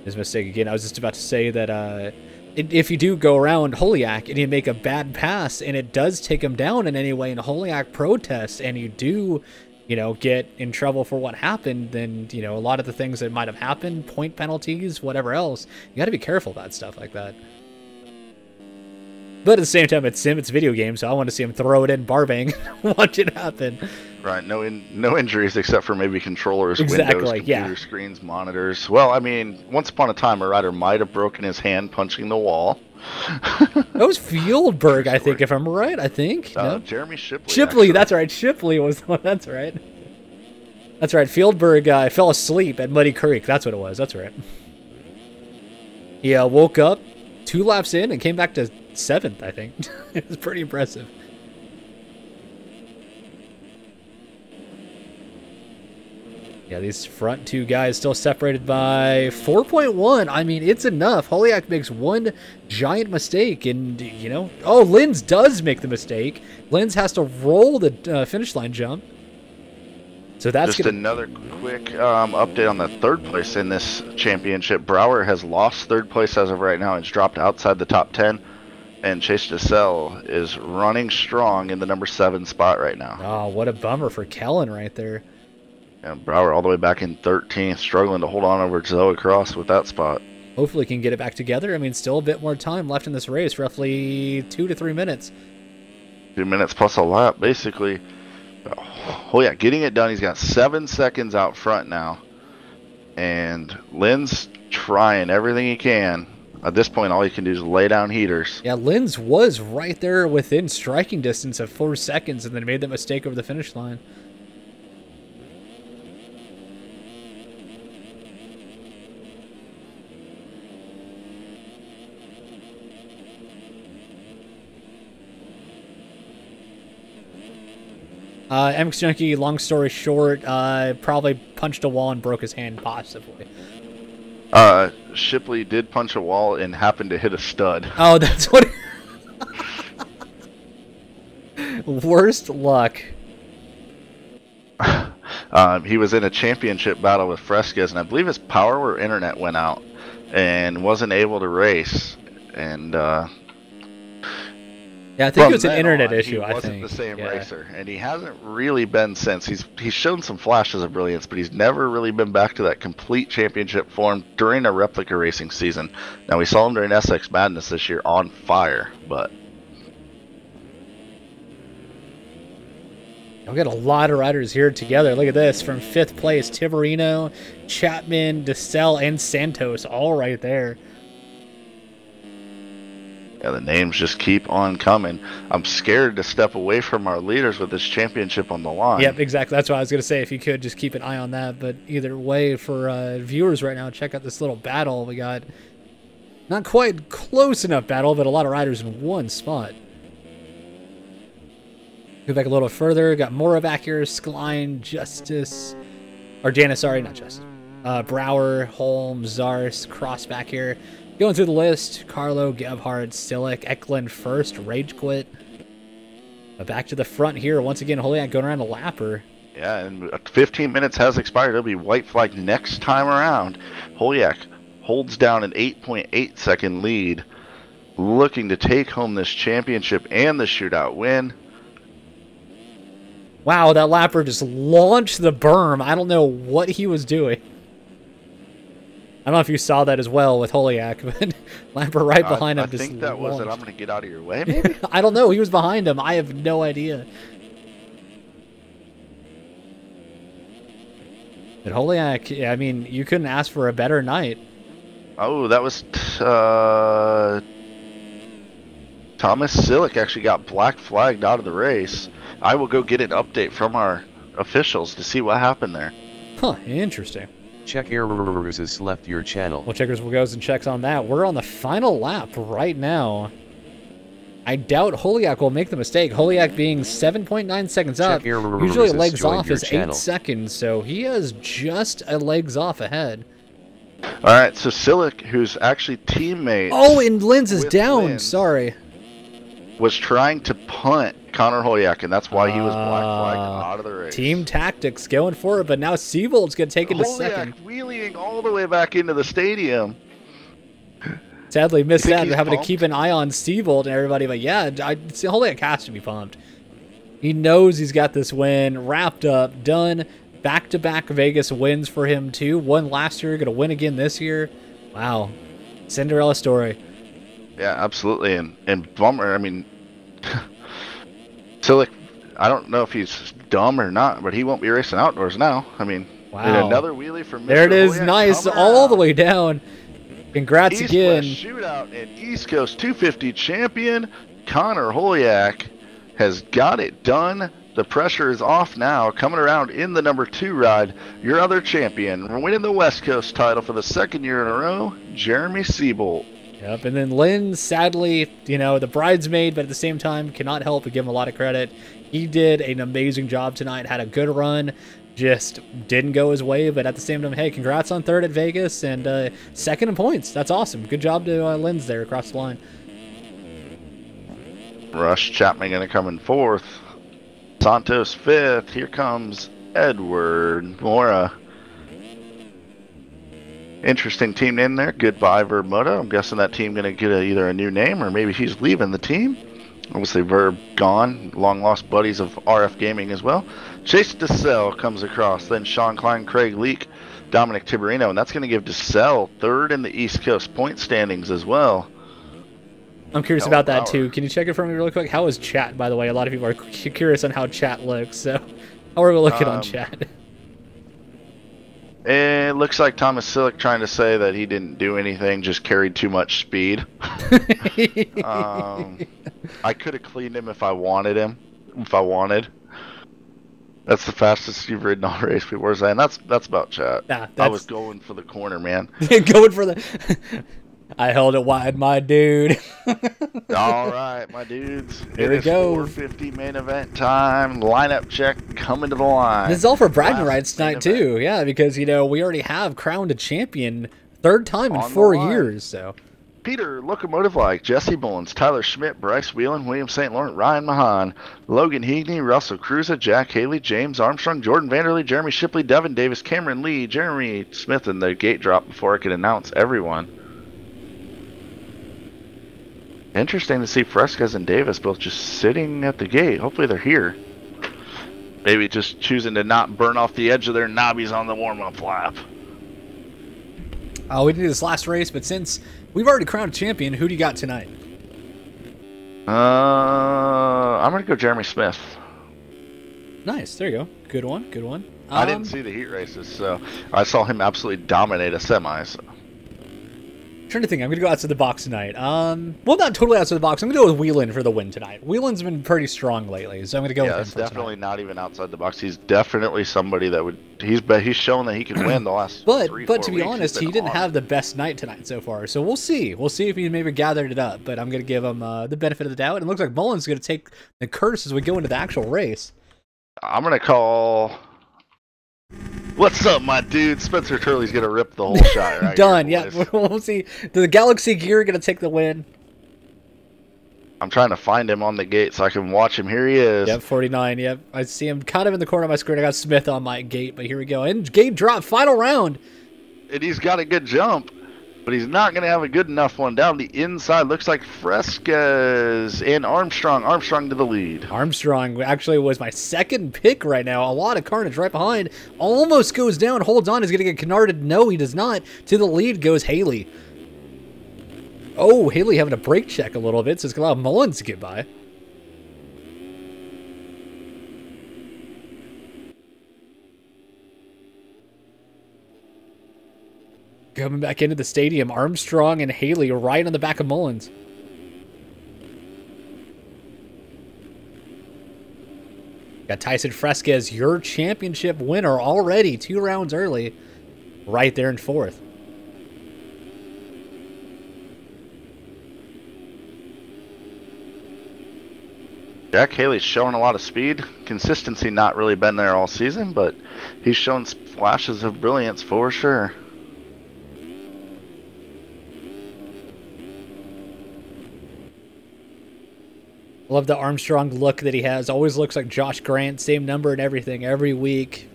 His mistake again. I was just about to say that if you do go around Holiak and you make a bad pass and it does take him down in any way and Holiak protests and you do, you know, get in trouble for what happened, then, you know, a lot of the things that might have happened, point penalties, whatever else, you got to be careful about stuff like that. But at the same time, it's sim, it's video game, so I want to see him throw it in, barbang, watch it happen. Right, no injuries except for maybe controllers, exactly, windows, computer screens, monitors. Well, I mean, once upon a time, a rider might have broken his hand punching the wall. That was Fieldberg, I think, if I'm right, I think. No? Jeremy Shipley. Shipley, that's right. Shipley was the one, that's right. That's right, Fieldberg fell asleep at Muddy Creek. That's what it was, that's right. He woke up 2 laps in and came back to 7th, I think. It was pretty impressive. Yeah, these front 2 guys still separated by 4.1. I mean, it's enough. Holiak makes one giant mistake, and, you know... Oh, Lenz does make the mistake. Lenz has to roll the finish line jump. So that's just another quick update on the 3rd place in this championship. Brower has lost 3rd place as of right now. It's dropped outside the top 10. And Chase DeSalle is running strong in the number 7 spot right now. Oh, what a bummer for Kellen right there. And Brower all the way back in 13th, struggling to hold on over Zoe Cross with that spot. Hopefully can get it back together. I mean, still a bit more time left in this race, roughly 2 to 3 minutes. 2 minutes plus a lap, basically. Oh yeah, getting it done. He's got 7 seconds out front now. And Lenz trying everything he can. At this point, all he can do is lay down heaters. Yeah, Lenz was right there within striking distance of 4 seconds and then made that mistake over the finish line. MX Junkie, long story short, probably punched a wall and broke his hand, possibly. Shipley did punch a wall and happened to hit a stud. Oh, that's what... Worst luck. He was in a championship battle with Fresquez, and I believe his power or internet went out and wasn't able to race. And yeah, I think it was an internet issue. He wasn't the same racer, and he hasn't really been since. He's shown some flashes of brilliance, but he's never really been back to that complete championship form during a replica racing season. Now, we saw him during SX Madness this year on fire, but we've got a lot of riders here together. Look at this. From 5th place, Tiverino, Chapman, DeSalle, and Santos all right there. Yeah, the names just keep on coming. I'm scared to step away from our leaders with this championship on the line. Yep, exactly. That's what I was going to say. If you could, just keep an eye on that. But either way, for viewers right now, check out this little battle. We got not quite close enough battle, but a lot of riders in one spot. Go back a little further. Got Moravak here, Skline, Justice. Or Janice, sorry, not Justice. Brower, Holmes, Zars, Cross back here. Going through the list, Carlo, Gebhardt, Sillick, Eklund first, Rage Quit. But back to the front here. Once again, Holiak going around the lapper. Yeah, and 15 minutes has expired. It'll be white flag next time around. Holiak holds down an 8.8 second lead, looking to take home this championship and the shootout win. Wow, that lapper just launched the berm. I don't know what he was doing. I don't know if you saw that as well with Holiak, but lapper right behind him. I think that was it. I'm going to get out of your way, maybe? I don't know. He was behind him. I have no idea. But Holiak, I mean, you couldn't ask for a better night. Oh, that was Thomas Sillick actually got black flagged out of the race. I will go get an update from our officials to see what happened there. Huh, interesting. Checkers has left your channel. Well, Checkers goes and checks on that. We're on the final lap right now. I doubt Holiak will make the mistake. Holiak being 7.9 seconds up. Usually legs off is 8 seconds, so he has just a legs off ahead. All right, so Sillick, who's actually teammate. Oh, and Linz is down. Linz, sorry. Was trying to punt Connor Holiak, and that's why he was black flagged out of the race. Team tactics going for it, but now Seibolt's going to take it to second. Wheeling all the way back into the stadium. Sadly missed that, having to keep an eye on Seibolt and everybody, but yeah, Holiak has to be pumped. He knows he's got this win wrapped up, done. Back-to-back Vegas wins for him too. Won last year, going to win again this year. Wow, Cinderella story. Yeah, absolutely, and bummer. I mean, Sillick, I don't know if he's dumb or not, but he won't be racing outdoors now. I mean, wow. Another wheelie from Mr. There it is, Holiak, nice, all the way down. Congrats East again. West shootout and East Coast 250 champion Connor Holiak has got it done. The pressure is off now. Coming around in the number 2 ride, your other champion, winning the West Coast title for the 2nd year in a row, Jeremy Seibolt. Yep, and then Lynn, sadly, you know, the bridesmaid, but at the same time, cannot help but give him a lot of credit. He did an amazing job tonight, had a good run, just didn't go his way, but at the same time, hey, congrats on 3rd at Vegas and 2nd in points. That's awesome. Good job to Lynn's there across the line. Rush Chapman going to come in 4th. Santos 5th. Here comes Edward Mora. Interesting team in there. Goodbye, Verb Moto. I'm guessing that team going to get either a new name or maybe he's leaving the team. Obviously, Verb gone. Long lost buddies of RF Gaming as well. Chase DeSalle comes across. Then Sean Klein, Craig Leake, Dominic Tiberino. And that's going to give DeSalle 3rd in the East Coast point standings as well. I'm curious about that too. Can you check it for me really quick? How is chat, by the way? A lot of people are curious on how chat looks. So how are we looking on chat? It looks like Thomas Sillick trying to say that he didn't do anything, just carried too much speed. I could have cleaned him if I wanted him. If I wanted. That's the fastest you've ridden all race. People were saying that's about chat. Nah, I was going for the corner, man. Going for the... I held it wide, my dude. All right, my dudes. Here we go. 450 main event time. Lineup check coming to the line. This is all for bragging rights tonight, too. Yeah, because, you know, we already have crowned a champion 3rd time in 4 years. So Peter Locomotive Like, Jesse Mullins, Tyler Schmidt, Bryce Whelan, William St. Laurent, Ryan Mahan, Logan Heagney, Russell Cruza, Jack Haley, James Armstrong, Jordan Vanderlee, Jeremy Shipley, Devin Davis, Cameron Lee, Jeremy Smith, and the gate drop before I could announce everyone. Interesting to see Frescas and Davis both just sitting at the gate. Hopefully they're here. Maybe just choosing to not burn off the edge of their knobbies on the warm-up lap. We did this last race, but since we've already crowned a champion, who do you got tonight? I'm going to go Jeremy Smith. Nice. There you go. Good one. Good one. I didn't see the heat races, so I saw him absolutely dominate a semi. So. Trying to think, I'm gonna go outside the box tonight. Well, not totally outside the box. I'm gonna go with Whelan for the win tonight. Whelan's been pretty strong lately, so I'm gonna go with him. Yeah, it's definitely not even outside the box. He's definitely somebody that would. He's shown that he can win the last. But to be honest, he didn't have the best night tonight so far. So we'll see. We'll see if he maybe gathered it up. But I'm gonna give him the benefit of the doubt. And it looks like Mullen's gonna take the curse as we go into the actual race. I'm gonna call What's up, my dude? Spencer Turley's gonna rip the whole shot right Done. here, Yeah, we'll see. The Galaxy Gear gonna take the win. I'm trying to find him on the gate so I can watch him. Here he is. Yep, 49. Yep, I see him kind of in the corner of my screen. I got Smith on my gate, but here we go. And gate drop, final round. And he's got a good jump, but he's not going to have a good enough one. Down the inside, looks like Fresquez and Armstrong. Armstrong to the lead. Armstrong actually was my second pick right now. A lot of carnage right behind. Almost goes down, holds on, is going to get canarded. No, he does not. To the lead goes Haley. Oh, Haley having to brake check a little bit, so it's going to allow Mullins to get by. Coming back into the stadium, Armstrong and Haley right on the back of Mullins. Got Tyson Fresquez, your championship winner already, 2 rounds early, right there in 4th. Jack Haley's showing a lot of speed. Consistency not really been there all season, but he's shown flashes of brilliance for sure. Love the Armstrong look that he has. Always looks like Josh Grant, same number and everything every week.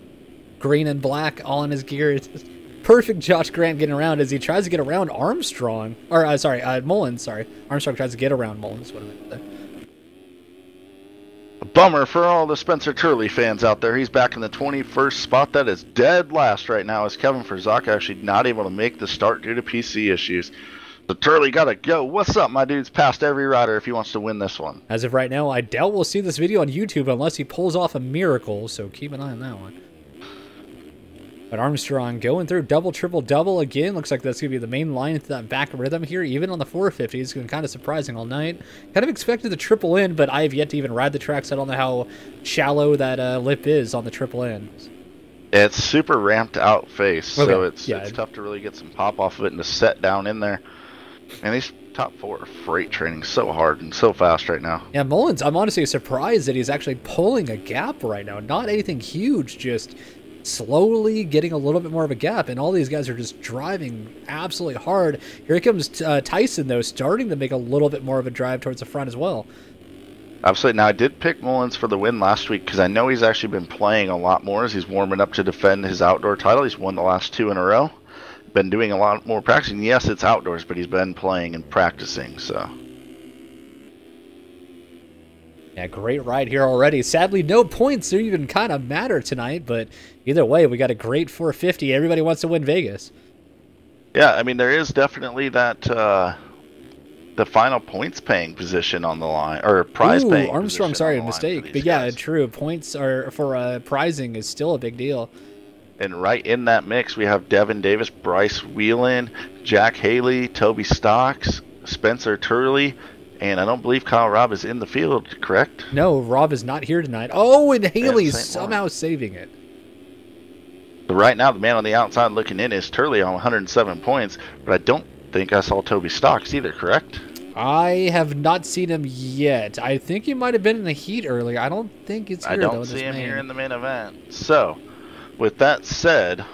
Green and black all in his gear. It's just perfect Josh Grant getting around as he tries to get around Armstrong. Or, Mullins, sorry. Armstrong tries to get around Mullins. What am I saying? A bummer for all the Spencer Turley fans out there. He's back in the 21st spot. That is dead last right now as Kevin Frazaka actually not able to make the start due to PC issues. So Turley got to go. What's up, my dudes? Past every rider if he wants to win this one. As of right now, I doubt we'll see this video on YouTube unless he pulls off a miracle, so keep an eye on that one. But Armstrong going through double, triple, double again. Looks like that's going to be the main line into that back rhythm here, even on the 450. It's been kind of surprising all night. Kind of expected the triple in, but I have yet to even ride the tracks. I don't know how shallow that lip is on the triple in. It's super ramped out face, so Okay. it's tough to really get some pop off of it and to set down in there. And these top 4 are freight training so hard and so fast right now. Yeah, Mullins, I'm honestly surprised that he's actually pulling a gap right now. Not anything huge, just slowly getting a little bit more of a gap. And all these guys are just driving absolutely hard. Here comes Tyson, though, starting to make a little bit more of a drive towards the front as well. Absolutely. Now, I did pick Mullins for the win last week because I know he's actually been playing a lot more as he's warming up to defend his outdoor title. He's won the last 2 in a row. Been doing a lot more practicing. Yes, it's outdoors, but he's been playing and practicing, so. Yeah, great ride here already. Sadly, no points even kind of matter tonight, but either way, we got a great 450. Everybody wants to win Vegas. Yeah, I mean, there is definitely that the final points paying position on the line, or prize paying. Armstrong, sorry, mistake. But yeah, true. Points are for prizing is still a big deal. And right in that mix, we have Devin Davis, Bryce Whelan, Jack Haley, Toby Stocks, Spencer Turley, and I don't believe Kyle Robb is in the field, correct? No, Robb is not here tonight. Oh, and Haley's somehow saving it. So right now, the man on the outside looking in is Turley on 107 points, but I don't think I saw Toby Stocks either, correct? I have not seen him yet. I think he might have been in the heat earlier. I don't think it's here, though. I don't see him here in the main event. So, with that said,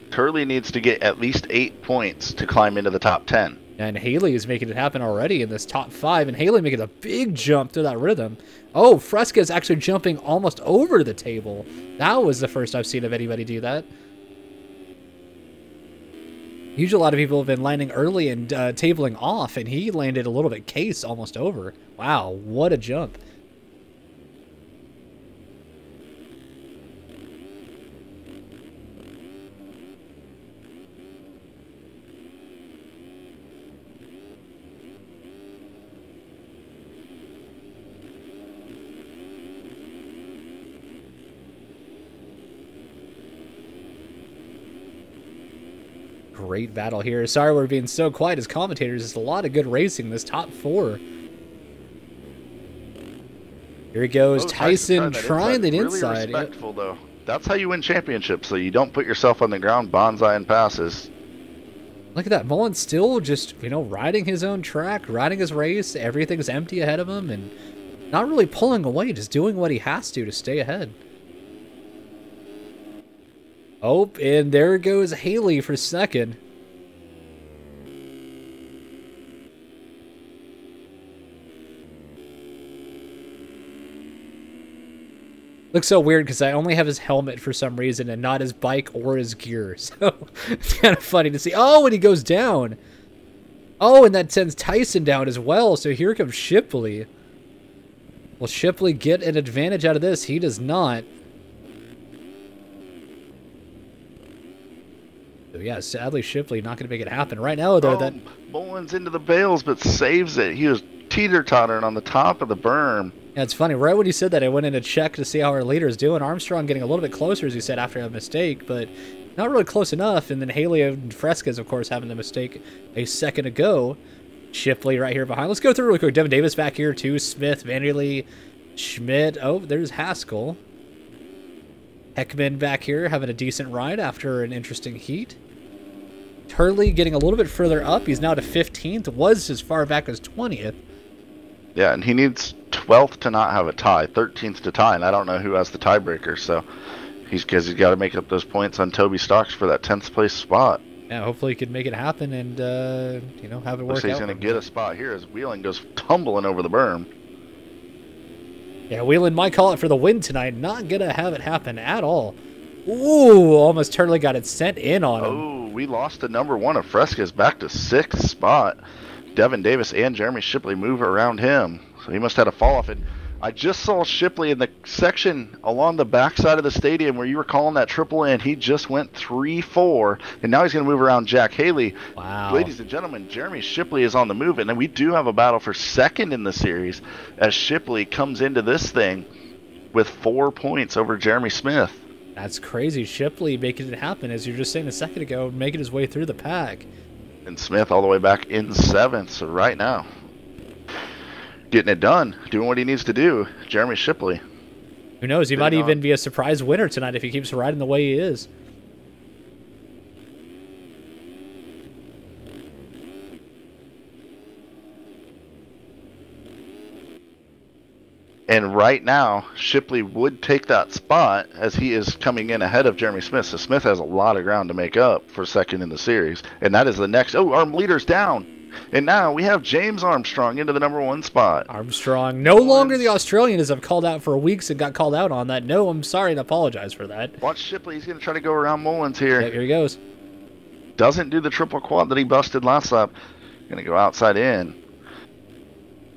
Turley needs to get at least 8 points to climb into the top 10. And Haley is making it happen already in this top 5, and Haley making a big jump through that rhythm. Oh, Fresquez actually jumping almost over the table. That was the first I've seen of anybody do that. Usually a lot of people have been landing early and tabling off, and he landed a little bit case almost over. Wow, what a jump. Great battle here. Sorry we're being so quiet as commentators. There's a lot of good racing in this top 4. Here he goes. Tyson trying the inside. Really respectful, though. That's how you win championships, so you don't put yourself on the ground, bonsai and passes. Look at that. Mullins still just, riding his own track, riding his race. Everything's empty ahead of him and not really pulling away, just doing what he has to stay ahead. Oh, and there goes Haley for second. Looks so weird because I only have his helmet for some reason and not his bike or his gear. So it's kind of funny to see. Oh, and he goes down. Oh, and that sends Tyson down as well. So here comes Shipley. Will Shipley get an advantage out of this? He does not. So yeah, sadly Shipley not going to make it happen. Right now, though, that Mullins into the bales but saves it. He was teeter-tottering on the top of the berm. Yeah, it's funny. Right when he said that, I went in to check to see how our leader is doing. Armstrong getting a little bit closer, as he said, after a mistake, but not really close enough. And then Haley and Fresquez, of course, having the mistake a second ago. Shipley right here behind. Let's go through really quick. Devin Davis back here, too. Smith, Vanderlei, Schmidt. Oh, there's Haskell. Heckman back here having a decent ride after an interesting heat. Turley getting a little bit further up. He's now to 15th. Was as far back as 20th. Yeah, and he needs 12th to not have a tie, 13th to tie, and I don't know who has the tiebreaker, so he's got to make up those points on Toby Stocks for that 10th place spot. Yeah, hopefully he can make it happen and, you know, have it work out. He's going to get a spot here as Wheeling goes tumbling over the berm. Yeah, Wheeling might call it for the win tonight. Not going to have it happen at all. Ooh, almost Turley got it sent in on him. Oh, we lost to number 1 of Fresquez back to 6th spot. Devin Davis and Jeremy Shipley move around him. So he must have had a fall off. And I just saw Shipley in the section along the backside of the stadium where you were calling that triple in. He just went 3-4. And now he's going to move around Jack Haley. Wow. Ladies and gentlemen, Jeremy Shipley is on the move. And then we do have a battle for second in the series as Shipley comes into this thing with 4 points over Jeremy Smith. That's crazy. Shipley making it happen, as you were just saying a second ago, making his way through the pack. And Smith all the way back in 7th. So right now, getting it done, doing what he needs to do, Jeremy Shipley. Who knows? He might even be a surprise winner tonight if he keeps riding the way he is. And right now, Shipley would take that spot as he is coming in ahead of Jeremy Smith. So Smith has a lot of ground to make up for second in the series. And that is the next. Oh, our leader's down. And now we have James Armstrong into the number 1 spot. Armstrong, no longer the Australian, as I've called out for weeks and got called out on that. No, I'm sorry and apologize for that. Watch Shipley. He's going to try to go around Mullins here. Yeah, here he goes. Doesn't do the triple quad that he busted last lap. Going to go outside in.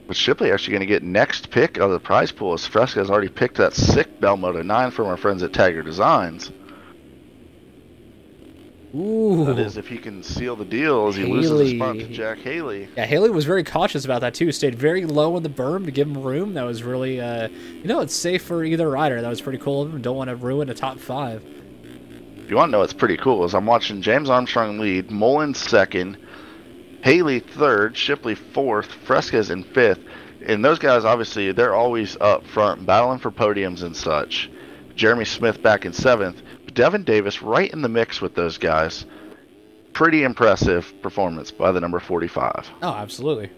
But Shipley actually going to get next pick of the prize pool as Fresca has already picked that sick Bell Moto 9 from our friends at Tagger Designs. Ooh. That is if he can seal the deal as he loses the spot to Jack Haley. Yeah, Haley was very cautious about that too. Stayed very low in the berm to give him room. That was really, you know, it's safe for either rider. That was pretty cool of him. Don't want to ruin a top 5. If you want to know what's pretty cool is I'm watching James Armstrong lead, Mullins 2nd, Haley 3rd, Shipley 4th, Fresquez in 5th. And those guys, obviously, they're always up front, battling for podiums and such. Jeremy Smith back in 7th. Devin Davis right in the mix with those guys. Pretty impressive performance by the number 45. Oh, absolutely.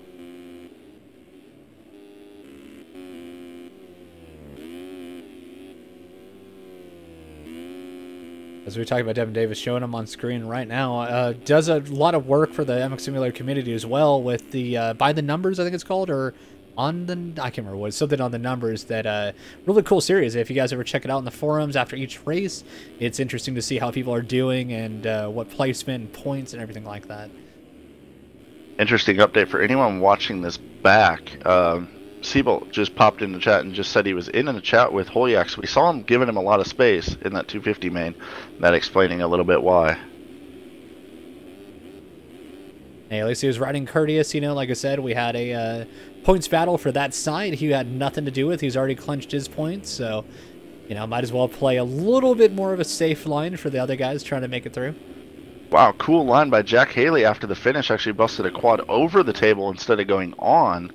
As we talk about Devin Davis, showing him on screen right now, does a lot of work for the MX Simulator community as well with the By the Numbers, I think it's called, or on the, I can't remember what, something on the numbers that, really cool series. If you guys ever check it out in the forums after each race, it's interesting to see how people are doing and what placement and points and everything like that. Interesting update for anyone watching this back. Siebel just popped in the chat and just said he was in a chat with Holyak. So we saw him giving him a lot of space in that 250 main. That explaining a little bit why. Hey, at least he was riding courteous. You know, like I said, we had a points battle for that side. He had nothing to do with. He's already clinched his points. So, you know, might as well play a little bit more of a safe line for the other guys trying to make it through. Wow, cool line by Jack Haley after the finish. Actually busted a quad over the table instead of going on.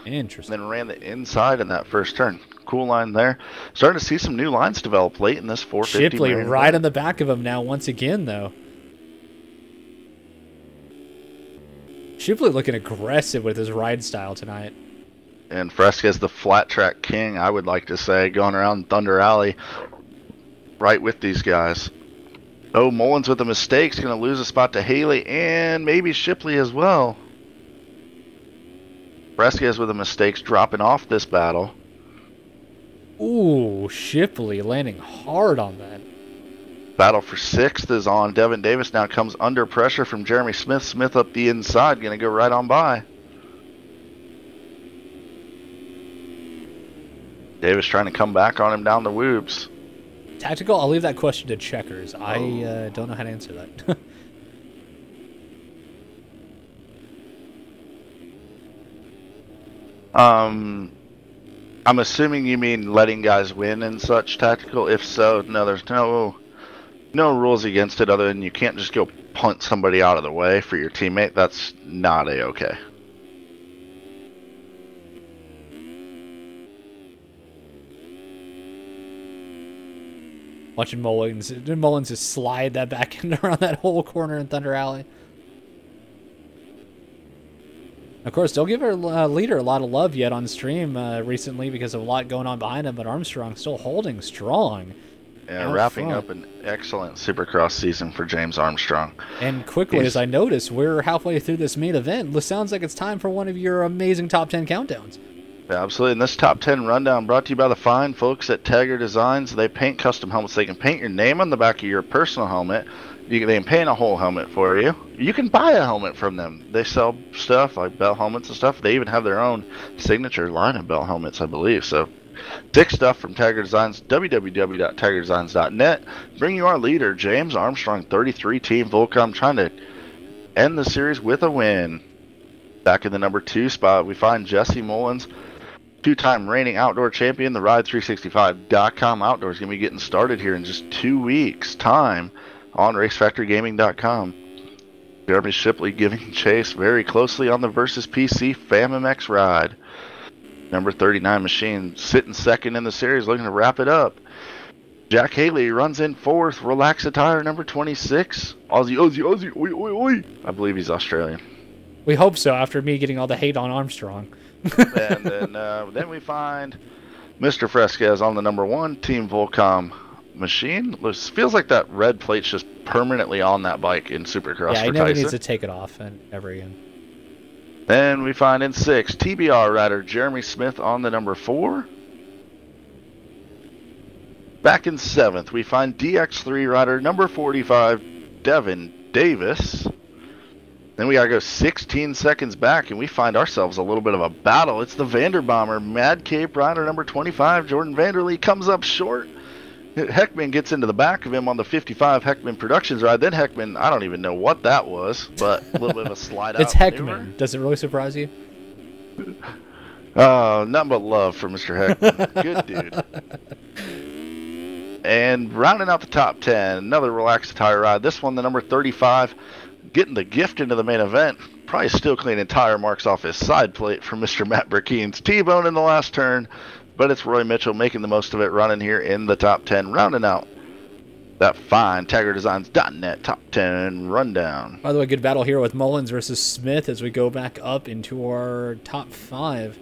Interesting. Then ran the inside in that first turn. Cool line there. Starting to see some new lines develop late in this 450. Shipley right on the back of him now once again, though. Shipley looking aggressive with his ride style tonight. And Fresquez, the flat track king, I would like to say, going around Thunder Alley right with these guys. Oh, Mullins with a mistake is going to lose a spot to Haley and maybe Shipley as well. Fresquez with a mistake, dropping off this battle. Ooh, Shipley landing hard on that. Battle for 6th is on. Devin Davis now comes under pressure from Jeremy Smith. Smith up the inside, going to go right on by. Davis trying to come back on him down the whoops. Tactical, I'll leave that question to Checkers. I don't know how to answer that. I'm assuming you mean letting guys win and such, Tactical. If so, no, there's no rules against it other than you can't just go punt somebody out of the way for your teammate. That's not a-okay. Watching Mullins just slide that back in around that whole corner in Thunder Alley. Of course, don't give our leader a lot of love yet on stream recently because of a lot going on behind him, but Armstrong still holding strong. Yeah, wrapping up an excellent Supercross season for James Armstrong. And quickly, as I noticed, we're halfway through this main event. It sounds like it's time for one of your amazing top 10 countdowns. Yeah, absolutely. And this top 10 rundown brought to you by the fine folks at Tagger Designs. They paint custom helmets. They can paint your name on the back of your personal helmet. They can paint a whole helmet for you. You can buy a helmet from them. They sell stuff like bell helmets and stuff. They even have their own signature line of bell helmets, I believe. So, sick stuff from Tagger Designs. www.taggerdesigns.net. Bring you our leader, James Armstrong, 33 Team Volcom, trying to end the series with a win. Back in the number 2 spot, we find Jesse Mullins, two-time reigning outdoor champion. The Ride365.com Outdoor is going to be getting started here in just 2 weeks' time on RaceFactoryGaming.com. Jeremy Shipley giving chase very closely on the Versus PC FamMX ride. Number 39 machine sitting second in the series, looking to wrap it up. Jack Haley runs in 4th. Relax Attire, number 26. Aussie, oi. I believe he's Australian. We hope so, after me getting all the hate on Armstrong. And then we find Mr. Fresquez on the number 1 Team Volcom machine. Feels like that red plate's just permanently on that bike in Supercross. Yeah, he never needs to take it off ever again. Then we find in 6th TBR rider Jeremy Smith on the number 4. Back in 7th we find DX3 rider number 45 Devin Davis. Then we gotta go 16 seconds back and we find ourselves a little bit of a battle. It's the Vanderbomber Mad Cape rider number 25 Jordan Vanderlee comes up short. Heckman gets into the back of him on the 55 Heckman Productions ride. Then Heckman, I don't even know what that was, but a little bit of a slide out. It's Heckman. Maneuver. Does it really surprise you? Nothing but love for Mr. Heckman. Good dude. And rounding out the top 10, another Relaxed Attire ride. This one, the number 35, getting the gift into the main event. Probably still cleaning tire marks off his side plate from Mr. Matt Burkeen's T-bone in the last turn. But it's Roy Mitchell making the most of it, running here in the top 10, rounding out that fine TaggerDesigns.net top 10 rundown. By the way, good battle here with Mullins versus Smith as we go back up into our top 5.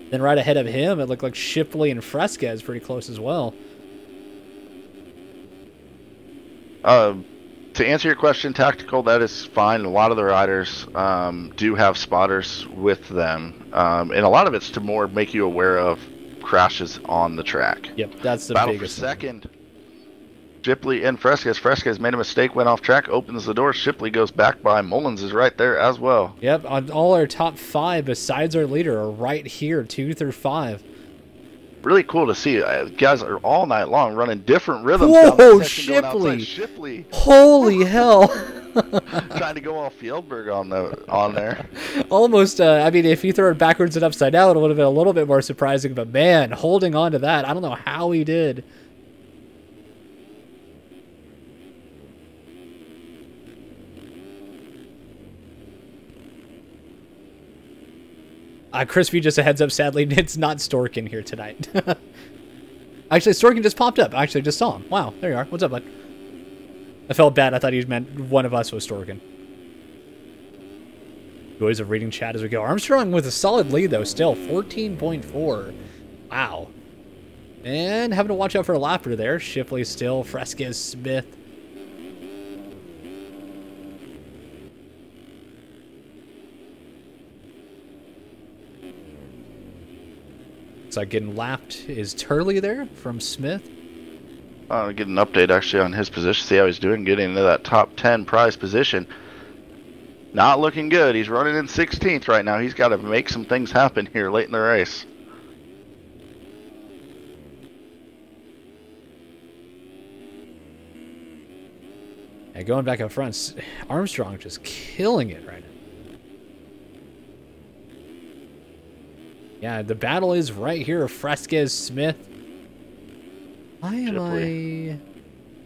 Then right ahead of him, it looked like Shipley and Fresquez pretty close as well. To answer your question, Tactical, that is fine. A lot of the riders do have spotters with them. And a lot of it's to more make you aware of crashes on the track. Yep, that's the battle biggest for second. Shipley and Fresquez. Fresquez made a mistake, went off track, opens the door. Shipley goes back by. Mullins is right there as well. Yep, on all our top 5 besides our leader are right here, 2 through 5. Really cool to see. Guys are all night long running different rhythms. Whoa, Shipley! Holy hell! Trying to go off Fieldberg on there. Almost, I mean, if you throw it backwards and upside down, it would have been a little bit more surprising. But man, holding on to that, I don't know how he did. Chris V, just a heads up, sadly, it's not Storkin here tonight. Actually, Storkin just popped up. I actually just saw him. Wow, there you are. What's up, bud? I felt bad. I thought he meant one of us was Storkin. Joys of reading chat as we go. Armstrong with a solid lead, though, still. 14.4. Wow. And having to watch out for a lapper there. Shipley still, Fresquez, Smith. Looks like getting lapped is Turley there from Smith. I'll get an update actually on his position, see how he's doing, getting into that top 10 prize position. Not looking good. He's running in 16th right now. He's got to make some things happen here late in the race. And going back up front, Armstrong just killing it right now. Yeah, the battle is right here. Fresquez, Smith. Why am I...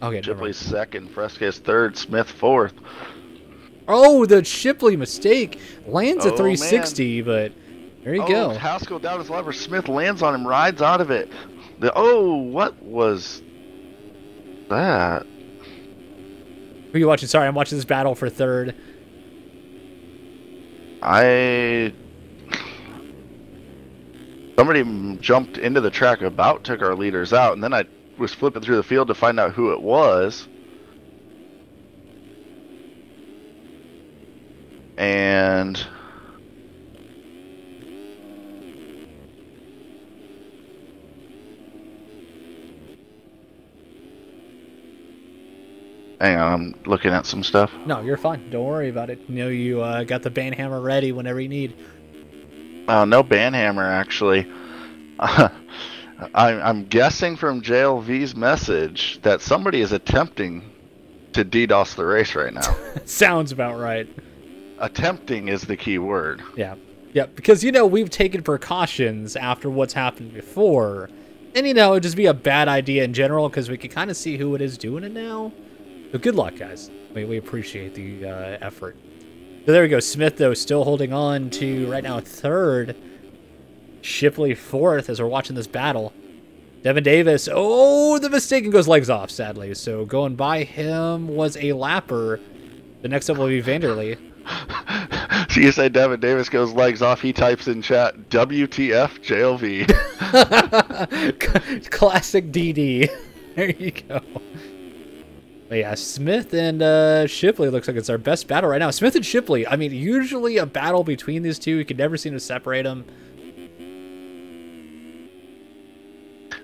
Okay, Shipley's second, Fresquez third, Smith fourth. Oh, the Shipley mistake. Lands a 360, man. But there you go. Haskell down his lever. Smith lands on him, rides out of it. What was that? Who are you watching? Sorry, I'm watching this battle for third. Somebody jumped into the track, took our leaders out, and then I was flipping through the field to find out who it was. And hang on, I'm looking at some stuff. No, you're fine. Don't worry about it. You know, you got the banhammer ready whenever you need. No banhammer, actually. I'm guessing from JLV's message that somebody is attempting to DDoS the race right now. Sounds about right. Attempting is the key word. Yeah. Yeah, because, you know, we've taken precautions after what's happened before. And, you know, it'd just be a bad idea in general because we can kind of see who it is doing it now. So good luck, guys. We appreciate the effort. So there we go. Smith, though, still holding on to, right now, third. Shipley fourth as we're watching this battle. Devin Davis. Oh, the mistake and goes legs off, sadly. So going by him was a lapper. The next up will be Vanderlei. So you say Devin Davis goes legs off. He types in chat, WTF JLV. Classic DD. There you go. But yeah, Smith and Shipley looks like it's our best battle right now. Smith and Shipley, I mean, usually a battle between these two. You could never seem to separate them.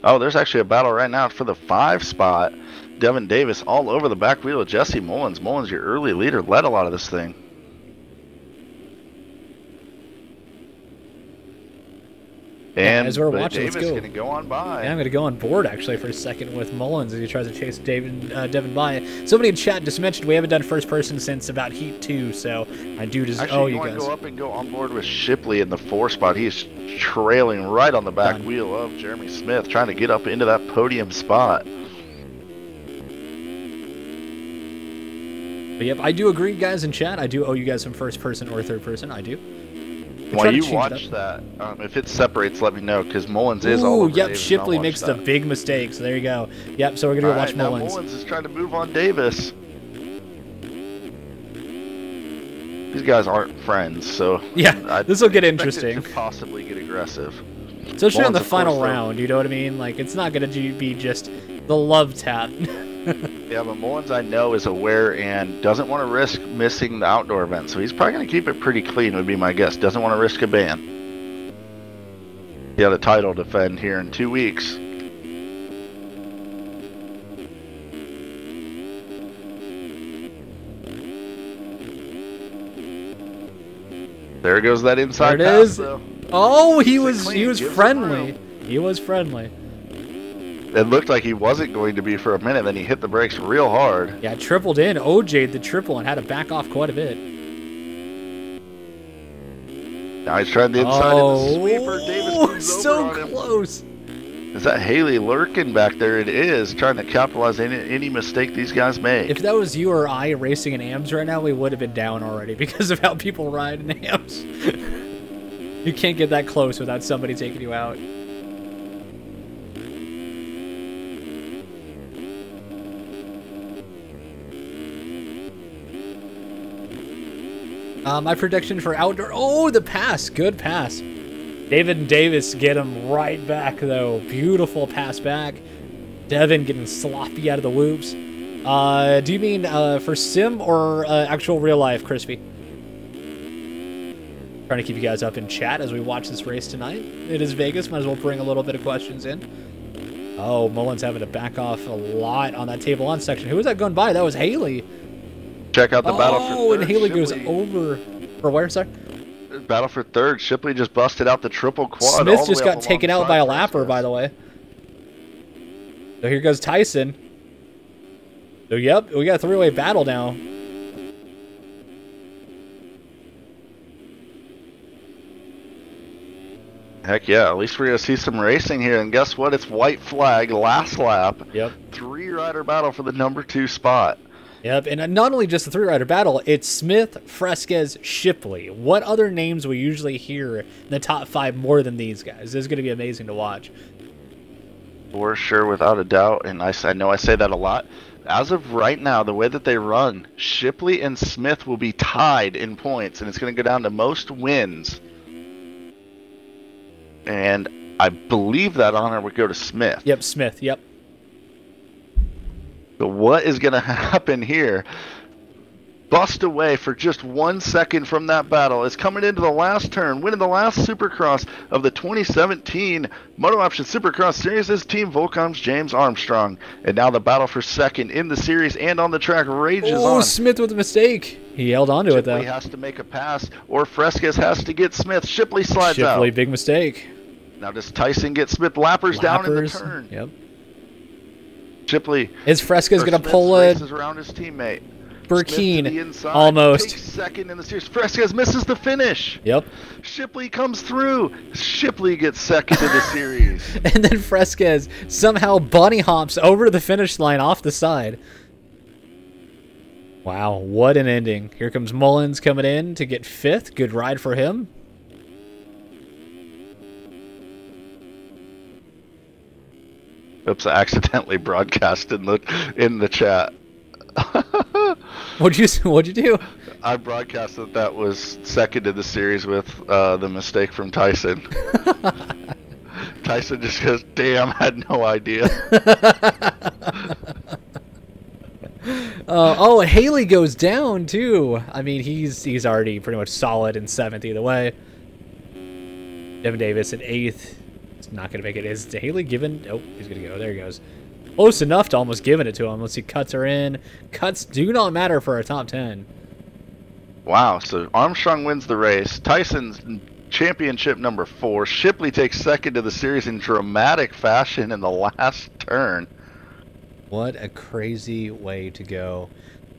Oh, there's actually a battle right now for the 5 spot. Devin Davis all over the back wheel of Jesse Mullins. Mullins, your early leader, led a lot of this thing. And as we're watching, Davis let's go. Going to go on by. Yeah, I'm going to go on board, actually, for a second with Mullins as he tries to chase Devin by. Somebody in chat just mentioned we haven't done first person since about Heat 2, so I do just... Actually, you guys. Go up and go on board with Shipley in the 4 spot. He is trailing right on the back wheel of Jeremy Smith, trying to get up into that podium spot. But yep, I do agree, guys, in chat. I do owe you guys some first person or third person. I do. While you watch that, if it separates, let me know, because Mullins is all over yep, Davis, Shipley makes the big mistake, so there you go. Yep, so we're going to go watch Mullins. Mullins is trying to move on Davis. These guys aren't friends, so... Yeah, this will get interesting. It to possibly get aggressive. Especially on the final round, you know what I mean? Like, it's not going to be just the love tap. Yeah, but Mullins, I know, is aware and doesn't want to risk missing the outdoor event, so he's probably going to keep it pretty clean, would be my guess. Doesn't want to risk a ban. He had a title to defend here in 2 weeks. There goes that inside there it pass, is. though. Oh, he was friendly. He was friendly. It looked like he wasn't going to be for a minute, then he hit the brakes real hard. Yeah, tripled in, OJ'd the triple and had to back off quite a bit. Now he's trying the inside in the sweeper. Davis moves so over on close. Him. Is that Haley lurking back there? It is, trying to capitalize any mistake these guys make. If that was you or I racing in AMS right now, we would have been down already because of how people ride in AMS. You can't get that close without somebody taking you out. My prediction for outdoor... Oh, the pass. Good pass. David and Davis get him right back, though. Beautiful pass back. Devin getting sloppy out of the whoops. Do you mean for sim or actual real life, Crispy? Trying to keep you guys up in chat as we watch this race tonight. It is Vegas. Might as well bring a little bit of questions in. Oh, Mullins having to back off a lot on that table on section. Who was that going by? That was Haley. Check out the battle for third. Oh, and Haley goes over. For where, sorry? Battle for third. Shipley just busted out the triple quad. Smith just got taken out by a lapper, by the way. So here goes Tyson. So, yep, we got a three-way battle now. Heck yeah, at least we're going to see some racing here. And guess what? It's white flag, last lap. Yep. Three-rider battle for the number 2 spot. Yep, and not only just the three-rider battle, it's Smith, Fresquez, Shipley. What other names we usually hear in the top 5 more than these guys? This is going to be amazing to watch. For sure, without a doubt. And I know I say that a lot. As of right now, the way that they run, Shipley and Smith will be tied in points, and it's going to go down to most wins. And I believe that honor would go to Smith. Yep, Smith, yep. So what is going to happen here? Bust away for just 1 second from that battle. Is coming into the last turn, winning the last Supercross of the 2017 MotoOption Supercross Series is Team Volcom's James Armstrong. And now the battle for second in the series and on the track rages on. Oh, Smith with a mistake. He held on to it, though. Shipley has to make a pass, or Fresquez has to get Smith. Shipley slides out. Shipley, big mistake. Now does Tyson get Smith? Lappers down in the turn. Yep. Shipley. Is Fresquez going to pull it? Around his teammate. Burkeen, almost. Takes second in the series. Fresquez misses the finish. Yep. Shipley comes through. Shipley gets second in the series. And then Fresquez somehow bunny hops over the finish line off the side. Wow, what an ending. Here comes Mullins coming in to get 5th. Good ride for him. Oops, I accidentally broadcast in the chat. What'd you do? I broadcasted that was second in the series with the mistake from Tyson. Tyson just goes, damn, I had no idea. Oh, Haley goes down too. I mean, he's already pretty much solid in 7th either way. Devin Davis in 8th. It's not going to make it. Is Haley given? Oh, he's going to go. There he goes. Close enough to almost giving it to him. Let's see, cuts are in. Cuts do not matter for a top 10. Wow, so Armstrong wins the race. Tyson's championship number 4. Shipley takes second to the series in dramatic fashion in the last turn. What a crazy way to go.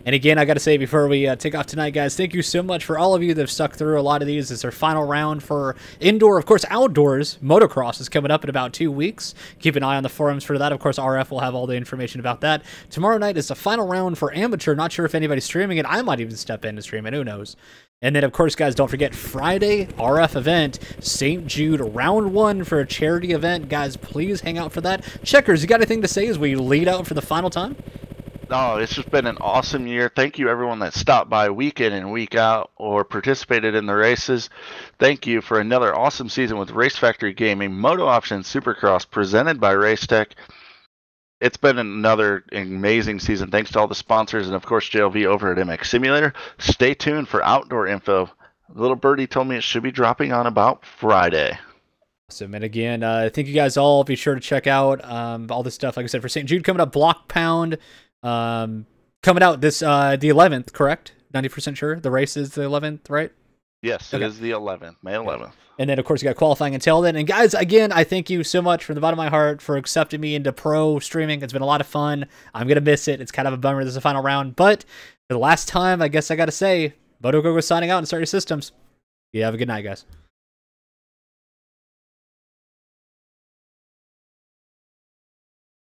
And again, I got to say before we take off tonight, guys, thank you so much for all of you that have stuck through a lot of these. It's our final round for indoor. Of course, outdoors, motocross is coming up in about 2 weeks. Keep an eye on the forums for that. Of course, RF will have all the information about that. Tomorrow night is the final round for amateur. Not sure if anybody's streaming it. I might even step in to stream it. Who knows? And then, of course, guys, don't forget Friday, RF event, St. Jude, round 1 for a charity event. Guys, please hang out for that. Checkers, you got anything to say as we lead out for the final time? No, it's just been an awesome year. Thank you, everyone that stopped by week in and week out or participated in the races. Thank you for another awesome season with Race Factory Gaming, MotoOption Supercross, presented by Racetech. It's been another amazing season. Thanks to all the sponsors and, of course, JLV over at MX Simulator. Stay tuned for outdoor info. Little Birdie told me it should be dropping on about Friday. Awesome. And again, thank you guys all. Be sure to check out all this stuff. Like I said, for St. Jude coming up, Block Pound. Coming out this the 11th, correct? 90% sure the race is the 11th, right? Yes, okay. It is the 11th, May 11th. And then, of course, you got qualifying until then. And guys, again, I thank you so much from the bottom of my heart for accepting me into pro streaming. It's been a lot of fun. I'm gonna miss it. It's kind of a bummer this is the final round, but for the last time, I guess I gotta say, Motoagogo signing out and start your systems. Yeah, have a good night, guys.